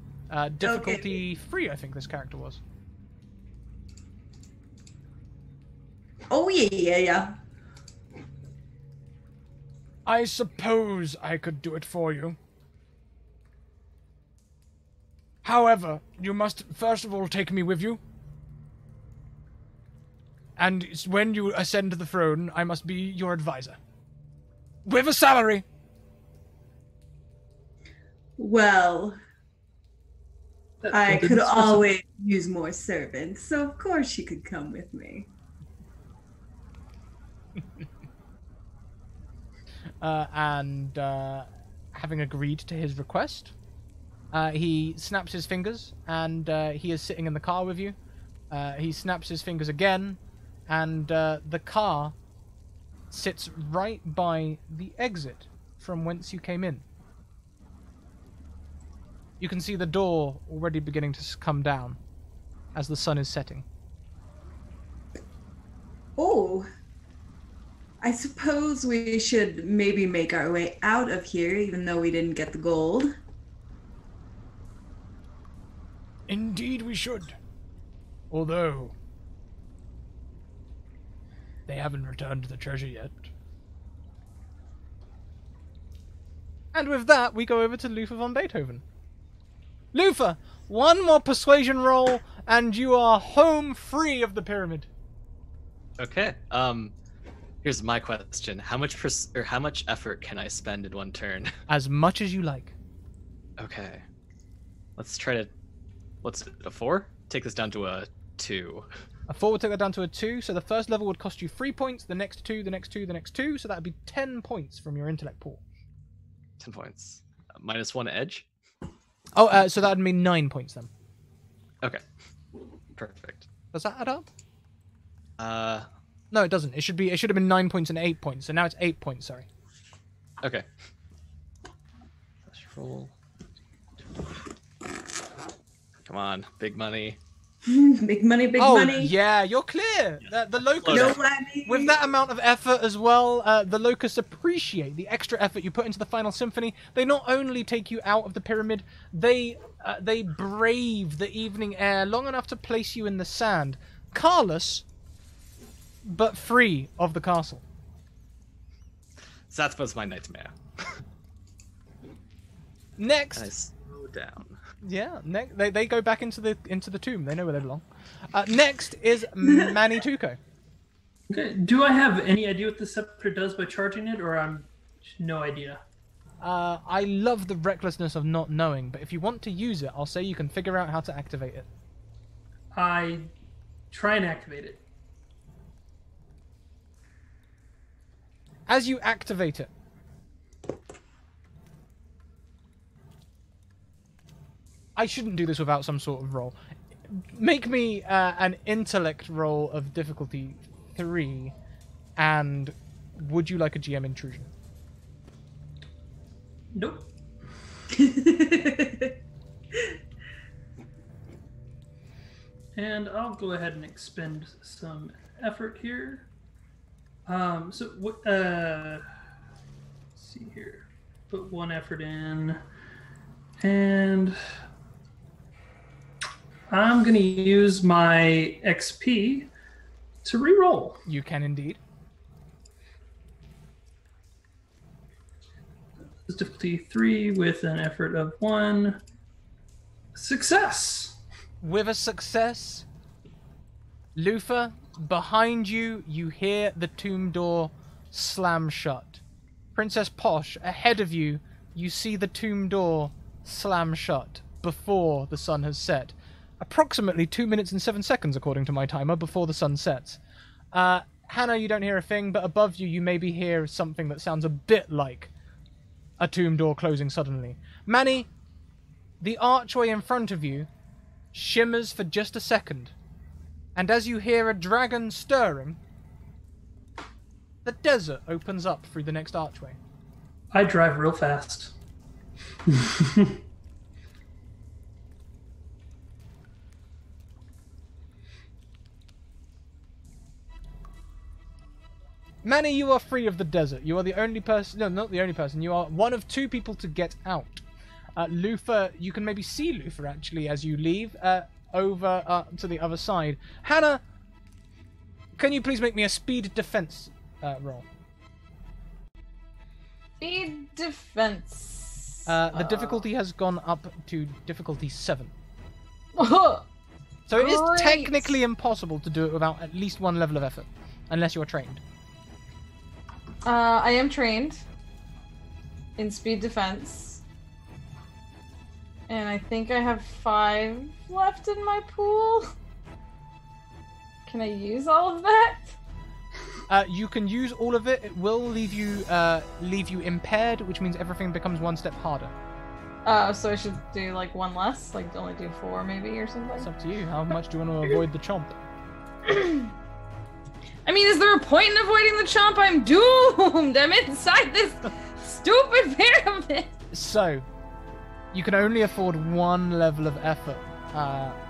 Difficulty 3, I think this character was. Oh, yeah. I suppose I could do it for you. However, you must first of all take me with you. And when you ascend to the throne, I must be your advisor. With a salary! Well, I could always use more servants, so of course you could come with me. Having agreed to his request, he snaps his fingers, and he is sitting in the car with you. He snaps his fingers again, and the car sits right by the exit from whence you came in. You can see the door already beginning to come down as the sun is setting. Oh, I suppose we should maybe make our way out of here, even though we didn't get the gold. Indeed we should. Although they haven't returned the treasure yet. And with that, we go over to Luther von Beethoven. Luther, one more persuasion roll, and you are home free of the pyramid. Okay. Here's my question: how much effort can I spend in one turn? As much as you like. Okay. Let's try to. What's it? A 4? Take this down to a 2. A 4 would take that down to a 2, so the first level would cost you 3 points, the next 2, the next 2, the next 2, so that would be 10 points from your intellect pool. 10 points. -1 edge? Oh, so that would mean 9 points then. Okay. Perfect. Does that add up? No, it doesn't. It should have been 9 points and 8 points, so now it's 8 points, sorry. Okay. Let's roll. Come on, big money. Big money, big money. Oh, yeah, you're clear. The locusts, No money. with that amount of effort as well, the locusts appreciate the extra effort you put into the final symphony. They not only take you out of the pyramid, they brave the evening air long enough to place you in the sand, carless, but free of the castle. So that was my nightmare. Next, I slow down. yeah, they go back into the tomb. They know where they belong. Next is Manny Tuco. Okay. Do I have any idea what the scepter does by charging it, or I'm no idea? I love the recklessness of not knowing, but if you want to use it, I'll say you can figure out how to activate it. I try and activate it. As you activate it, I shouldn't do this without some sort of roll. Make me an intellect roll of difficulty 3, and would you like a GM intrusion? Nope. And I'll go ahead and expend some effort here. Let's see here. Put 1 effort in, and I'm going to use my XP to reroll. You can indeed. Difficulty 3 with an effort of 1. Success! With a success, Lufa, behind you, you hear the tomb door slam shut. Princess Posh, ahead of you, you see the tomb door slam shut before the sun has set. Approximately 2 minutes and 7 seconds, according to my timer, before the sun sets. Hannah, you don't hear a thing, but above you, you maybe hear something that sounds a bit like a tomb door closing suddenly. Manny, the archway in front of you shimmers for just a second, and as you hear a dragon stirring, the desert opens up through the next archway. I drive real fast. Manny, you are free of the desert. You are the only person... No, not the only person. You are one of 2 people to get out. Lufa, you can maybe see Lufa, actually, as you leave over to the other side. Hannah, can you please make me a speed defense roll? Speed defense. The difficulty has gone up to difficulty 7. Oh, So it is great. technically impossible to do it without at least 1 level of effort, unless you're trained. I am trained in speed defense. And I think I have 5 left in my pool. Can I use all of that? You can use all of it. It will leave you impaired, which means everything becomes 1 step harder. So I should do like 1 less? Like only do 4 maybe or something? It's up to you. How much do you want to avoid the chomp? I mean, is there a point in avoiding the chomp? I'm doomed! I'm inside this stupid pyramid! So, you can only afford 1 level of effort.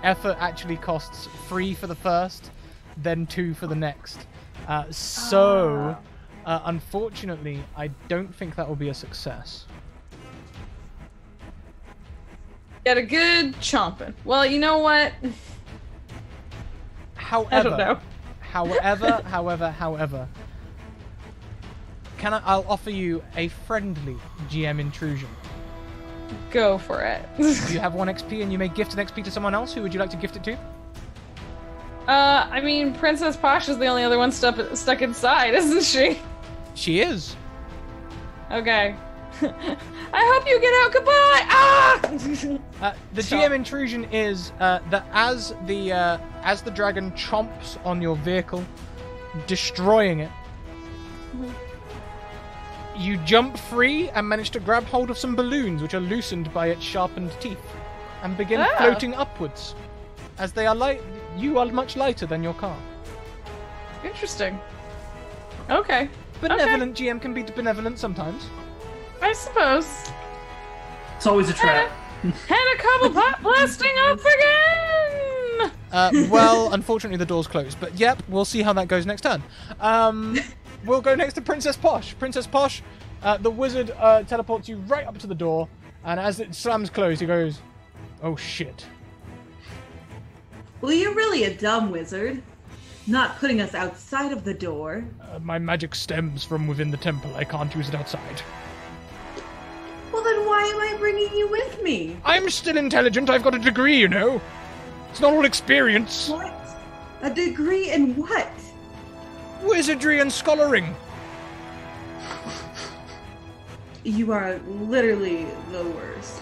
Effort actually costs 3 for the first, then 2 for the next. Unfortunately, I don't think that will be a success. Get a good chomping. Well, you know what? However, I don't know. However, I'll offer you a friendly GM intrusion. Go for it. You have 1 XP and you may gift an XP to someone else. Who would you like to gift it to? I mean, Princess Posh is the only other one stuck inside, isn't she? She is. Okay. I hope you get out. Goodbye! Ah! The GM intrusion is that as the dragon chomps on your vehicle, destroying it, you jump free and manage to grab hold of some balloons which are loosened by its sharpened teeth and begin floating upwards. As they are light, you are much lighter than your car. Interesting. Okay. Benevolent GM can be benevolent sometimes. I suppose. It's always a trap. And a couple pot blasting up again! Well, unfortunately the door's closed, but yep, we'll see how that goes next turn. We'll go next to Princess Posh. Princess Posh, the wizard teleports you right up to the door, and as it slams closed, he goes, "Oh shit." Well, you're really a dumb wizard. Not putting us outside of the door. My magic stems from within the temple. I can't use it outside. Well, then why am I bringing you with me? I'm still intelligent. I've got a degree, you know. It's not all experience. What? A degree in what? Wizardry and scholaring. You are literally the worst.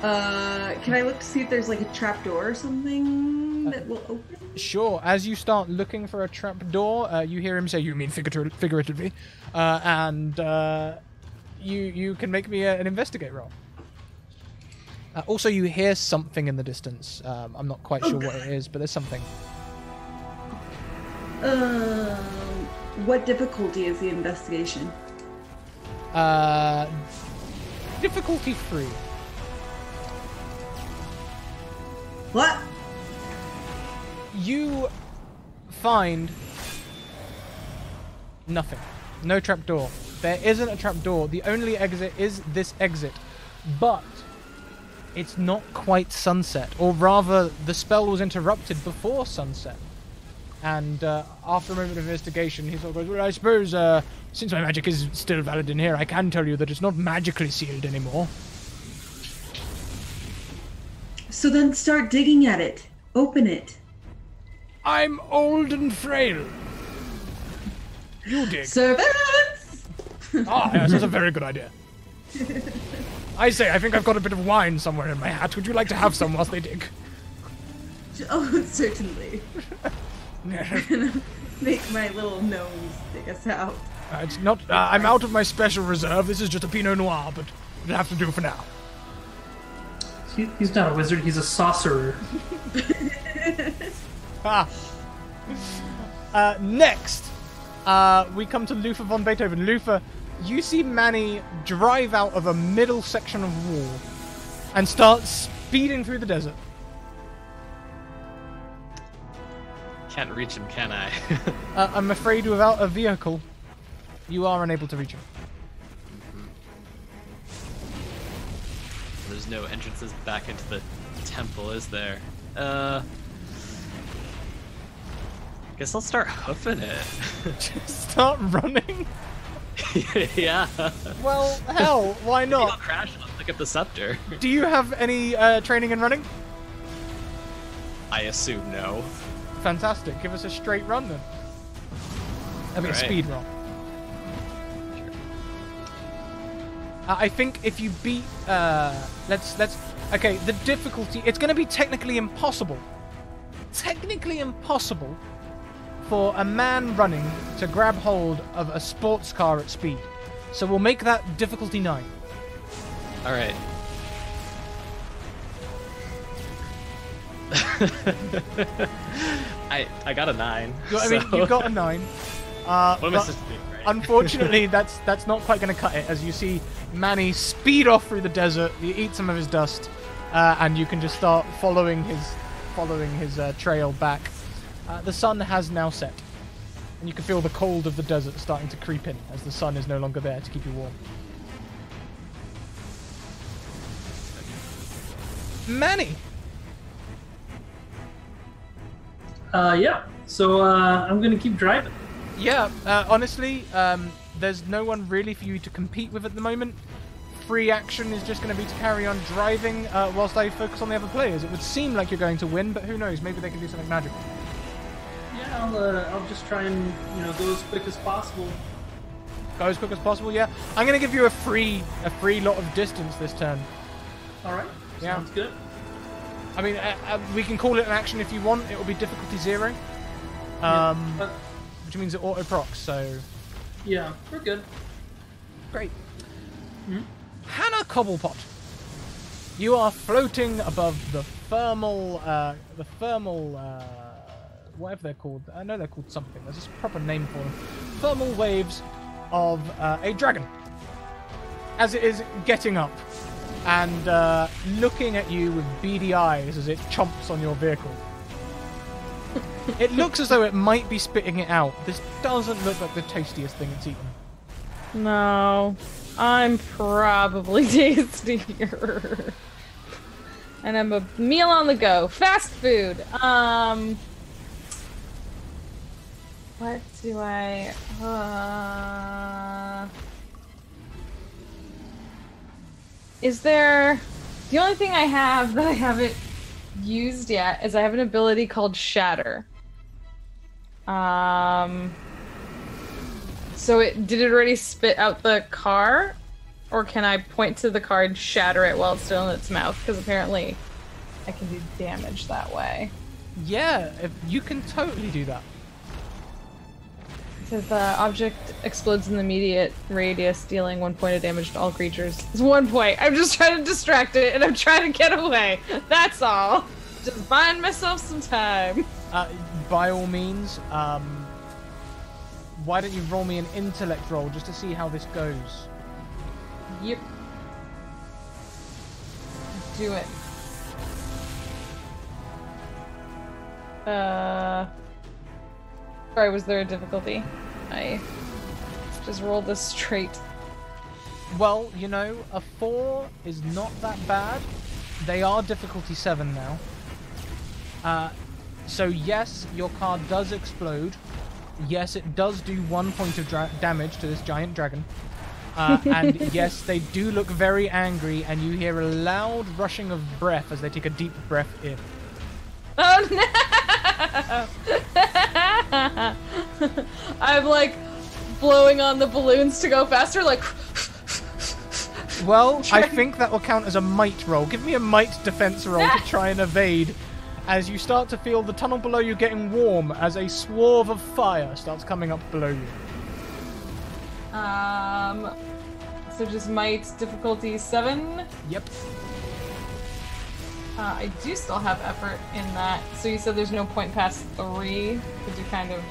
Can I look to see if there's like a trapdoor or something that will open? Sure. As you start looking for a trapdoor, you hear him say, "You mean figuratively," and you can make me an investigate roll. Also, you hear something in the distance. I'm not quite sure what it is, but there's something. What difficulty is the investigation? Difficulty free. What? You find nothing. No trapdoor. There isn't a trapdoor. The only exit is this exit. But it's not quite sunset. Or rather, the spell was interrupted before sunset. And after a moment of investigation, he sort of goes, "Well, I suppose, since my magic is still valid in here, I can tell you that it's not magically sealed anymore." So then start digging at it. Open it. I'm old and frail. You dig. Servants! Ah, yes, that's a very good idea. I say, I think I've got a bit of wine somewhere in my hat. Would you like to have some whilst they dig? Oh, certainly. Make my little nose dig us out. It's not. I'm out of my special reserve. This is just a Pinot Noir, but it'll have to do for now. He's not a wizard, he's a sorcerer. Next, we come to Luther von Beethoven. Luther, you see Manny drive out of a middle section of wall and start speeding through the desert. Can't reach him, can I? I'm afraid without a vehicle, you are unable to reach him. There's no entrances back into the temple, is there? Guess I'll start hoofing it. Just start running? Yeah. Well, hell, why Maybe I'll not? crash and I'll pick up the scepter. Do you have any training in running? I assume no. Fantastic. Give us a straight run then. I mean, a Alright. speed roll. I think if you beat, let's. Okay, the difficulty. It's going to be technically impossible. Technically impossible for a man running to grab hold of a sports car at speed. So we'll make that difficulty 9. All right. I got a 9. I mean, so- you got a 9. What am I but supposed to do? Right? unfortunately, that's not quite going to cut it. As you see Manny speed off through the desert, you eat some of his dust, and you can just start following his trail back. The sun has now set, and you can feel the cold of the desert starting to creep in as the sun is no longer there to keep you warm. Manny! Yeah. So I'm gonna keep driving. Yeah, honestly, there's no one really for you to compete with at the moment. Free action is just going to be to carry on driving whilst I focus on the other players. It would seem like you're going to win, but who knows? Maybe they can do something magical. Yeah, I'll just try and go as quick as possible. Go as quick as possible, yeah. I'm going to give you a free lot of distance this turn. All right. Yeah. Sounds good. I mean, we can call it an action if you want. It will be difficulty 0, Yeah, which means it auto procs. So yeah, we're good. great. Hannah Cobblepot, you are floating above the thermal, whatever they're called. I know they're called something. There's a proper name for them. Thermal waves of a dragon. As it is getting up and looking at you with beady eyes as it chomps on your vehicle. It looks as though it might be spitting it out. This doesn't look like the tastiest thing it's eaten. No, I'm probably tastier. And I'm a meal on the go. Fast food. What do I... Is there... The only thing I have that I haven't used yet is I have an ability called Shatter. So did it already spit out the car? Or can I point to the car and shatter it while it's still in its mouth? Because apparently I can do damage that way. Yeah, you can totally do that. It says the object explodes in the immediate radius, dealing 1 point of damage to all creatures. It's 1 point. I'm just trying to distract it, and I'm trying to get away. That's all. Just buying myself some time. By all means, why don't you roll me an intellect roll just to see how this goes? Yep. Do it. Sorry, was there a difficulty? I just rolled this straight. Well, you know, a 4 is not that bad. They are difficulty 7 now. So yes, your car does explode. Yes, it does do 1 point of damage to this giant dragon. And yes, they do look very angry, and you hear a loud rushing of breath as they take a deep breath in. Oh no! I'm like blowing on the balloons to go faster, like. Well, I think that will count as a might roll. Give me a might defense roll to try and evade, as you start to feel the tunnel below you getting warm as a swarm of fire starts coming up below you. So just might difficulty 7. Yep. I do still have effort in that. So you said there's no point past 3. Could you kind of?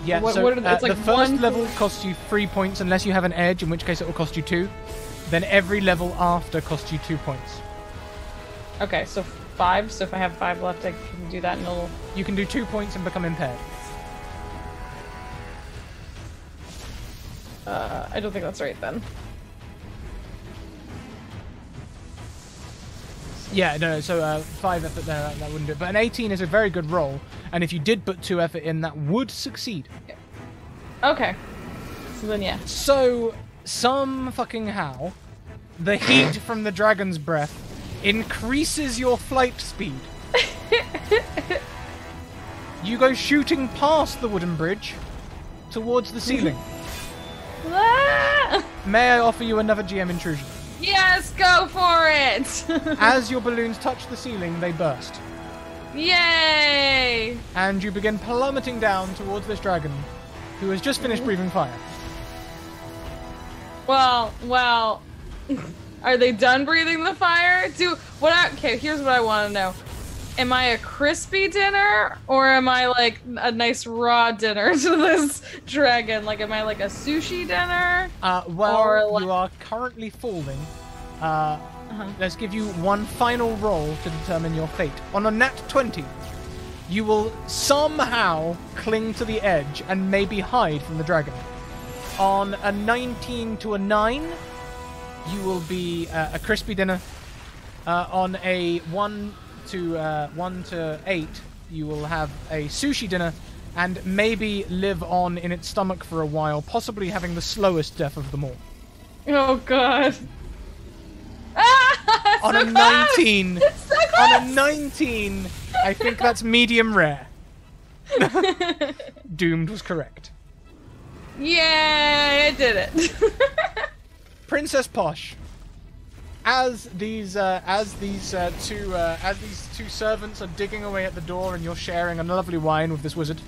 Yeah. What So are the, it's like the first 1 level costs you 3 points unless you have an edge, in which case it will cost you 2. Then every level after costs you 2 points. Okay, so 5. So if I have 5 left, I can do that in a little. You can do 2 points and become impaired. I don't think that's right then. Yeah, no, so 5 effort there, that wouldn't do it. But an 18 is a very good roll, and if you did put 2 effort in, that would succeed. Okay. So then, yeah. So, some fucking how, the heat from the dragon's breath increases your flight speed. You go shooting past the wooden bridge towards the ceiling. Ah! May I offer you another GM intrusion? Yes, go for it! As your balloons touch the ceiling, they burst. Yay! And you begin plummeting down towards this dragon, who has just finished breathing fire. Well, are they done breathing the fire? Okay, here's what I want to know. Am I a crispy dinner, or am I like a nice raw dinner to this dragon? Like, am I like a sushi dinner? You are currently falling. Let's give you one final roll to determine your fate. On a nat 20, you will somehow cling to the edge and maybe hide from the dragon. On a 19 to a 9, you will be a crispy dinner. On a 1 to 8, you will have a sushi dinner and maybe live on in its stomach for a while, possibly having the slowest death of them all. Oh god. On a 19, on a 19, I think that's medium rare. Doomed was correct. Yay, I did it. Princess Posh. As these two servants are digging away at the door, and you're sharing a lovely wine with this wizard,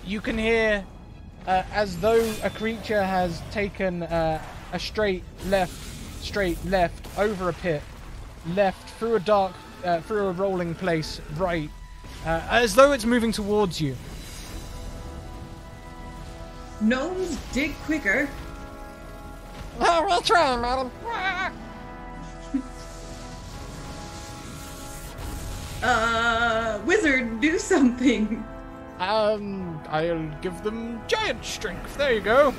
you can hear, as though a creature has taken a straight left over a pit, left through a rolling place, right, as though it's moving towards you. Gnomes dig quicker. Oh, we'll try, madam. Wizard, do something. I'll give them giant strength. There you go.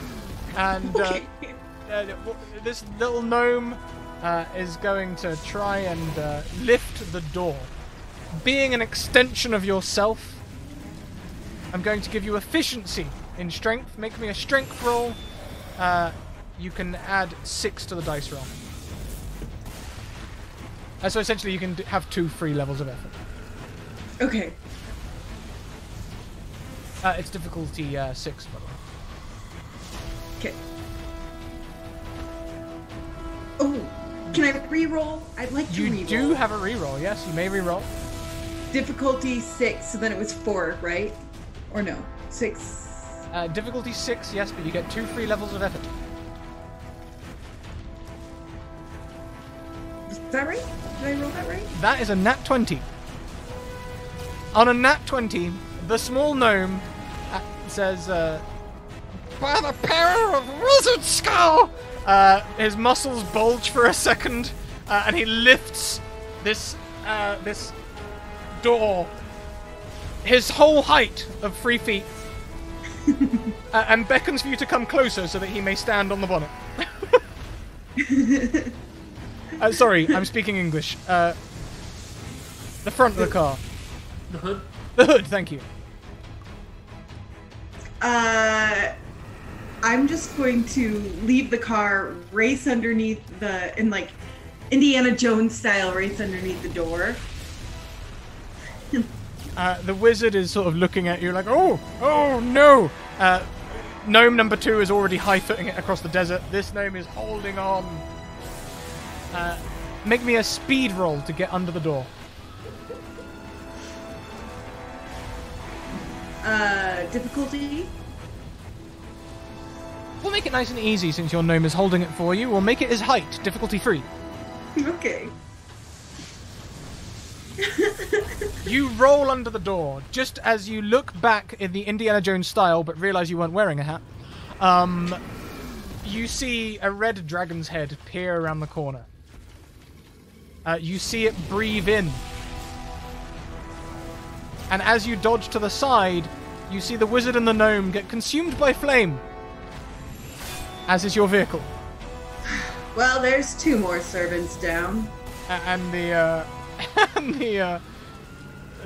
And Okay. this little gnome is going to try and lift the door. Being an extension of yourself, I'm going to give you efficiency in strength. Make me a strength roll. You can add 6 to the dice roll. So essentially you can have 2 free levels of effort. Okay. It's difficulty 6, by the way. Okay. Oh, can I re-roll? I'd like to You re-roll. do have a reroll. Yes, you may reroll. Difficulty 6, so then it was 4, right? Or no, 6. Difficulty 6, yes, but you get 2 free levels of effort. Is that right? Did I roll that right? That is a nat 20. On a nat 20, the small gnome says, by the power of Wizard Skull! His muscles bulge for a second, and he lifts this door his whole height of 3 feet, and beckons for you to come closer so that he may stand on the bonnet. Sorry, I'm speaking English. The front of the car. The hood. The hood, thank you. I'm just going to leave the car, race underneath in like Indiana Jones style, race underneath the door. The wizard is sort of looking at you like, oh no! Gnome number 2 is already high-footing it across the desert. This gnome is holding on. Make me a speed roll to get under the door. Difficulty? We'll make it nice and easy since your gnome is holding it for you. We'll make it his height, difficulty 3. Okay. You roll under the door, just as you look back in the Indiana Jones style, but realize you weren't wearing a hat. You see a red dragon's head peer around the corner. You see it breathe in. And as you dodge to the side, you see the wizard and the gnome get consumed by flame. As is your vehicle. Well, there's 2 more servants down. And the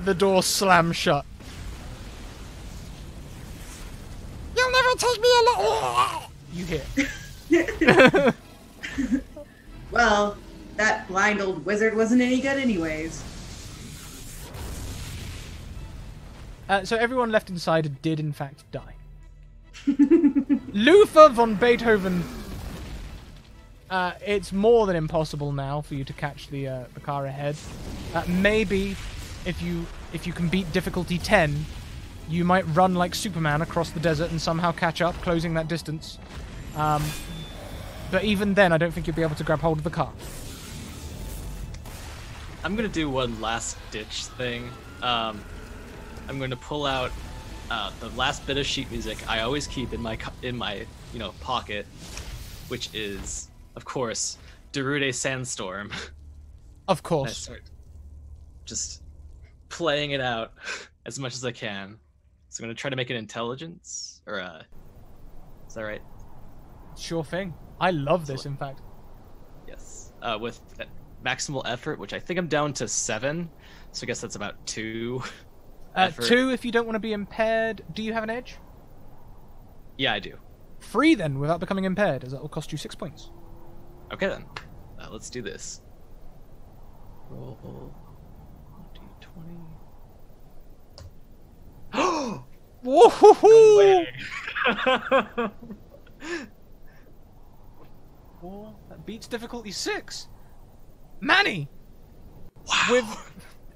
the door slams shut. You'll never take me alone. You hear. Well, that blind old wizard wasn't any good anyways. So everyone left inside did in fact die. Luther von Beethoven. It's more than impossible now for you to catch the car ahead. Maybe if you can beat difficulty 10, you might run like Superman across the desert and somehow catch up, closing that distance. But even then, I don't think you'll be able to grab hold of the car. I'm gonna do one last ditch thing. I'm going to pull out the last bit of sheet music I always keep in my pocket, which is, of course, Darude Sandstorm. Of I course. start just playing it out as much as I can. So I'm going to try to make it intelligence, or is that right? Sure thing. I love this, in fact. Yes. With maximal effort, which I think I'm down to 7, so I guess that's about 2. 2 if you don't want to be impaired. Do you have an edge? Yeah, I do. 3 then, without becoming impaired, as that will cost you 6 points. Okay then. Let's do this. Roll d20. Whoa! Well, that beats difficulty 6. Manny! Wow. With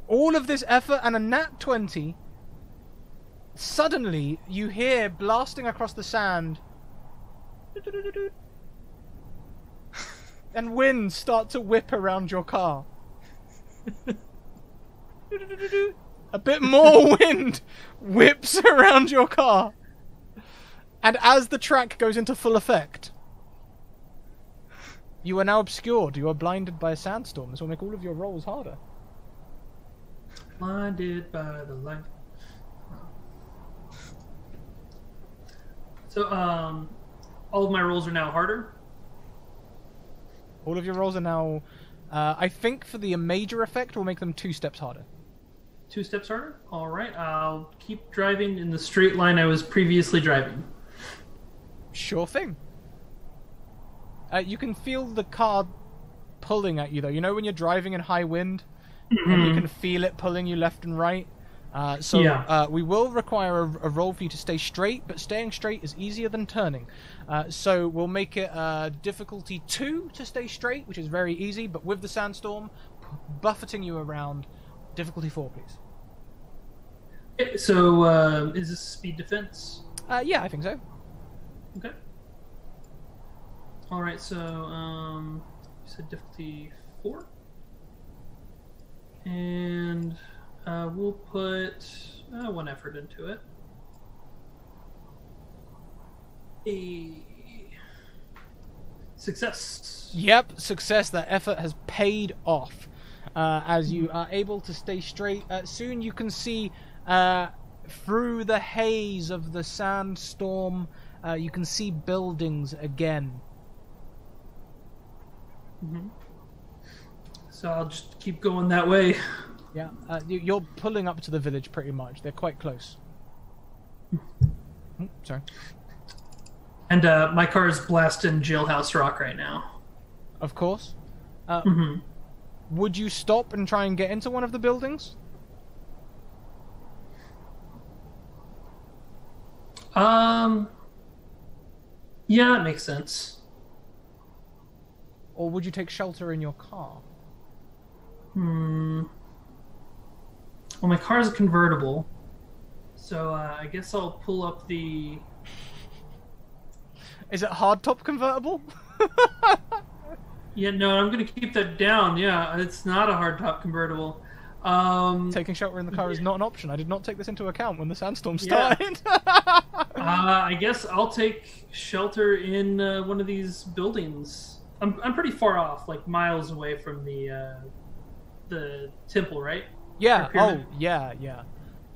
all of this effort and a nat 20, suddenly you hear blasting across the sand and winds start to whip around your car. A bit more wind whips around your car. And as the track goes into full effect, you are now obscured. You are blinded by a sandstorm. This will make all of your rolls harder. Blinded by the light. So, all of my rolls are now harder. All of your rolls are now... I think for the major effect, we'll make them 2 steps harder. 2 steps harder? Alright, I'll keep driving in the straight line I was previously driving. Sure thing. You can feel the car pulling at you, though. You know when you're driving in high wind? And you can feel it pulling you left and right? We will require a roll for you to stay straight, but staying straight is easier than turning. So we'll make it difficulty 2 to stay straight, which is very easy, but with the sandstorm buffeting you around, difficulty 4, please. So, is this speed defense? Yeah, I think so. Okay. All right. So, you said difficulty 4, and we'll put 1 effort into it. A success. Yep, success. That effort has paid off. As you are able to stay straight, soon you can see through the haze of the sandstorm. You can see buildings again. Mm-hmm. So I'll just keep going that way. Yeah, you're pulling up to the village pretty much. They're quite close. Sorry. And my car is blasting Jailhouse Rock right now. Of course. Would you stop and try and get into one of the buildings? Yeah, it makes sense. Or would you take shelter in your car? Well, my car's a convertible, so I guess I'll pull up the... Is it hardtop convertible? Yeah, no, I'm gonna keep that down. Yeah, it's not a hardtop convertible. Taking shelter in the car is not an option. I did not take this into account when the sandstorm started. I guess I'll take shelter in one of these buildings. I'm pretty far off, like miles away from the temple, right? Yeah. Or pyramid? Oh, yeah.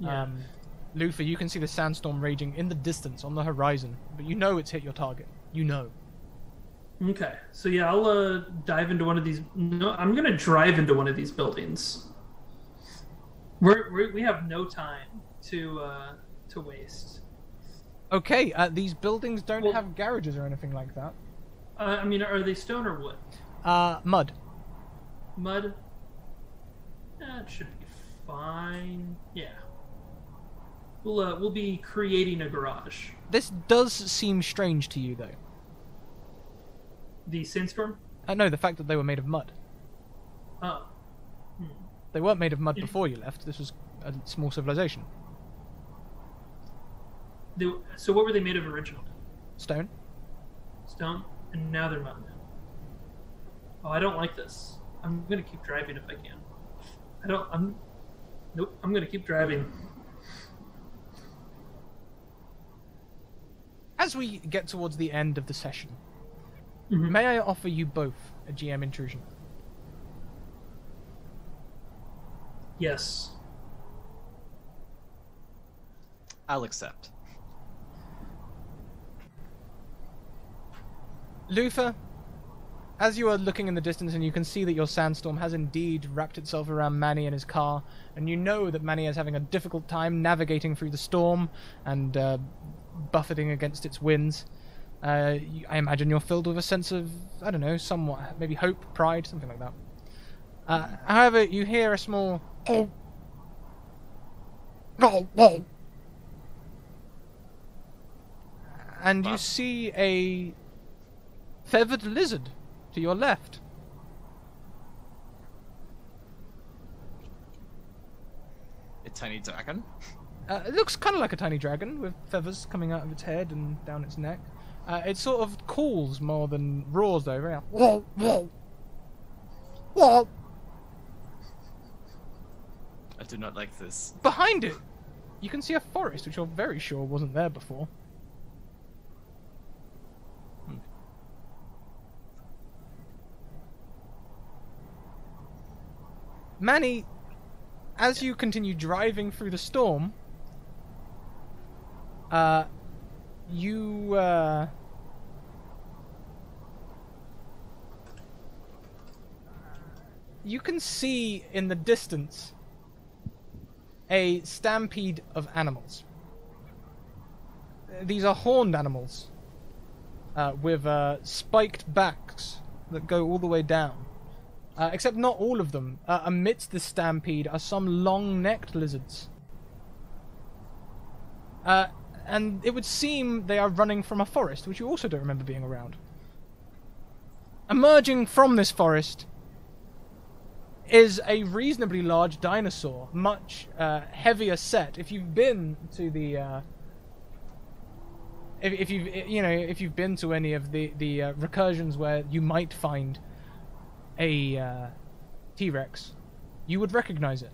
Yeah. Lufa, you can see the sandstorm raging in the distance on the horizon, but you know it's hit your target. You know. Okay, so yeah, I'll dive into one of these. No, I'm gonna drive into one of these buildings. We have no time to waste. Okay, these buildings don't have garages or anything like that. I mean, are they stone or wood? Mud. Mud? That should be fine. Yeah. We'll be creating a garage. This does seem strange to you, though. The sandstorm? No, the fact that they were made of mud. Oh. They weren't made of mud before you left. This was a small civilization. So what were they made of originally? Stone. Stone? And now they're mud. Oh, I don't like this. I'm gonna keep driving if I can. Nope, I'm gonna keep driving. As we get towards the end of the session, may I offer you both a GM intrusion? Yes. I'll accept. Lufa, as you are looking in the distance and you can see that your sandstorm has indeed wrapped itself around Manny and his car, and you know that Manny is having a difficult time navigating through the storm and buffeting against its winds, I imagine you're filled with a sense of, I don't know, somewhat, maybe hope, pride, something like that. However, you hear a small... And you see a feathered lizard to your left. A tiny dragon? It looks kind of like a tiny dragon with feathers coming out of its head and down its neck. It sort of calls more than roars, though. Very I do not like this. Behind it, you can see a forest, which you're very sure wasn't there before. Manny, as you continue driving through the storm, you can see in the distance a stampede of animals. These are horned animals with spiked backs that go all the way down. Except not all of them. Amidst the stampede are some long-necked lizards And it would seem they are running from a forest, which you also don't remember being around. Emerging from this forest is a reasonably large dinosaur, much heavier set. If you've been to the if you've been to any of the recursions where you might find a T-Rex, you would recognize it.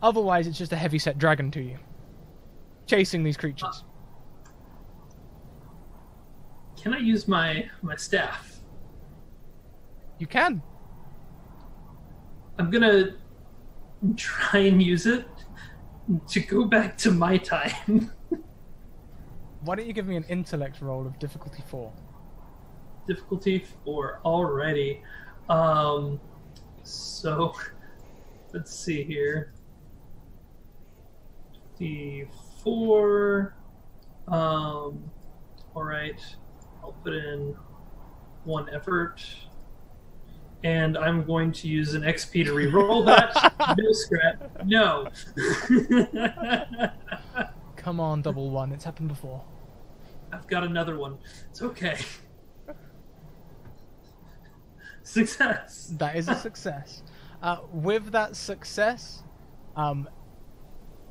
Otherwise, it's just a heavy-set dragon to you, chasing these creatures. Can I use my staff? You can. I'm gonna try and use it to go back to my time. Why don't you give me an intellect roll of difficulty 4? Difficulty 4 already. So let's see here. D4. All right. I'll put in 1 effort. And I'm going to use an XP to reroll that. No scrap. No. Come on, double 1. It's happened before. I've got another one. It's okay. Success. That is a success. With that success,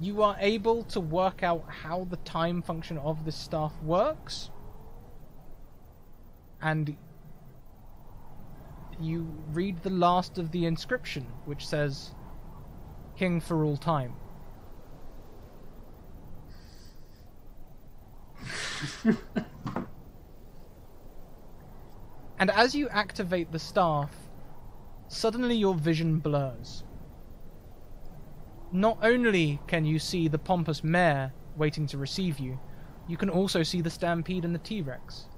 you are able to work out how the time function of this staff works. And you read the last of the inscription, which says, King for all time. And as you activate the staff, suddenly your vision blurs. Not only can you see the pompous mare waiting to receive you, you can also see the stampede and the T-Rex.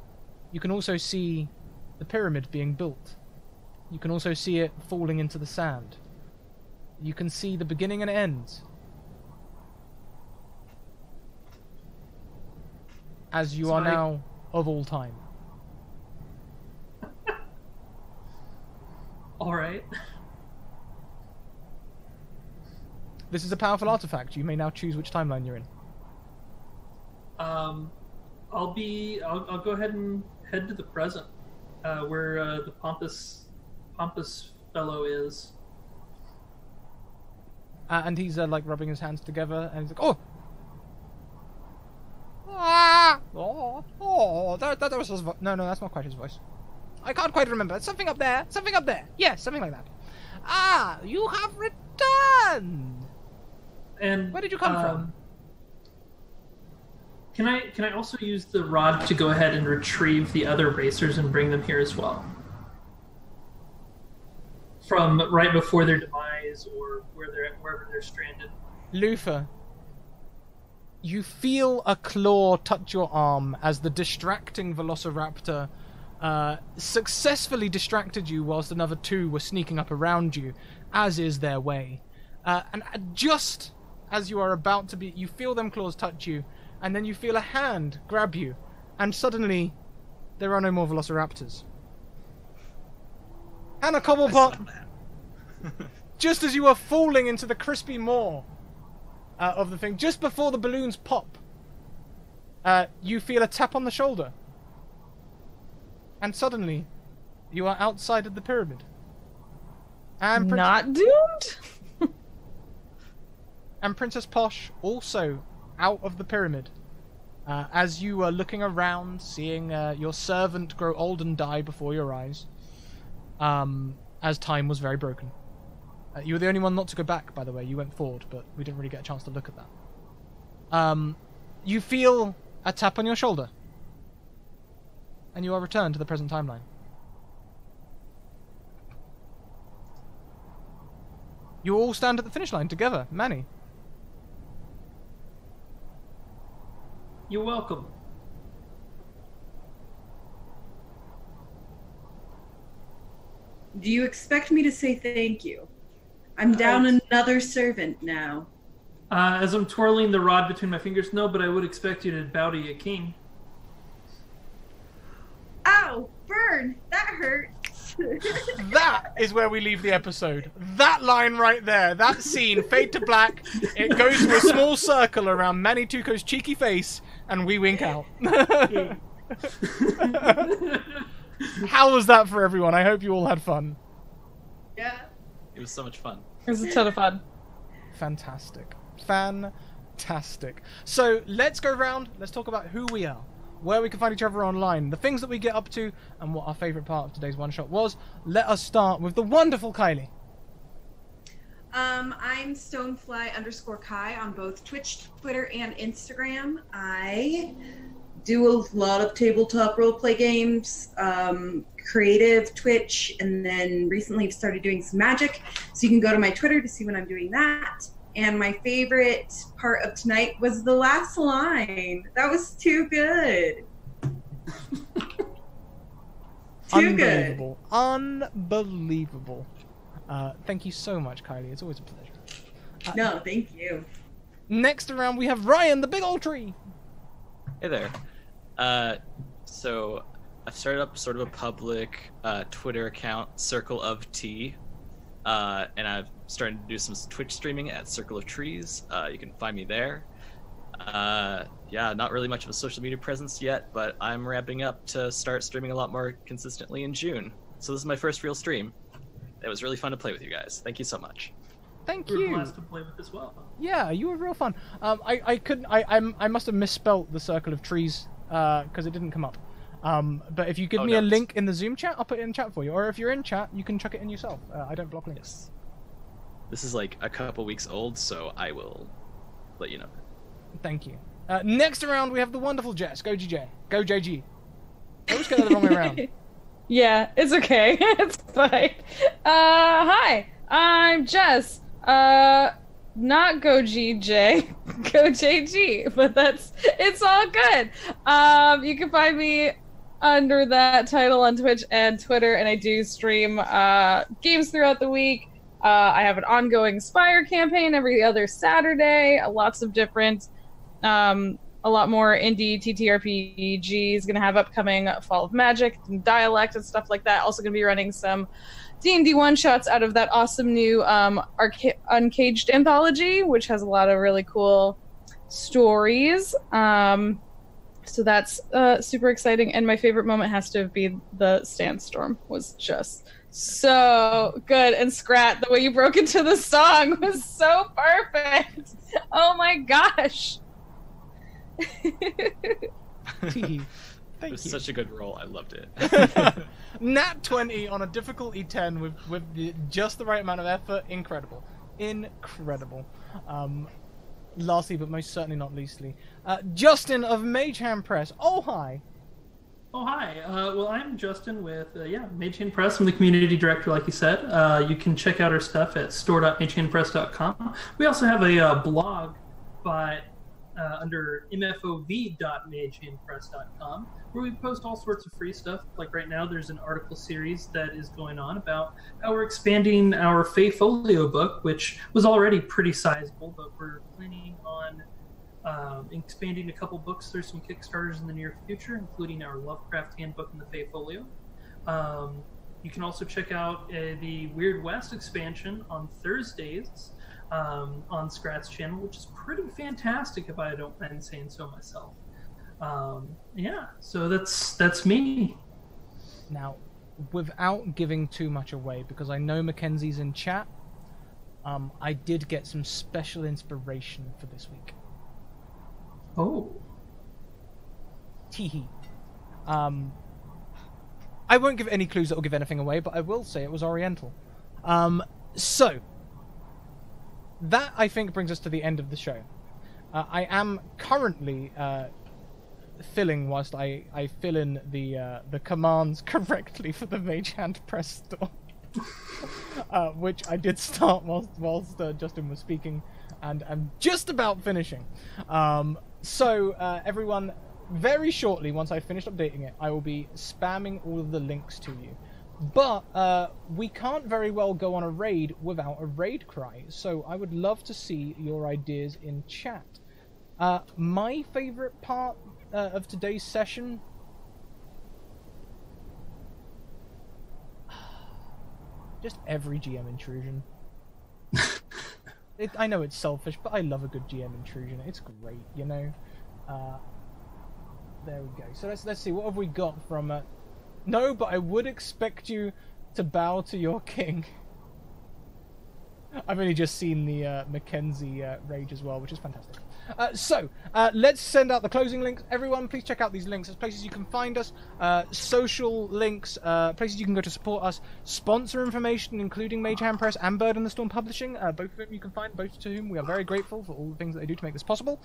You can also see the pyramid being built. You can also see it falling into the sand. You can see the beginning and end. As you are now of all time. Alright. This is a powerful artifact. You may now choose which timeline you're in. I'll go ahead and head to the present, where the pompous fellow is. And he's like rubbing his hands together, and he's like, "Oh, ah, that was his voice. No, that's not quite his voice. I can't quite remember. It's something up there. Something up there. Yes, something like that. Ah, you have returned. And where did you come from? Can I also use the rod to go ahead and retrieve the other racers and bring them here as well? From right before their demise or wherever they're stranded. Luther, you feel a claw touch your arm as the distracting Velociraptor successfully distracted you whilst another 2 were sneaking up around you, as is their way. And just as you are about to be... You feel them claws touch you, and then you feel a hand grab you, and suddenly there are no more Velociraptors. Hannah Cobblepot, just as you are falling into the crispy maw of the thing, just before the balloons pop, you feel a tap on the shoulder. And suddenly, you are outside of the pyramid. And not doomed? And Princess Posh also out of the pyramid. As you are looking around, seeing your servant grow old and die before your eyes. As time was very broken. You were the only one not to go back, by the way. You went forward, but we didn't really get a chance to look at that. You feel a tap on your shoulder. And you are returned to the present timeline. You all stand at the finish line together. Manny. You're welcome. Do you expect me to say thank you? I'm down another servant now. As I'm twirling the rod between my fingers, no, but I would expect you to bow to your king. Ow! Burn! That hurt! That is where we leave the episode. That line right there, that scene, fade to black. It goes to a small circle around Manny Tuco's cheeky face, and we wink out. How was that for everyone? I hope you all had fun. Yeah. It was so much fun. It was a ton of fun. Fantastic. Fantastic. So let's go around. Let's talk about who we are, where we can find each other online, the things that we get up to, and what our favourite part of today's one-shot was. Let us start with the wonderful Kylie. I'm Stonefly_Kai on both Twitch, Twitter, and Instagram. I do a lot of tabletop roleplay games, creative Twitch, and then recently I've started doing some magic. So you can go to my Twitter to see when I'm doing that. And my favorite part of tonight was the last line. That was too good. Too good. Unbelievable. Thank you so much, Kylie. It's always a pleasure. No, thank you. Next around, we have Ryan, the big old tree. Hey there. So I've started up sort of a public Twitter account, Circle of Tea, and I've started to do some Twitch streaming at Circle of Trees. You can find me there. Yeah, not really much of a social media presence yet, but I'm ramping up to start streaming a lot more consistently in June. So this is my first real stream. It was really fun to play with you guys. Thank you so much. Thank We're you. blessed to play with as well. Yeah, you were real fun. I must have misspelt the Circle of Trees because it didn't come up. But if you give me a link in the Zoom chat, I'll put it in chat for you. Or if you're in chat, you can chuck it in yourself. I don't block links. Yes. This is like a couple weeks old, so I will let you know. Thank you. Next around, we have the wonderful Jess. Go GJ. Go JG. I always get that the wrong way around. Yeah, it's okay. It's fine. Hi, I'm Jess. Not Go GJ, Go JG, but it's all good. You can find me under that title on Twitch and Twitter, and I do stream games throughout the week. I have an ongoing Spire campaign every other Saturday. Lots of different, a lot more indie TTRPGs. Going to have upcoming Fall of Magic and Dialect and stuff like that. Also going to be running some D&D one-shots out of that awesome new Uncaged anthology, which has a lot of really cool stories. So that's super exciting. And my favorite moment has to be the Sandstorm. Was just so good. And Scrat, the way you broke into the song was so perfect. Oh my gosh. Thank It was you. such a good roll. I loved it. Nat 20 on a difficulty 10 with just the right amount of effort. Incredible. Incredible. Lastly, but most certainly not leastly, Justin of Mage Hand Press. Oh, hi. Oh, hi. Well, I'm Justin with, Mage Hand Press. I'm the community director, like you said. You can check out our stuff at store.magehandpress.com. We also have a blog by under mfov.magehandpress.com, where we post all sorts of free stuff. Like right now, there's an article series that is going on about how we're expanding our Fae Folio book, which was already pretty sizable, but we're planning on expanding a couple books through some Kickstarters in the near future, including our Lovecraft Handbook and the Fae Folio. You can also check out the Weird West expansion on Thursdays on Scrat's channel, which is pretty fantastic if I don't mind saying so myself. So that's me. Now, without giving too much away, because I know Mackenzie's in chat, I did get some special inspiration for this week. Oh. Teehee. I won't give any clues that will give anything away, but I will say it was Oriental. So, that, I think, brings us to the end of the show. I am currently filling, whilst I fill in the commands correctly for the Mage Hand Press store, which I did start whilst Justin was speaking, and I'm just about finishing. So, everyone, very shortly, once I've finished updating it, I will be spamming all of the links to you. But we can't very well go on a raid without a raid cry, so I would love to see your ideas in chat. My favourite part of today's session... Just every GM intrusion. I know it's selfish, but I love a good GM intrusion. It's great, you know. There we go. So let's see, what have we got from? No, but I would expect you to bow to your king. I've only just seen the Mackenzie rage as well, which is fantastic. So let's send out the closing links. Everyone, please check out these links. There's places you can find us, social links, places you can go to support us, sponsor information, including Mage Hand Press and Bird in the Storm Publishing. Both of them you can find, both to whom we are very grateful for all the things that they do to make this possible.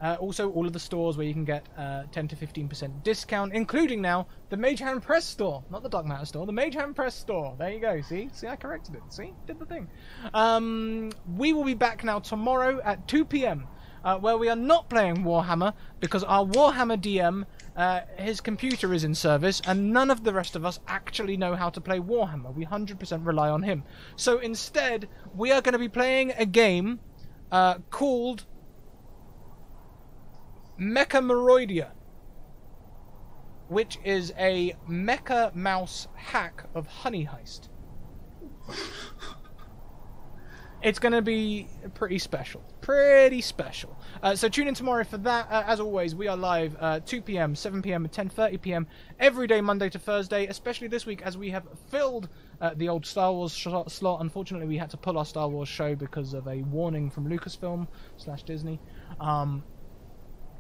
Also, all of the stores where you can get 10 to 15% discount, including now the Mage Hand Press store, not the Dark Matter store, the Mage Hand Press store. There you go. See, I corrected it. See, did the thing. We will be back now tomorrow at 2 p.m. Where we are not playing Warhammer because our Warhammer DM, his computer is in service, and none of the rest of us actually know how to play Warhammer. We 100% rely on him. So instead, we are going to be playing a game called Mecha Meroidia, which is a mecha mouse hack of Honey Heist. It's going to be pretty special. Pretty special. So tune in tomorrow for that. As always, we are live 2 p.m., 7 p.m. and 10:30 p.m. every day, Monday to Thursday, especially this week as we have filled the old Star Wars slot. Unfortunately, we had to pull our Star Wars show because of a warning from Lucasfilm/Disney.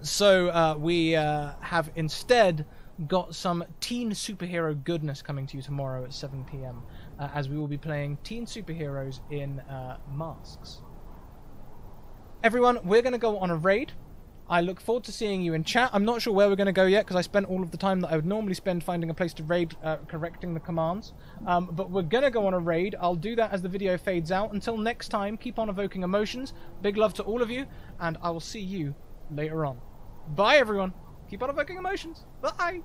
So we have instead got some teen superhero goodness coming to you tomorrow at 7 p.m. As we will be playing teen superheroes in masks. Everyone, we're going to go on a raid. I look forward to seeing you in chat. I'm not sure where we're going to go yet because I spent all of the time that I would normally spend finding a place to raid, correcting the commands. But we're going to go on a raid. I'll do that as the video fades out. Until next time, keep on evoking emotions. Big love to all of you, and I will see you later on. Bye, everyone. Keep on evoking emotions. Bye.